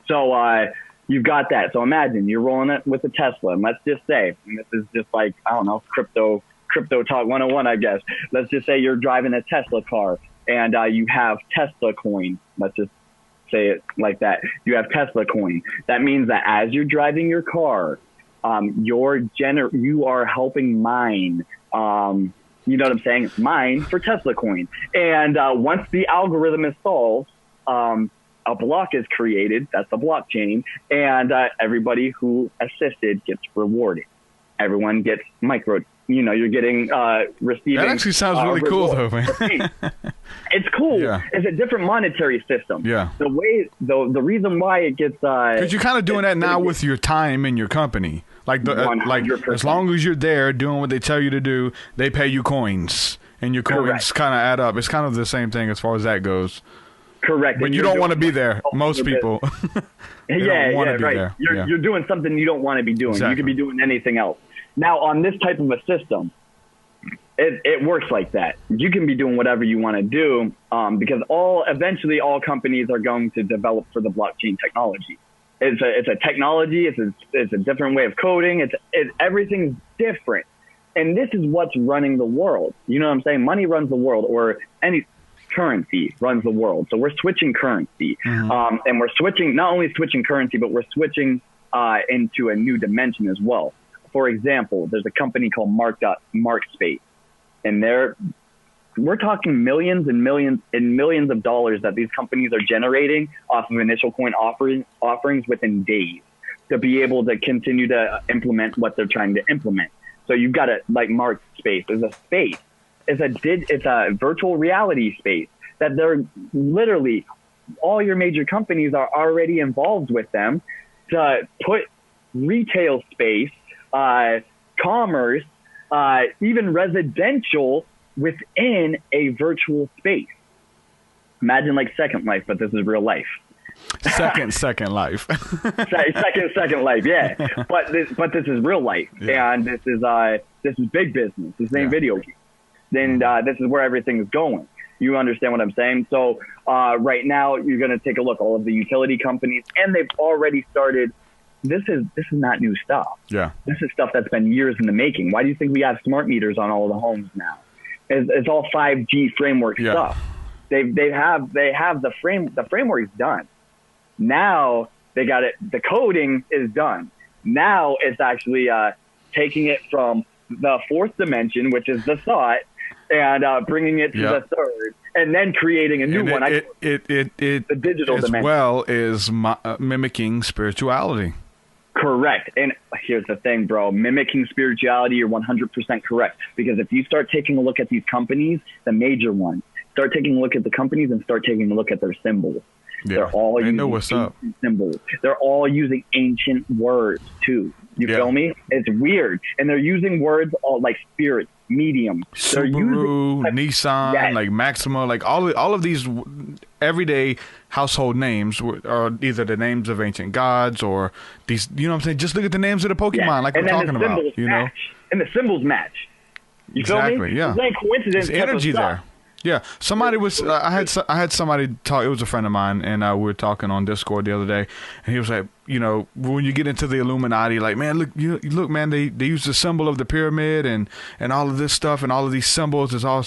So you've got that. So imagine you're rolling it with a Tesla. And let's just say, and this is just like, I don't know, crypto talk 101, I guess. Let's just say you're driving a Tesla car and you have Tesla coin. Let's just say it like that. You have Tesla coin. That means that as you're driving your car, you are helping mine. You know what I'm saying? Mine for Tesla coin. And once the algorithm is solved, a block is created. That's the blockchain. And everybody who assisted gets rewarded. Everyone gets you're getting receiving. That actually sounds really cool, though, man. It's cool. Yeah. It's a different monetary system. Yeah. The reason why it gets because you're kind of doing that now with your time in your company. Like as long as you're there doing what they tell you to do, they pay you coins, and your coins kind of add up. It's kind of the same thing as far as that goes. Correct. But you don't want to be there. Most people. Right. You're doing something you don't want to be doing. Exactly. You could be doing anything else. Now, on this type of a system, it works like that. You can be doing whatever you want to do because eventually all companies are going to develop for the blockchain technology. It's a technology. It's a different way of coding. Everything's different. And this is what's running the world. You know what I'm saying? Money runs the world, or any currency runs the world. So we're switching currency. Mm-hmm. And we're not only switching currency, but we're switching into a new dimension as well. For example, there's a company called MarkSpace, and we're talking millions and millions and millions of dollars that these companies are generating off of initial coin offerings within days to be able to continue to implement what they're trying to implement. So you've got MarkSpace is a space. It's a virtual reality space that they're literally all your major companies are already involved with them to put retail space, commerce, even residential within a virtual space. Imagine like Second Life, but this is real life. Second life. second life, yeah. But this is real life, and this is big business. This ain't video games. Then this is where everything is going. You understand what I'm saying? So right now, you're going to take a look. All of the utility companies, and they've already started. This is not new stuff. Yeah. This is stuff that's been years in the making. Why do you think we have smart meters on all the homes now? It's all 5G framework stuff. They have the framework's done. Now they got it. The coding is done. Now it's actually taking it from the fourth dimension, which is the thought, and bringing it to the third, and then creating a new one. The digital dimension, as well as mimicking spirituality. Correct. And here's the thing, bro. Mimicking spirituality, you're 100% correct. Because if you start taking a look at these companies, the major ones, start taking a look at the companies and start taking a look at their symbols. Yeah, they're all they using know what's up. Symbols. They're all using ancient words, too. You feel me? It's weird. And they're using words all like spirit, medium. Subaru, Nissan, like Maxima, like all of these everyday household names are either the names of ancient gods or these, you know what I'm saying? Just look at the names of the Pokemon like we're talking about, you know? And the symbols match. You feel me? Yeah. There's coincidence. There's energy there. Yeah, somebody was. I had somebody talk. It was a friend of mine, and we were talking on Discord the other day, and he was like, you know, when you get into the Illuminati, like, man, look, man, they use the symbol of the pyramid and all of this stuff, and all of these symbols is all,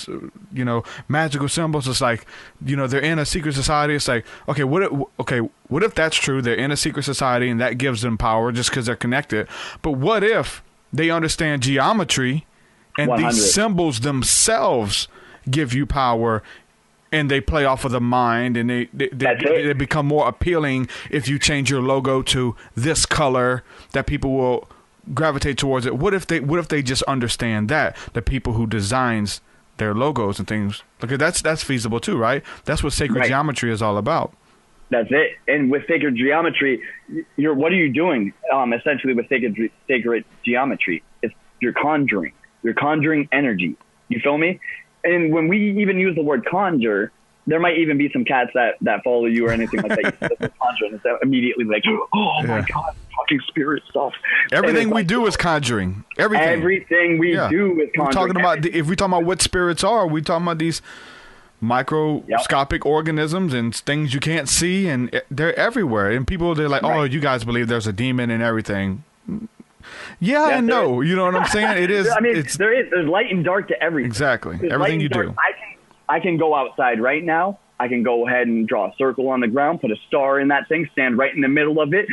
you know, magical symbols. It's like, you know, they're in a secret society. It's like, okay, what if that's true? They're in a secret society, and that gives them power just because they're connected. But what if they understand geometry, and 100. These symbols themselves give you power, and they play off of the mind, and they become more appealing if you change your logo to this color, that people will gravitate towards it. What if they just understand that the people who designs their logos and things, okay, that's feasible too, right? That's what sacred geometry is all about. That's it. And with sacred geometry, what are you doing? Essentially, with sacred geometry, you're conjuring energy. You feel me? And when we even use the word conjure, there might even be some cats that follow you or anything like that. You conjure, and it's immediately like, oh my God, fucking spirit stuff. Everything we do is conjuring. Everything we do is conjuring. If we talking about what spirits are, we talking about these microscopic organisms and things you can't see, and they're everywhere. And they're like, oh, you guys believe there's a demon and everything. Yeah, and no, you know what I'm saying? It is. I mean, there's light and dark to everything. Exactly. Everything you do. I can go outside right now. I can go ahead and draw a circle on the ground, put a star in that thing, stand right in the middle of it,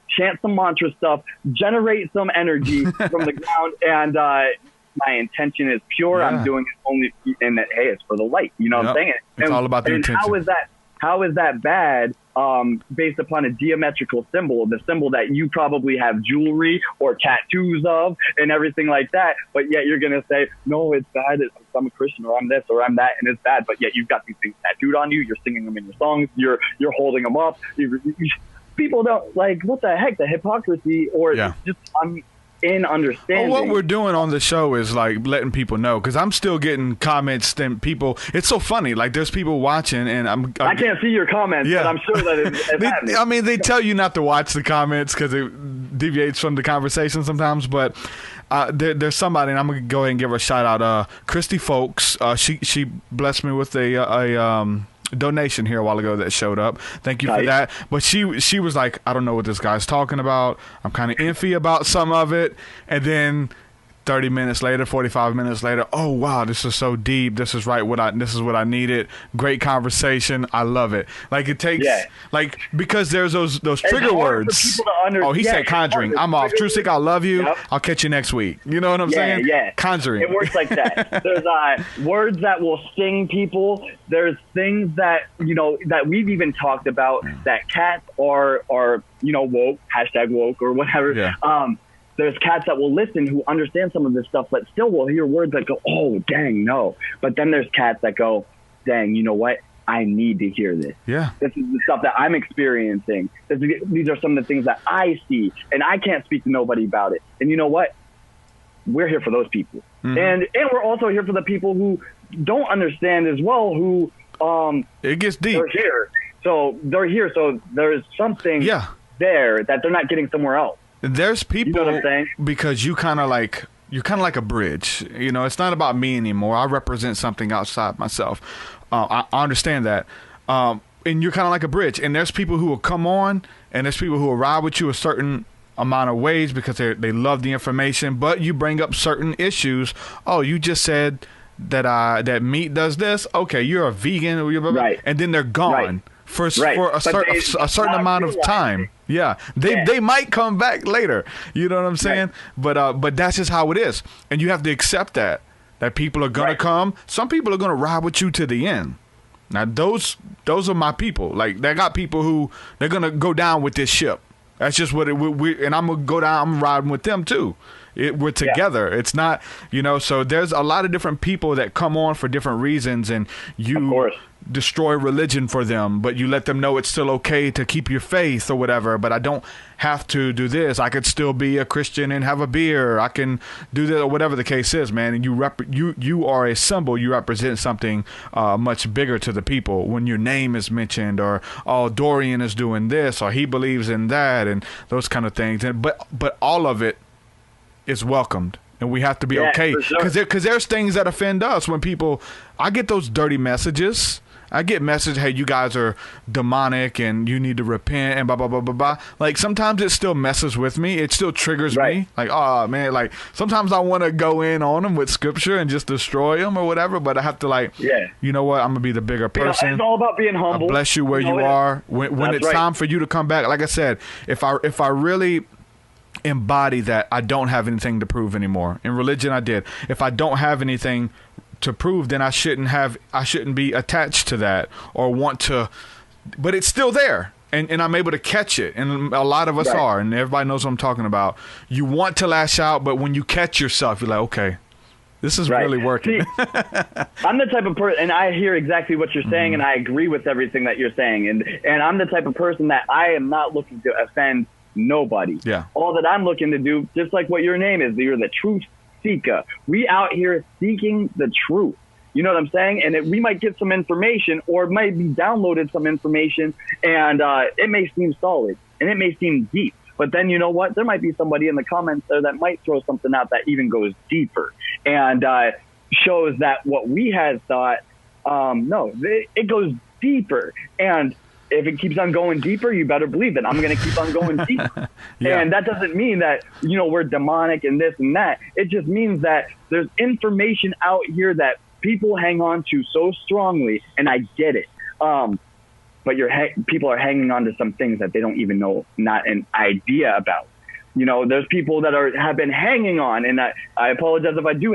chant some mantra stuff, generate some energy from the ground, and my intention is pure. I'm doing it only, and that, hey, it's for the light. You know what I'm saying? It's all about the intention. how is that bad based upon a geometrical symbol, the symbol that you probably have jewelry or tattoos of and everything like that, but yet you're going to say, no, it's bad, I'm a Christian, or I'm this, or I'm that, and it's bad, but yet you've got these things tattooed on you, you're singing them in your songs, you're holding them up. People don't, like, what the heck, the hypocrisy, or just in understanding. Well, what we're doing on the show is like letting people know, because I'm still getting comments and people. It's so funny. Like there's people watching, and I can't see your comments, but I'm sure that it's happening. I mean, they tell you not to watch the comments because it deviates from the conversation sometimes. But there's somebody, and I'm gonna go ahead and give her a shout out. Christy Folks. She blessed me with a donation here a while ago that showed up. Thank you for that. But she was like, I don't know what this guy's talking about. I'm kind of iffy about some of it. And then 30 minutes later, 45 minutes later, oh wow, this is so deep. This is this is what I needed. Great conversation. I love it. Like it takes like, because there's those trigger words. Oh, he said conjuring. I'm off. TruthSeekah, I love you. Yep. I'll catch you next week. You know what I'm saying? Yeah. Conjuring. It works like that. There's words that will sting people. There's things that, that we've even talked about that cats are woke, #woke or whatever. Yeah. There's cats that will listen who understand some of this stuff, but still will hear words that go, oh, dang, no. But then there's cats that go, dang, you know what? I need to hear this. Yeah. This is the stuff that I'm experiencing. These are some of the things that I see, and I can't speak to nobody about it. And you know what? We're here for those people. Mm-hmm. And we're also here for the people who don't understand as well, who it gets deep. They're here. So there's something there that they're not getting somewhere else. There's people, because you're kind of like a bridge. It's not about me anymore. I represent something outside myself. I understand that. And you're kind of like a bridge. And there's people who will come on, and there's people who will ride with you a certain amount of ways because they love the information. But you bring up certain issues. Oh, you just said that meat does this. Okay, you're a vegan, right? And then they're gone. Right. For a certain amount of time. Yeah. They might come back later. You know what I'm saying? Right. But that's just how it is. And you have to accept that people are going to come. Some people are going to ride with you to the end. Now, those are my people. Like, they got people who they're going to go down with this ship. That's just what and I'm going to go down. I'm riding with them too. We're together. Yeah. It's not, so there's a lot of different people that come on for different reasons, and you destroy religion for them, but you let them know it's still okay to keep your faith or whatever. But I don't have to do this. I could still be a Christian and have a beer. I can do that, or whatever the case is, man. And you are a symbol. You represent something much bigger to the people when your name is mentioned, or Dorian is doing this, or he believes in that, and those kind of things. But all of it is welcomed, and we have to be okay, because there's things that offend us when people. I get those dirty messages. I get message, hey, you guys are demonic and you need to repent and blah blah blah blah blah. Like, sometimes it still messes with me. It still triggers me. Like, oh man, like sometimes I want to go in on them with scripture and just destroy them or whatever. But I have to, like, you know what? I'm gonna be the bigger person. It's all about being humble. I bless you where you are. When it's time for you to come back, like I said, if I really embody that, I don't have anything to prove anymore. In religion, I did. If I don't have anything to prove, then I shouldn't be attached to that or want to, but it's still there, and I'm able to catch it, and a lot of us are, and everybody knows what I'm talking about. You want to lash out, but when you catch yourself, you're like, okay, this is really working. See, I'm the type of person, and I hear exactly what you're saying, and I agree with everything that you're saying, and I'm the type of person that I am not looking to offend nobody. Yeah. All that I'm looking to do, just like what your name is, you're the TruthSeekah. We out here seeking the truth. You know what I'm saying? And we might get some information, or might be downloaded some information, and it may seem solid and it may seem deep. But then, you know what? There might be somebody in the comments there that might throw something out that even goes deeper and shows that what we had thought, no, it goes deeper. And if it keeps on going deeper, you better believe that I'm going to keep on going deeper. And that doesn't mean that, we're demonic and this and that. It just means that there's information out here that people hang on to so strongly, and I get it. But people are hanging on to some things that they don't even know, not an idea about. There's people that have been hanging on, and I apologize if I do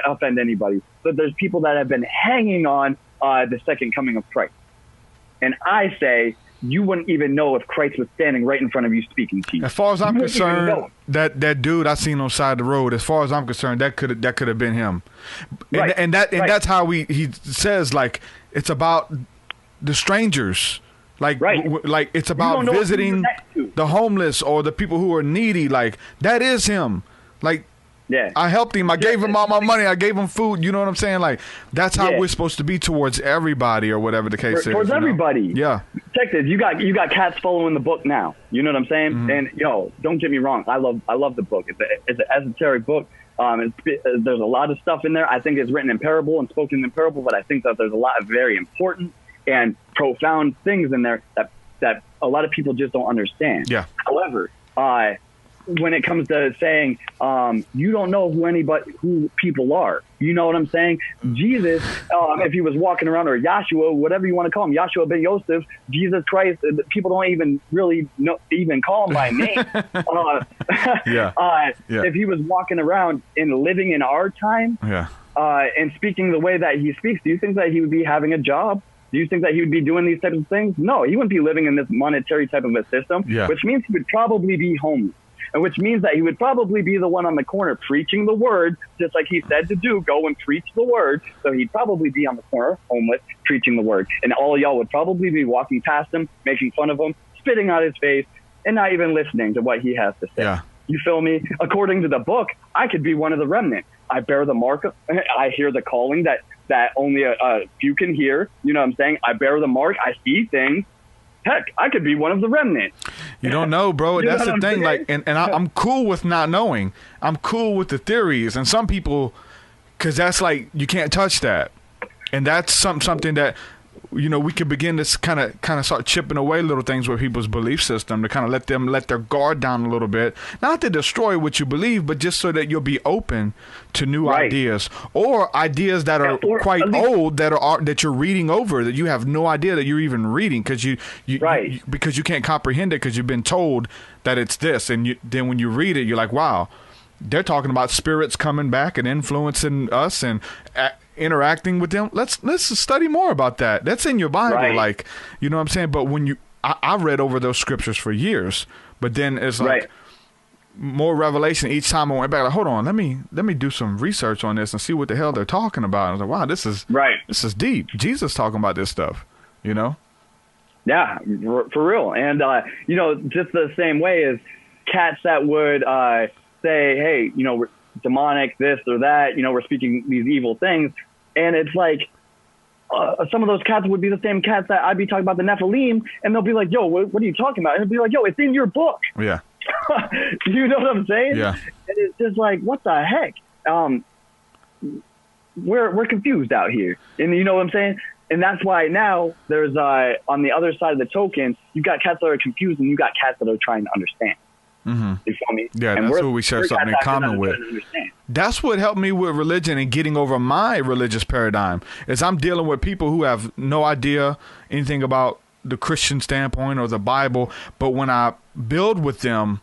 offend anybody, but there's people that have been hanging on the second coming of Christ. And I say, you wouldn't even know if Christ was standing right in front of you speaking to you. As far as I'm concerned, that dude I seen on the side of the road, as far as I'm concerned, that could have been him. Right. And that's how he says, like, it's about the strangers. Like, like it's about visiting the homeless or the people who are needy. Like, that is him. Like, yeah, I helped him. I gave him all my money. I gave him food. You know what I'm saying? Like, that's how we're supposed to be towards everybody, or whatever the case is. Towards everybody. Yeah. Check this. You got cats following the book now. You know what I'm saying? Mm-hmm. And don't get me wrong. I love the book. It's an esoteric book. There's a lot of stuff in there. I think it's written in parable and spoken in parable, but I think that there's a lot of very important and profound things in there that a lot of people just don't understand. Yeah. However, when it comes to saying, you don't know who people are. You know what I'm saying? Jesus, if he was walking around, or Yahshua, whatever you want to call him, Yahshua ben Yosef, Jesus Christ, people don't even really even call him by name. If he was walking around and living in our time, and speaking the way that he speaks, do you think that he would be having a job? Do you think that he would be doing these types of things? No, he wouldn't be living in this monetary type of a system, which means he would probably be homeless. And which means that he would probably be the one on the corner preaching the word, just like he said to do, go and preach the word. So he'd probably be on the corner, homeless, preaching the word. And all y'all would probably be walking past him, making fun of him, spitting on his face, and not even listening to what he has to say. Yeah. You feel me? According to the book, I could be one of the remnant. I bear the mark. I hear the calling that only a few can hear. You know what I'm saying? I bear the mark. I see things. Heck, I could be one of the remnant. You don't know, bro. That's the thing. Like, and I'm cool with not knowing. I'm cool with the theories. And some people, because that's like, you can't touch that. And that's something that, we can begin to kind of start chipping away little things with people's belief system, to kind of let their guard down a little bit. Not to destroy what you believe, but just so that you'll be open to new ideas, or ideas that are quite old that you're reading over, that you have no idea that you're even reading, because because you can't comprehend it, because you've been told that it's this, and then when you read it, you're like, wow, they're talking about spirits coming back and influencing us and interacting with them. Let's study more about that. That's in your Bible, like, you know what I'm saying? But when I read over those scriptures for years, but then it's like more revelation each time I went back. Like, hold on, let me do some research on this and see what the hell they're talking about. I was like, wow, this is deep. Jesus talking about this stuff, Yeah, for real. And just the same way as cats that would say, hey, we're demonic, this or that, we're speaking these evil things. And it's like, some of those cats would be the same cats that I'd be talking about the Nephilim, and they'll be like, yo, what are you talking about? And it'll be like, yo, it's in your book. Yeah. You know what I'm saying? Yeah. And it's just like, what the heck? We're confused out here. And you know what I'm saying? And that's why now there's, on the other side of the token, you got cats that are confused, and you got cats that are trying to understand. Mm-hmm. You feel me? Yeah, and that's what we share something in common with. That's what helped me with religion and getting over my religious paradigm, is I'm dealing with people who have no idea anything about the Christian standpoint or the Bible, but when I build with them,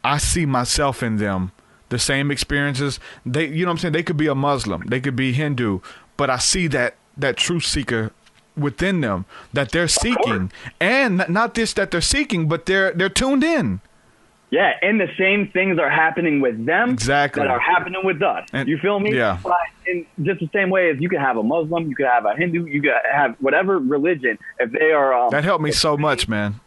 I see myself in them. The same experiences. They, you know what I'm saying? They could be a Muslim, they could be Hindu, but I see that truth seeker within them that they're seeking, and not just that they're seeking, but they're tuned in. Yeah, and the same things are happening with them that are happening with us. And, you feel me? Yeah. In just the same way as you could have a Muslim, you could have a Hindu, you could have whatever religion. If they are that helped me so much, man.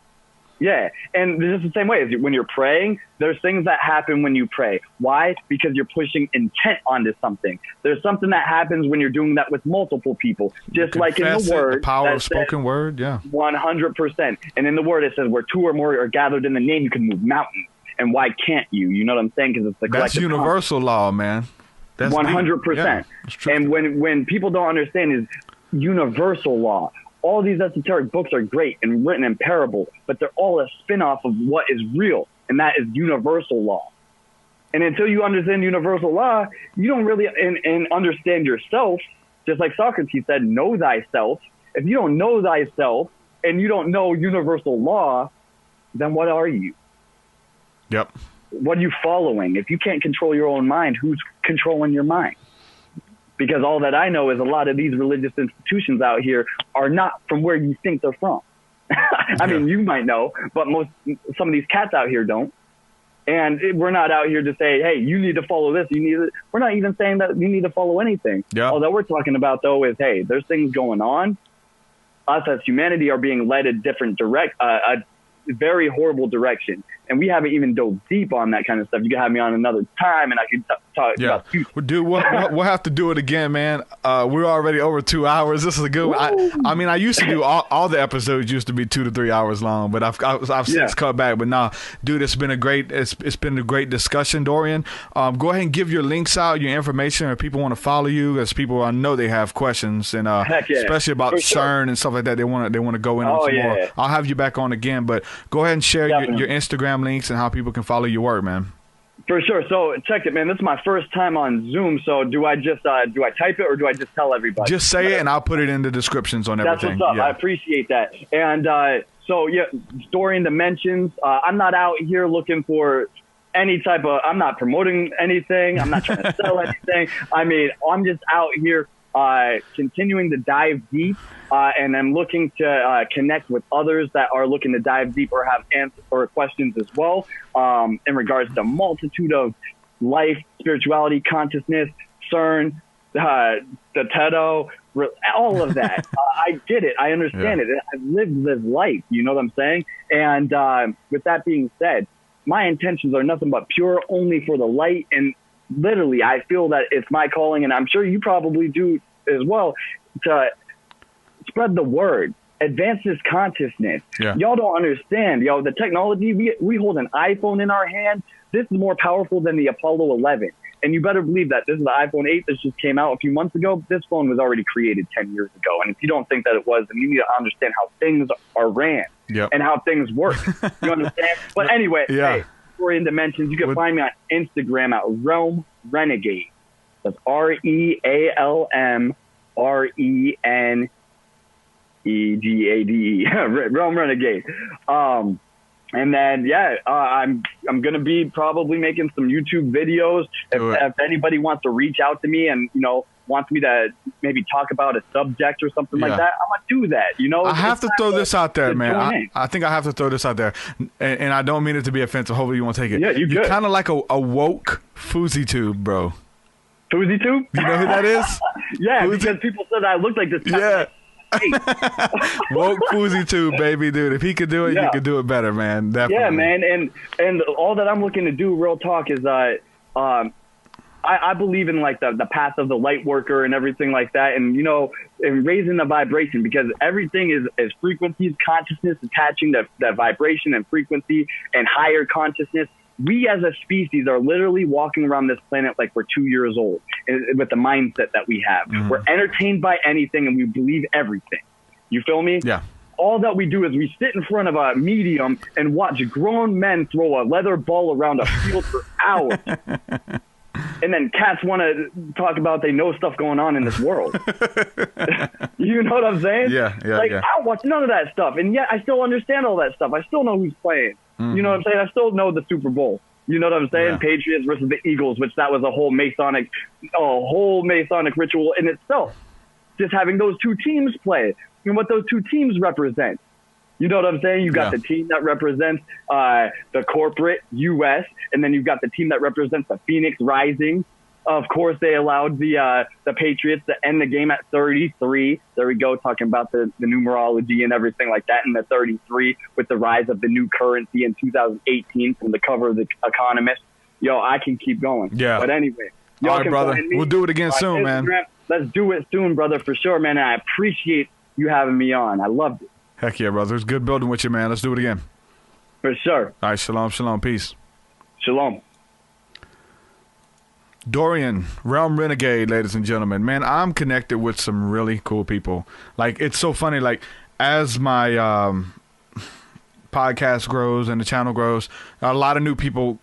Yeah, and just the same way as when you're praying, there's things that happen when you pray. Why? Because you're pushing intent onto something. There's something that happens when you're doing that with multiple people, just like in the word. The power of spoken word, yeah. 100%. And in the word, it says where two or more are gathered in the name, you can move mountains. And why can't you? You know what I'm saying? Because it's the collective. That's universal law, man. That's 100%. Yeah, and when people don't understand is universal law. All these esoteric books are great and written in parable, but they're all a spin-off of what is real, and that is universal law. And until you understand universal law, you don't really and understand yourself. Just like Socrates said, know thyself. If you don't know thyself and you don't know universal law, then what are you? Yep. What are you following? If you can't control your own mind, who's controlling your mind? Because all that I know is a lot of these religious institutions out here are not from where you think they're from. I mean, you might know, but some of these cats out here don't. And we're not out here to say, hey, you need to follow this. We're not even saying that you need to follow anything. Yeah. All that we're talking about, though, is, hey, there's things going on. Us as humanity are being led a very horrible direction. And we haven't even dove deep on that kind of stuff. You can have me on another time, and I can talk about future. Dude, we'll have to do it again, man. We're already over 2 hours. This is a good one. I mean, I used to do all the episodes used to be 2 to 3 hours long, but I've since cut back. But nah, dude, it's been a great discussion, Dorian. Go ahead and give your links out, your information, if people want to follow you, as people I know they have questions, and especially about CERN and stuff like that. They want to go in on some more. I'll have you back on again, but go ahead and share your Instagram links and how people can follow your work, man. For sure. So check it, man. This is my first time on Zoom. So do I just do I type it, or do I just tell everybody? Just say it, and I'll put it in the descriptions on everything. That's what's up. Yeah. I appreciate that. And so yeah, Dorian Dimensions. I'm not out here looking for any type of. I'm not promoting anything. I'm not trying to sell anything. I mean, I'm just out here continuing to dive deep, and I'm looking to connect with others that are looking to dive deep or have answers or questions as well, in regards to a multitude of life, spirituality, consciousness, CERN, the Teto, all of that. I get it. I understand it. I've lived this life. You know what I'm saying? And with that being said, my intentions are nothing but pure, only for the light. And literally, I feel that it's my calling, and I'm sure you probably do as well, to spread the word, advance this consciousness. Yeah. Y'all don't understand, the technology. We hold an iPhone in our hand. This is more powerful than the Apollo 11. And you better believe that this is the iPhone 8 that just came out a few months ago. This phone was already created 10 years ago. And if you don't think that it was, then you need to understand how things are ran and how things work. You understand? But anyway, hey, Dorian Dimensions, you can find me on Instagram at Realm Renegade. That's RealmRenegade. Realm Renegade. And then, I'm going to be probably making some YouTube videos. If anybody wants to reach out to me and, wants me to maybe talk about a subject or something like that, I'm going to do that. I have to throw this out there, man. I think I have to throw this out there. And I don't mean it to be offensive. Hopefully you won't take it. Yeah, You're kind of like a woke Fousey tube, bro. Fousey tube? You know who that is? Yeah, because people said I looked like this. Woke Fousey tube, baby, dude. If he could do it, you could do it better, man. Definitely. Yeah, man. And all that I'm looking to do, real talk, is I believe in like the path of the light worker and everything like that, and and raising the vibration, because everything is frequencies, consciousness, attaching that vibration and frequency and higher consciousness. We as a species are literally walking around this planet like we're 2 years old, with the mindset that we have. Mm-hmm. We're entertained by anything, and we believe everything. You feel me? Yeah. All that we do is we sit in front of a medium and watch grown men throw a leather ball around a field for hours. And then cats want to talk about they know stuff going on in this world. You know what I'm saying? Yeah. I don't watch none of that stuff, and yet I still understand all that stuff. I still know who's playing. Mm-hmm. You know what I'm saying? I still know the Super Bowl. You know what I'm saying? Yeah. Patriots versus the Eagles, which that was a whole Masonic ritual in itself. Just having those two teams play and what those two teams represent. You know what I'm saying? You got the team that represents the corporate U.S., and then you've got the team that represents the Phoenix Rising. Of course, they allowed the Patriots to end the game at 33. There we go, talking about the numerology and everything like that, and the 33 with the rise of the new currency in 2018 from the cover of The Economist. I can keep going. Yeah. But anyway, all right, brother. We'll do it again soon, man. Let's do it soon, brother, for sure, man. And I appreciate you having me on. I loved it. Heck yeah, brother. It's good building with you, man. Let's do it again. For sure. All right, shalom. Peace. Shalom. Dorian, Realm Renegade, ladies and gentlemen. Man, I'm connected with some really cool people. Like, it's so funny. Like, as my podcast grows and the channel grows, a lot of new people,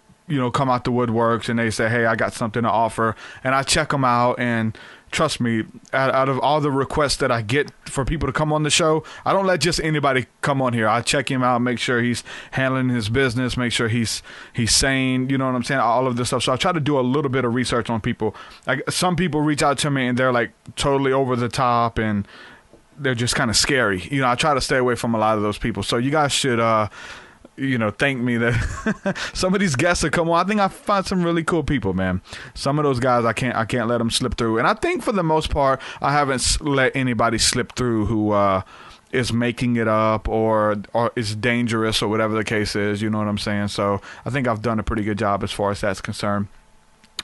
come out the woodworks and they say, hey, I got something to offer. And I check them out, and trust me, out of all the requests that I get for people to come on the show, I don't let just anybody come on here. I check him out, make sure he's handling his business, make sure he's sane, you know what I'm saying, all of this stuff. So I try to do a little bit of research on people. Like, some people reach out to me and they're like totally over the top, and they're just kind of scary. You know, I try to stay away from a lot of those people. So you guys should, thank me that some of these guests that come on. I think I find some really cool people, man. Some of those guys I can't let them slip through. And I think for the most part, I haven't let anybody slip through who is making it up or is dangerous or whatever the case is. You know what I'm saying? So I think I've done a pretty good job as far as that's concerned.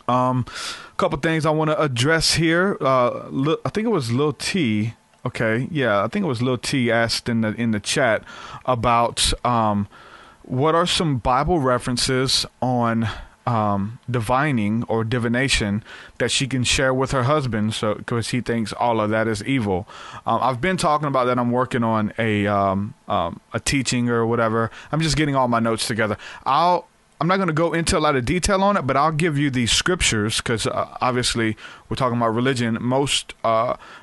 Couple things I want to address here. I think it was Lil T. Okay, yeah, I think it was Lil T asked in the chat about what are some Bible references on divining or divination that she can share with her husband, so because he thinks all of that is evil. I've been talking about that. I'm working on a teaching or whatever. I'm just getting all my notes together. I'm not going to go into a lot of detail on it, but I'll give you the scriptures because obviously we're talking about religion. Most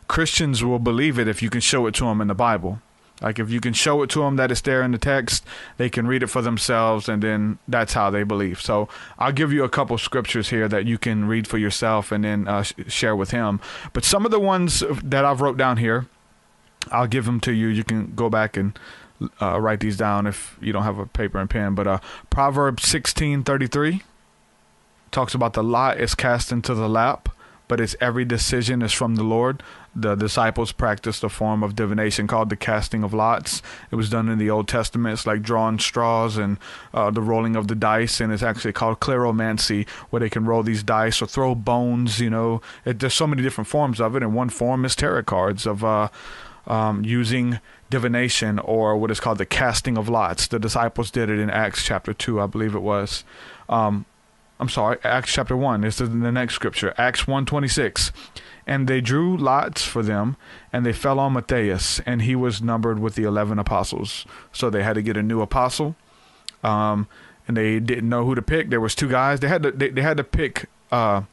Christians will believe it if you can show it to them in the Bible. Like if you can show it to them that it's there in the text, they can read it for themselves, and then that's how they believe. So I'll give you a couple scriptures here that you can read for yourself and then share with him. But some of the ones that I've wrote down here, I'll give them to you. You can go back and write these down if you don't have a paper and pen. But Proverbs 16:33 talks about the lot is cast into the lap, but its every decision is from the Lord. The disciples practiced a form of divination called the casting of lots. It was done in the Old Testament. It's like drawing straws and the rolling of the dice, and it's actually called cleromancy, where they can roll these dice or throw bones. There's so many different forms of it, and one form is tarot cards of using divination, or what is called the casting of lots. The disciples did it in Acts chapter 2, I believe it was. Acts chapter 1. This is the next scripture, Acts 1:26. And they drew lots for them, and they fell on Matthias, and he was numbered with the 11 apostles. So they had to get a new apostle, and they didn't know who to pick. There was two guys. They had to pick 12.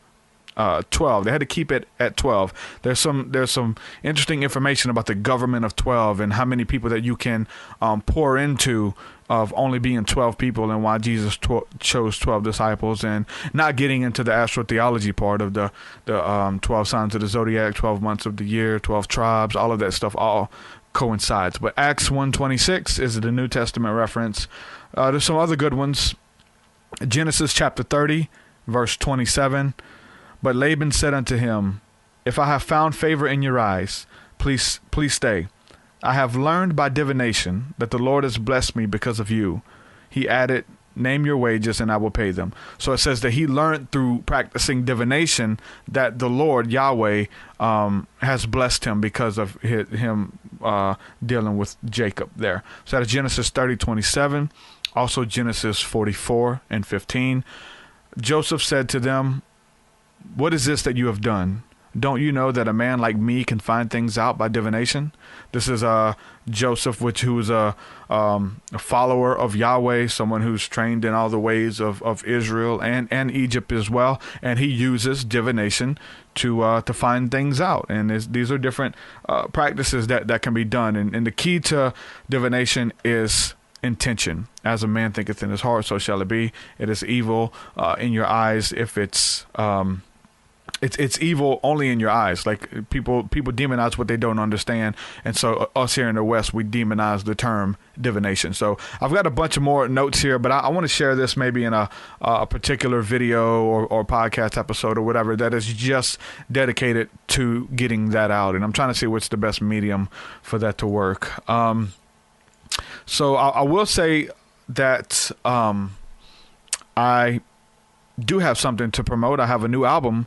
They had to keep it at 12. There's some interesting information about the government of 12 and how many people that you can pour into of only being 12 people, and why Jesus chose 12 disciples, and not getting into the astral theology part of the 12 signs of the zodiac, 12 months of the year, 12 tribes, all of that stuff all coincides. But Acts 1:26 is the New Testament reference. There's some other good ones. Genesis chapter 30, verse 27. But Laban said unto him, If I have found favor in your eyes, please stay. I have learned by divination that the Lord has blessed me because of you. He added, Name your wages and I will pay them. So it says that he learned through practicing divination that the Lord, Yahweh, has blessed him because of him dealing with Jacob there. So that is Genesis 30:27. Also Genesis 44:15. Joseph said to them, What is this that you have done? Don't you know that a man like me can find things out by divination? This is Joseph, who is a follower of Yahweh, someone who's trained in all the ways of Israel and Egypt as well, and he uses divination to find things out. And these are different practices that can be done. And the key to divination is intention. As a man thinketh in his heart, so shall it be. It is evil in your eyes if it's evil only in your eyes. Like people demonize what they don't understand, and so us here in the West, we demonize the term divination. So I've got a bunch of more notes here, but I want to share this maybe in a particular video or podcast episode or whatever that is just dedicated to getting that out, and I'm trying to see what's the best medium for that to work. So I will say that I do have something to promote. I have a new album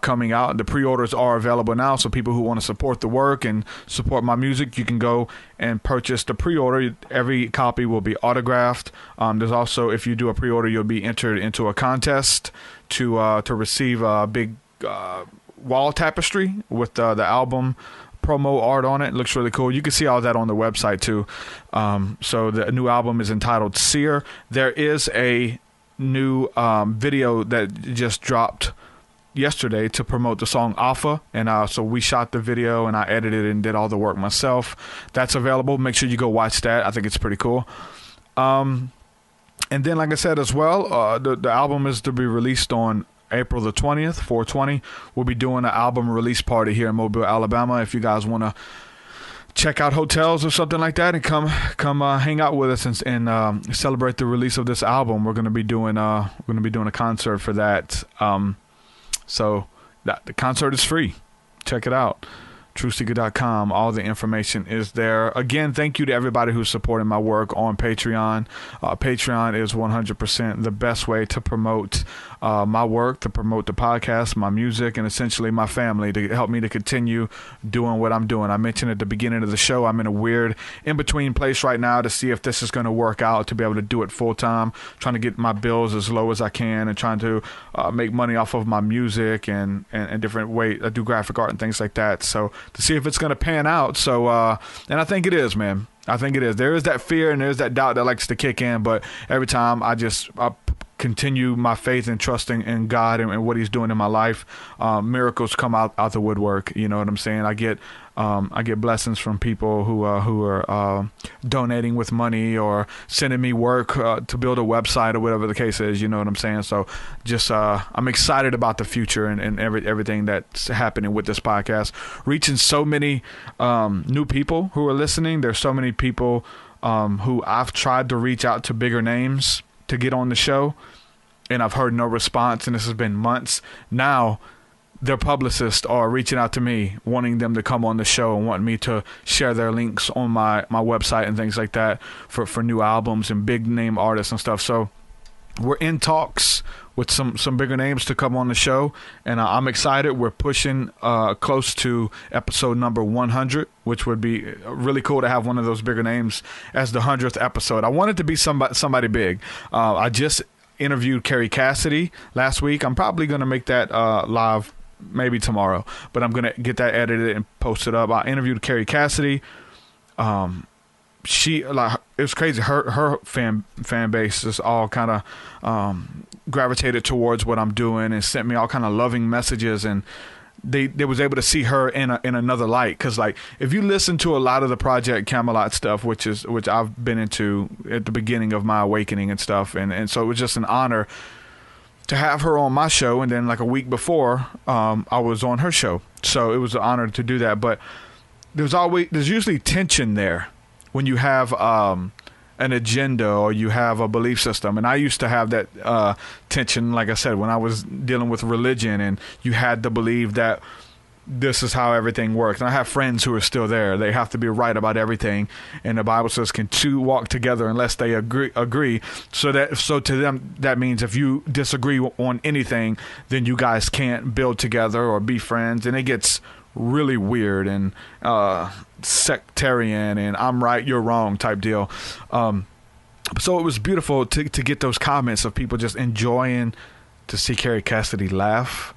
coming out. The pre-orders are available now, so people who want to support the work and support my music, you can go and purchase the pre-order. Every copy will be autographed. There's also, if you do a pre-order, you'll be entered into a contest to receive a big wall tapestry with the album promo art on it. It looks really cool. You can see all that on the website too. So the new album is entitled Seer. There is a new video that just dropped yesterday to promote the song Alpha, and so we shot the video and I edited it and did all the work myself. That's available. Make sure you go watch that. I think it's pretty cool. And then, like I said as well, the album is to be released on April the 20th, 4/20. We'll be doing an album release party here in Mobile, Alabama. If you guys want to check out hotels or something like that and come hang out with us and celebrate the release of this album. We're gonna be doing a concert for that. So the concert is free. Check it out. TruthSeekah.com. All the information is there. Again, thank you to everybody who's supporting my work on Patreon. Patreon is 100% the best way to promote my work, to promote the podcast, my music, and essentially my family, to help me to continue doing what I'm doing. I mentioned at the beginning of the show, I'm in a weird in-between place right now to see if this is going to work out, to be able to do it full-time, trying to get my bills as low as I can and trying to make money off of my music and different ways. I do graphic art and things like that. So to see if it's going to pan out. So, and I think it is, man. I think it is. There is that fear and there's that doubt that likes to kick in, but every time I continue my faith and trusting in God and what He's doing in my life, miracles come out the woodwork. You know what I'm saying? I get blessings from people who are donating with money or sending me work to build a website or whatever the case is. You know what I'm saying? So just I'm excited about the future and everything that's happening with this podcast, reaching so many new people who are listening. There's so many people who I've tried to reach out to, bigger names, to get on the show, and I've heard no response, and this has been months. Now their publicists are reaching out to me, wanting them to come on the show and wanting me to share their links on my website and things like that for new albums and big name artists and stuff. So we're in talks with some bigger names to come on the show, and I'm excited. We're pushing close to episode number 100, which would be really cool to have one of those bigger names as the 100th episode. I want it to be somebody big. I just interviewed Carrie Cassidy last week. I'm probably going to make that live maybe tomorrow, but I'm going to get that edited and posted up. I interviewed Carrie Cassidy. She, like, it was crazy. Her fan base is all kind of gravitated towards what I'm doing and sent me all kind of loving messages, and they was able to see her in another light. Because, like, if you listen to a lot of the Project Camelot stuff, which I've been into at the beginning of my awakening and stuff, and so it was just an honor to have her on my show. And then, like, a week before, I was on her show, so it was an honor to do that. But there's usually tension there when you have an agenda or you have a belief system. And I used to have that tension, like I said, when I was dealing with religion, and you had to believe that this is how everything works. And I have friends who are still there. They have to be right about everything. And the Bible says, can two walk together unless they agree? So to them, that means if you disagree on anything, then you guys can't build together or be friends. And it gets really weird and sectarian and I'm right, you're wrong type deal. So it was beautiful to get those comments of people just enjoying to see Carrie Cassidy laugh,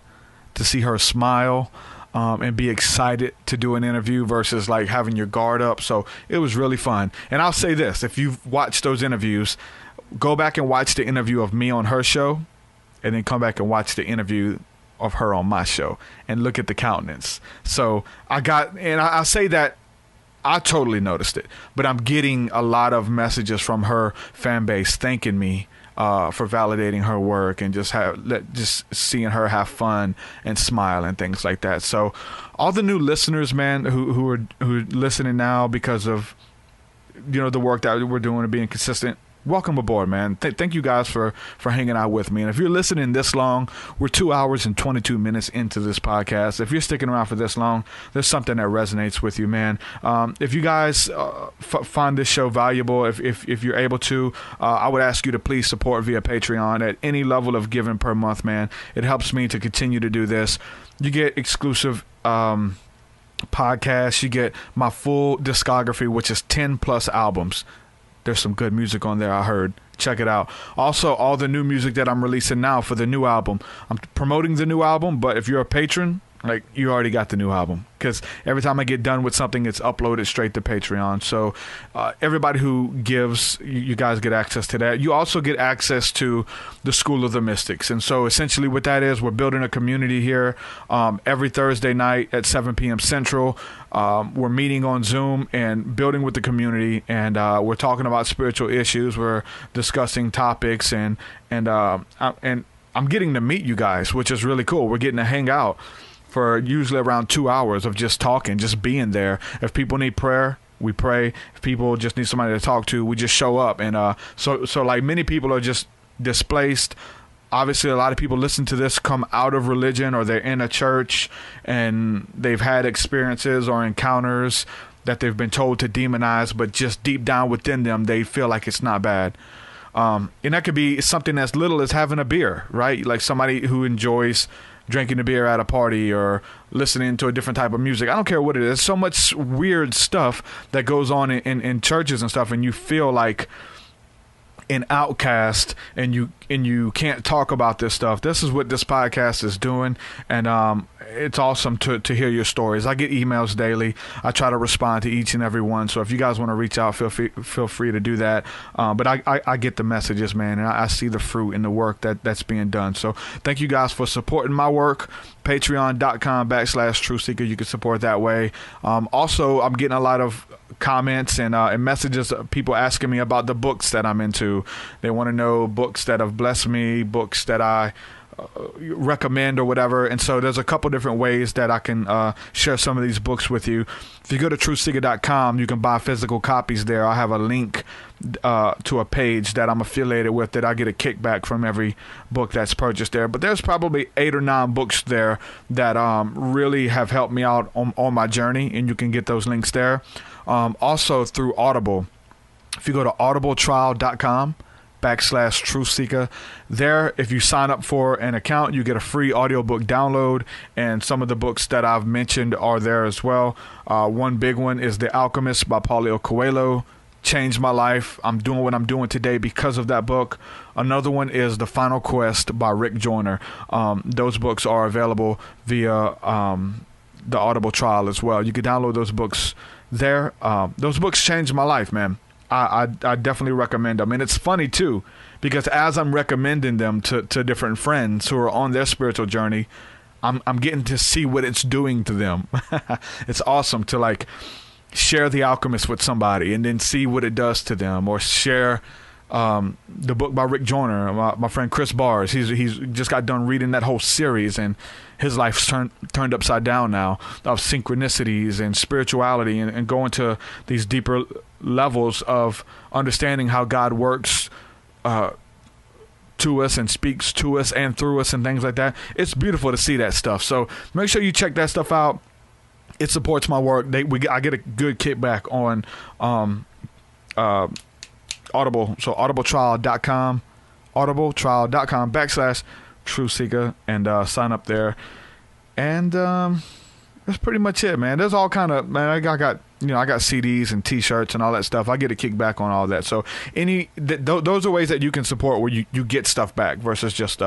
to see her smile, and be excited to do an interview versus like having your guard up. So it was really fun. And I'll say this, if you've watched those interviews, go back and watch the interview of me on her show, and then come back and watch the interview of her on my show and look at the countenance. So I say that I totally noticed it, but I'm getting a lot of messages from her fan base thanking me for validating her work and just seeing her have fun and smile and things like that. So all the new listeners, man, who are listening now because of, you know, the work that we're doing and being consistent, welcome aboard, man. Thank you guys for hanging out with me. And if you're listening this long, we're 2 hours and 22 minutes into this podcast. If you're sticking around for this long, there's something that resonates with you, man. If you guys find this show valuable, if you're able to, I would ask you to please support via Patreon at any level of giving per month, man. It helps me to continue to do this. You get exclusive podcasts. You get my full discography, which is 10 plus albums. There's some good music on there, I heard. Check it out. Also, all the new music that I'm releasing now for the new album. I'm promoting the new album, but if you're a patron, like, you already got the new album. Because every time I get done with something, it's uploaded straight to Patreon. So everybody who gives, you guys get access to that. You also get access to the School of the Mystics. And so essentially what that is, we're building a community here every Thursday night at 7 p.m. Central. We're meeting on Zoom and building with the community, and we're talking about spiritual issues. We're discussing topics, and I'm getting to meet you guys, which is really cool. We're getting to hang out for usually around 2 hours of just talking, just being there. If people need prayer, we pray. If people just need somebody to talk to, we just show up. And so like many people are just displaced. Obviously, a lot of people listen to this come out of religion, or they're in a church and they've had experiences or encounters that they've been told to demonize, but just deep down within them, they feel like it's not bad. And that could be something as little as having a beer, right? Like somebody who enjoys drinking a beer at a party or listening to a different type of music. I don't care what it is. So much weird stuff that goes on in churches and stuff, and you feel like an outcast, and you can't talk about this stuff. This is what this podcast is doing, and it's awesome to hear your stories. I get emails daily. I try to respond to each and every one. So if you guys want to reach out, feel free to do that. But I get the messages, man, and I see the fruit in the work that's being done. So thank you guys for supporting my work. Patreon.com/TruthSeekah. You can support that way. Also, I'm getting a lot of comments and messages of people asking me about the books that I'm into. They want to know books that have blessed me, books that I recommend or whatever. And so there's a couple different ways that I can share some of these books with you. If you go to TruthSeekah.com, you can buy physical copies there. I have a link to a page that I'm affiliated with that I get a kickback from every book that's purchased there. But there's probably 8 or 9 books there that really have helped me out on my journey, and you can get those links there. Also through Audible. If you go to audibletrial.com/TruthSeekah, there, if you sign up for an account, you get a free audiobook download, and some of the books that I've mentioned are there as well. One big one is The Alchemist by Paulo Coelho. Changed my life. I'm doing what I'm doing today because of that book. Another one is The Final Quest by Rick Joyner. Those books are available via the Audible Trial as well. You can download those books there. Those books changed my life, man. I definitely recommend them. And it's funny too, because as I'm recommending them to different friends who are on their spiritual journey, I'm getting to see what it's doing to them. It's awesome to like share The Alchemist with somebody and then see what it does to them, or share the book by Rick Joyner, my friend Chris Bars. He's just got done reading that whole series, and his life's turned upside down now, of synchronicities and spirituality, and going to these deeper levels of understanding how God works to us and speaks to us and through us and things like that. It's beautiful to see that stuff. So make sure you check that stuff out. It supports my work. I get a good kickback on Audible. So audibletrial.com/TruthSeekah, and sign up there. And that's pretty much it, man. There's all kind of, man, I got CDs and T-shirts and all that stuff. I get a kickback on all that. So those are ways that you can support where you get stuff back versus just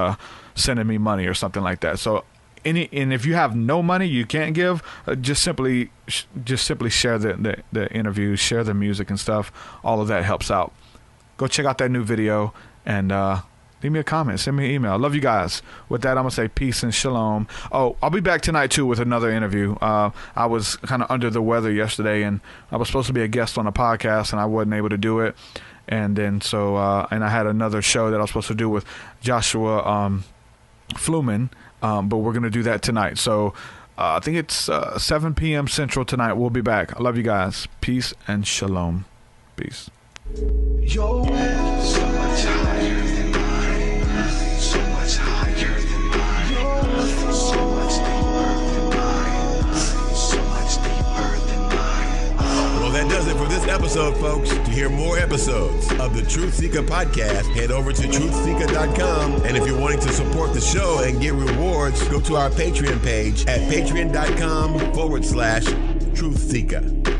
sending me money or something like that. So and if you have no money you can't give, just simply share the interviews, share the music and stuff. All of that helps out. Go check out that new video and leave me a comment, send me an email. I love you guys. With that, I'm going to say peace and shalom. Oh, I'll be back tonight, too, with another interview. I was kind of under the weather yesterday, and I was supposed to be a guest on a podcast, and I wasn't able to do it. And then and I had another show that I was supposed to do with Joshua Fluman, but we're going to do that tonight. So I think it's 7 p.m. Central tonight. We'll be back. I love you guys. Peace and shalom. Peace. Your way so much higher than mine, so much higher than mine, so much deeper than mine, so much deeper than mine. Well, that does it for this episode, folks. To hear more episodes of the TruthSeekah podcast, head over to TruthSeekah.com. And if you're wanting to support the show and get rewards, go to our Patreon page at patreon.com/TruthSeekah.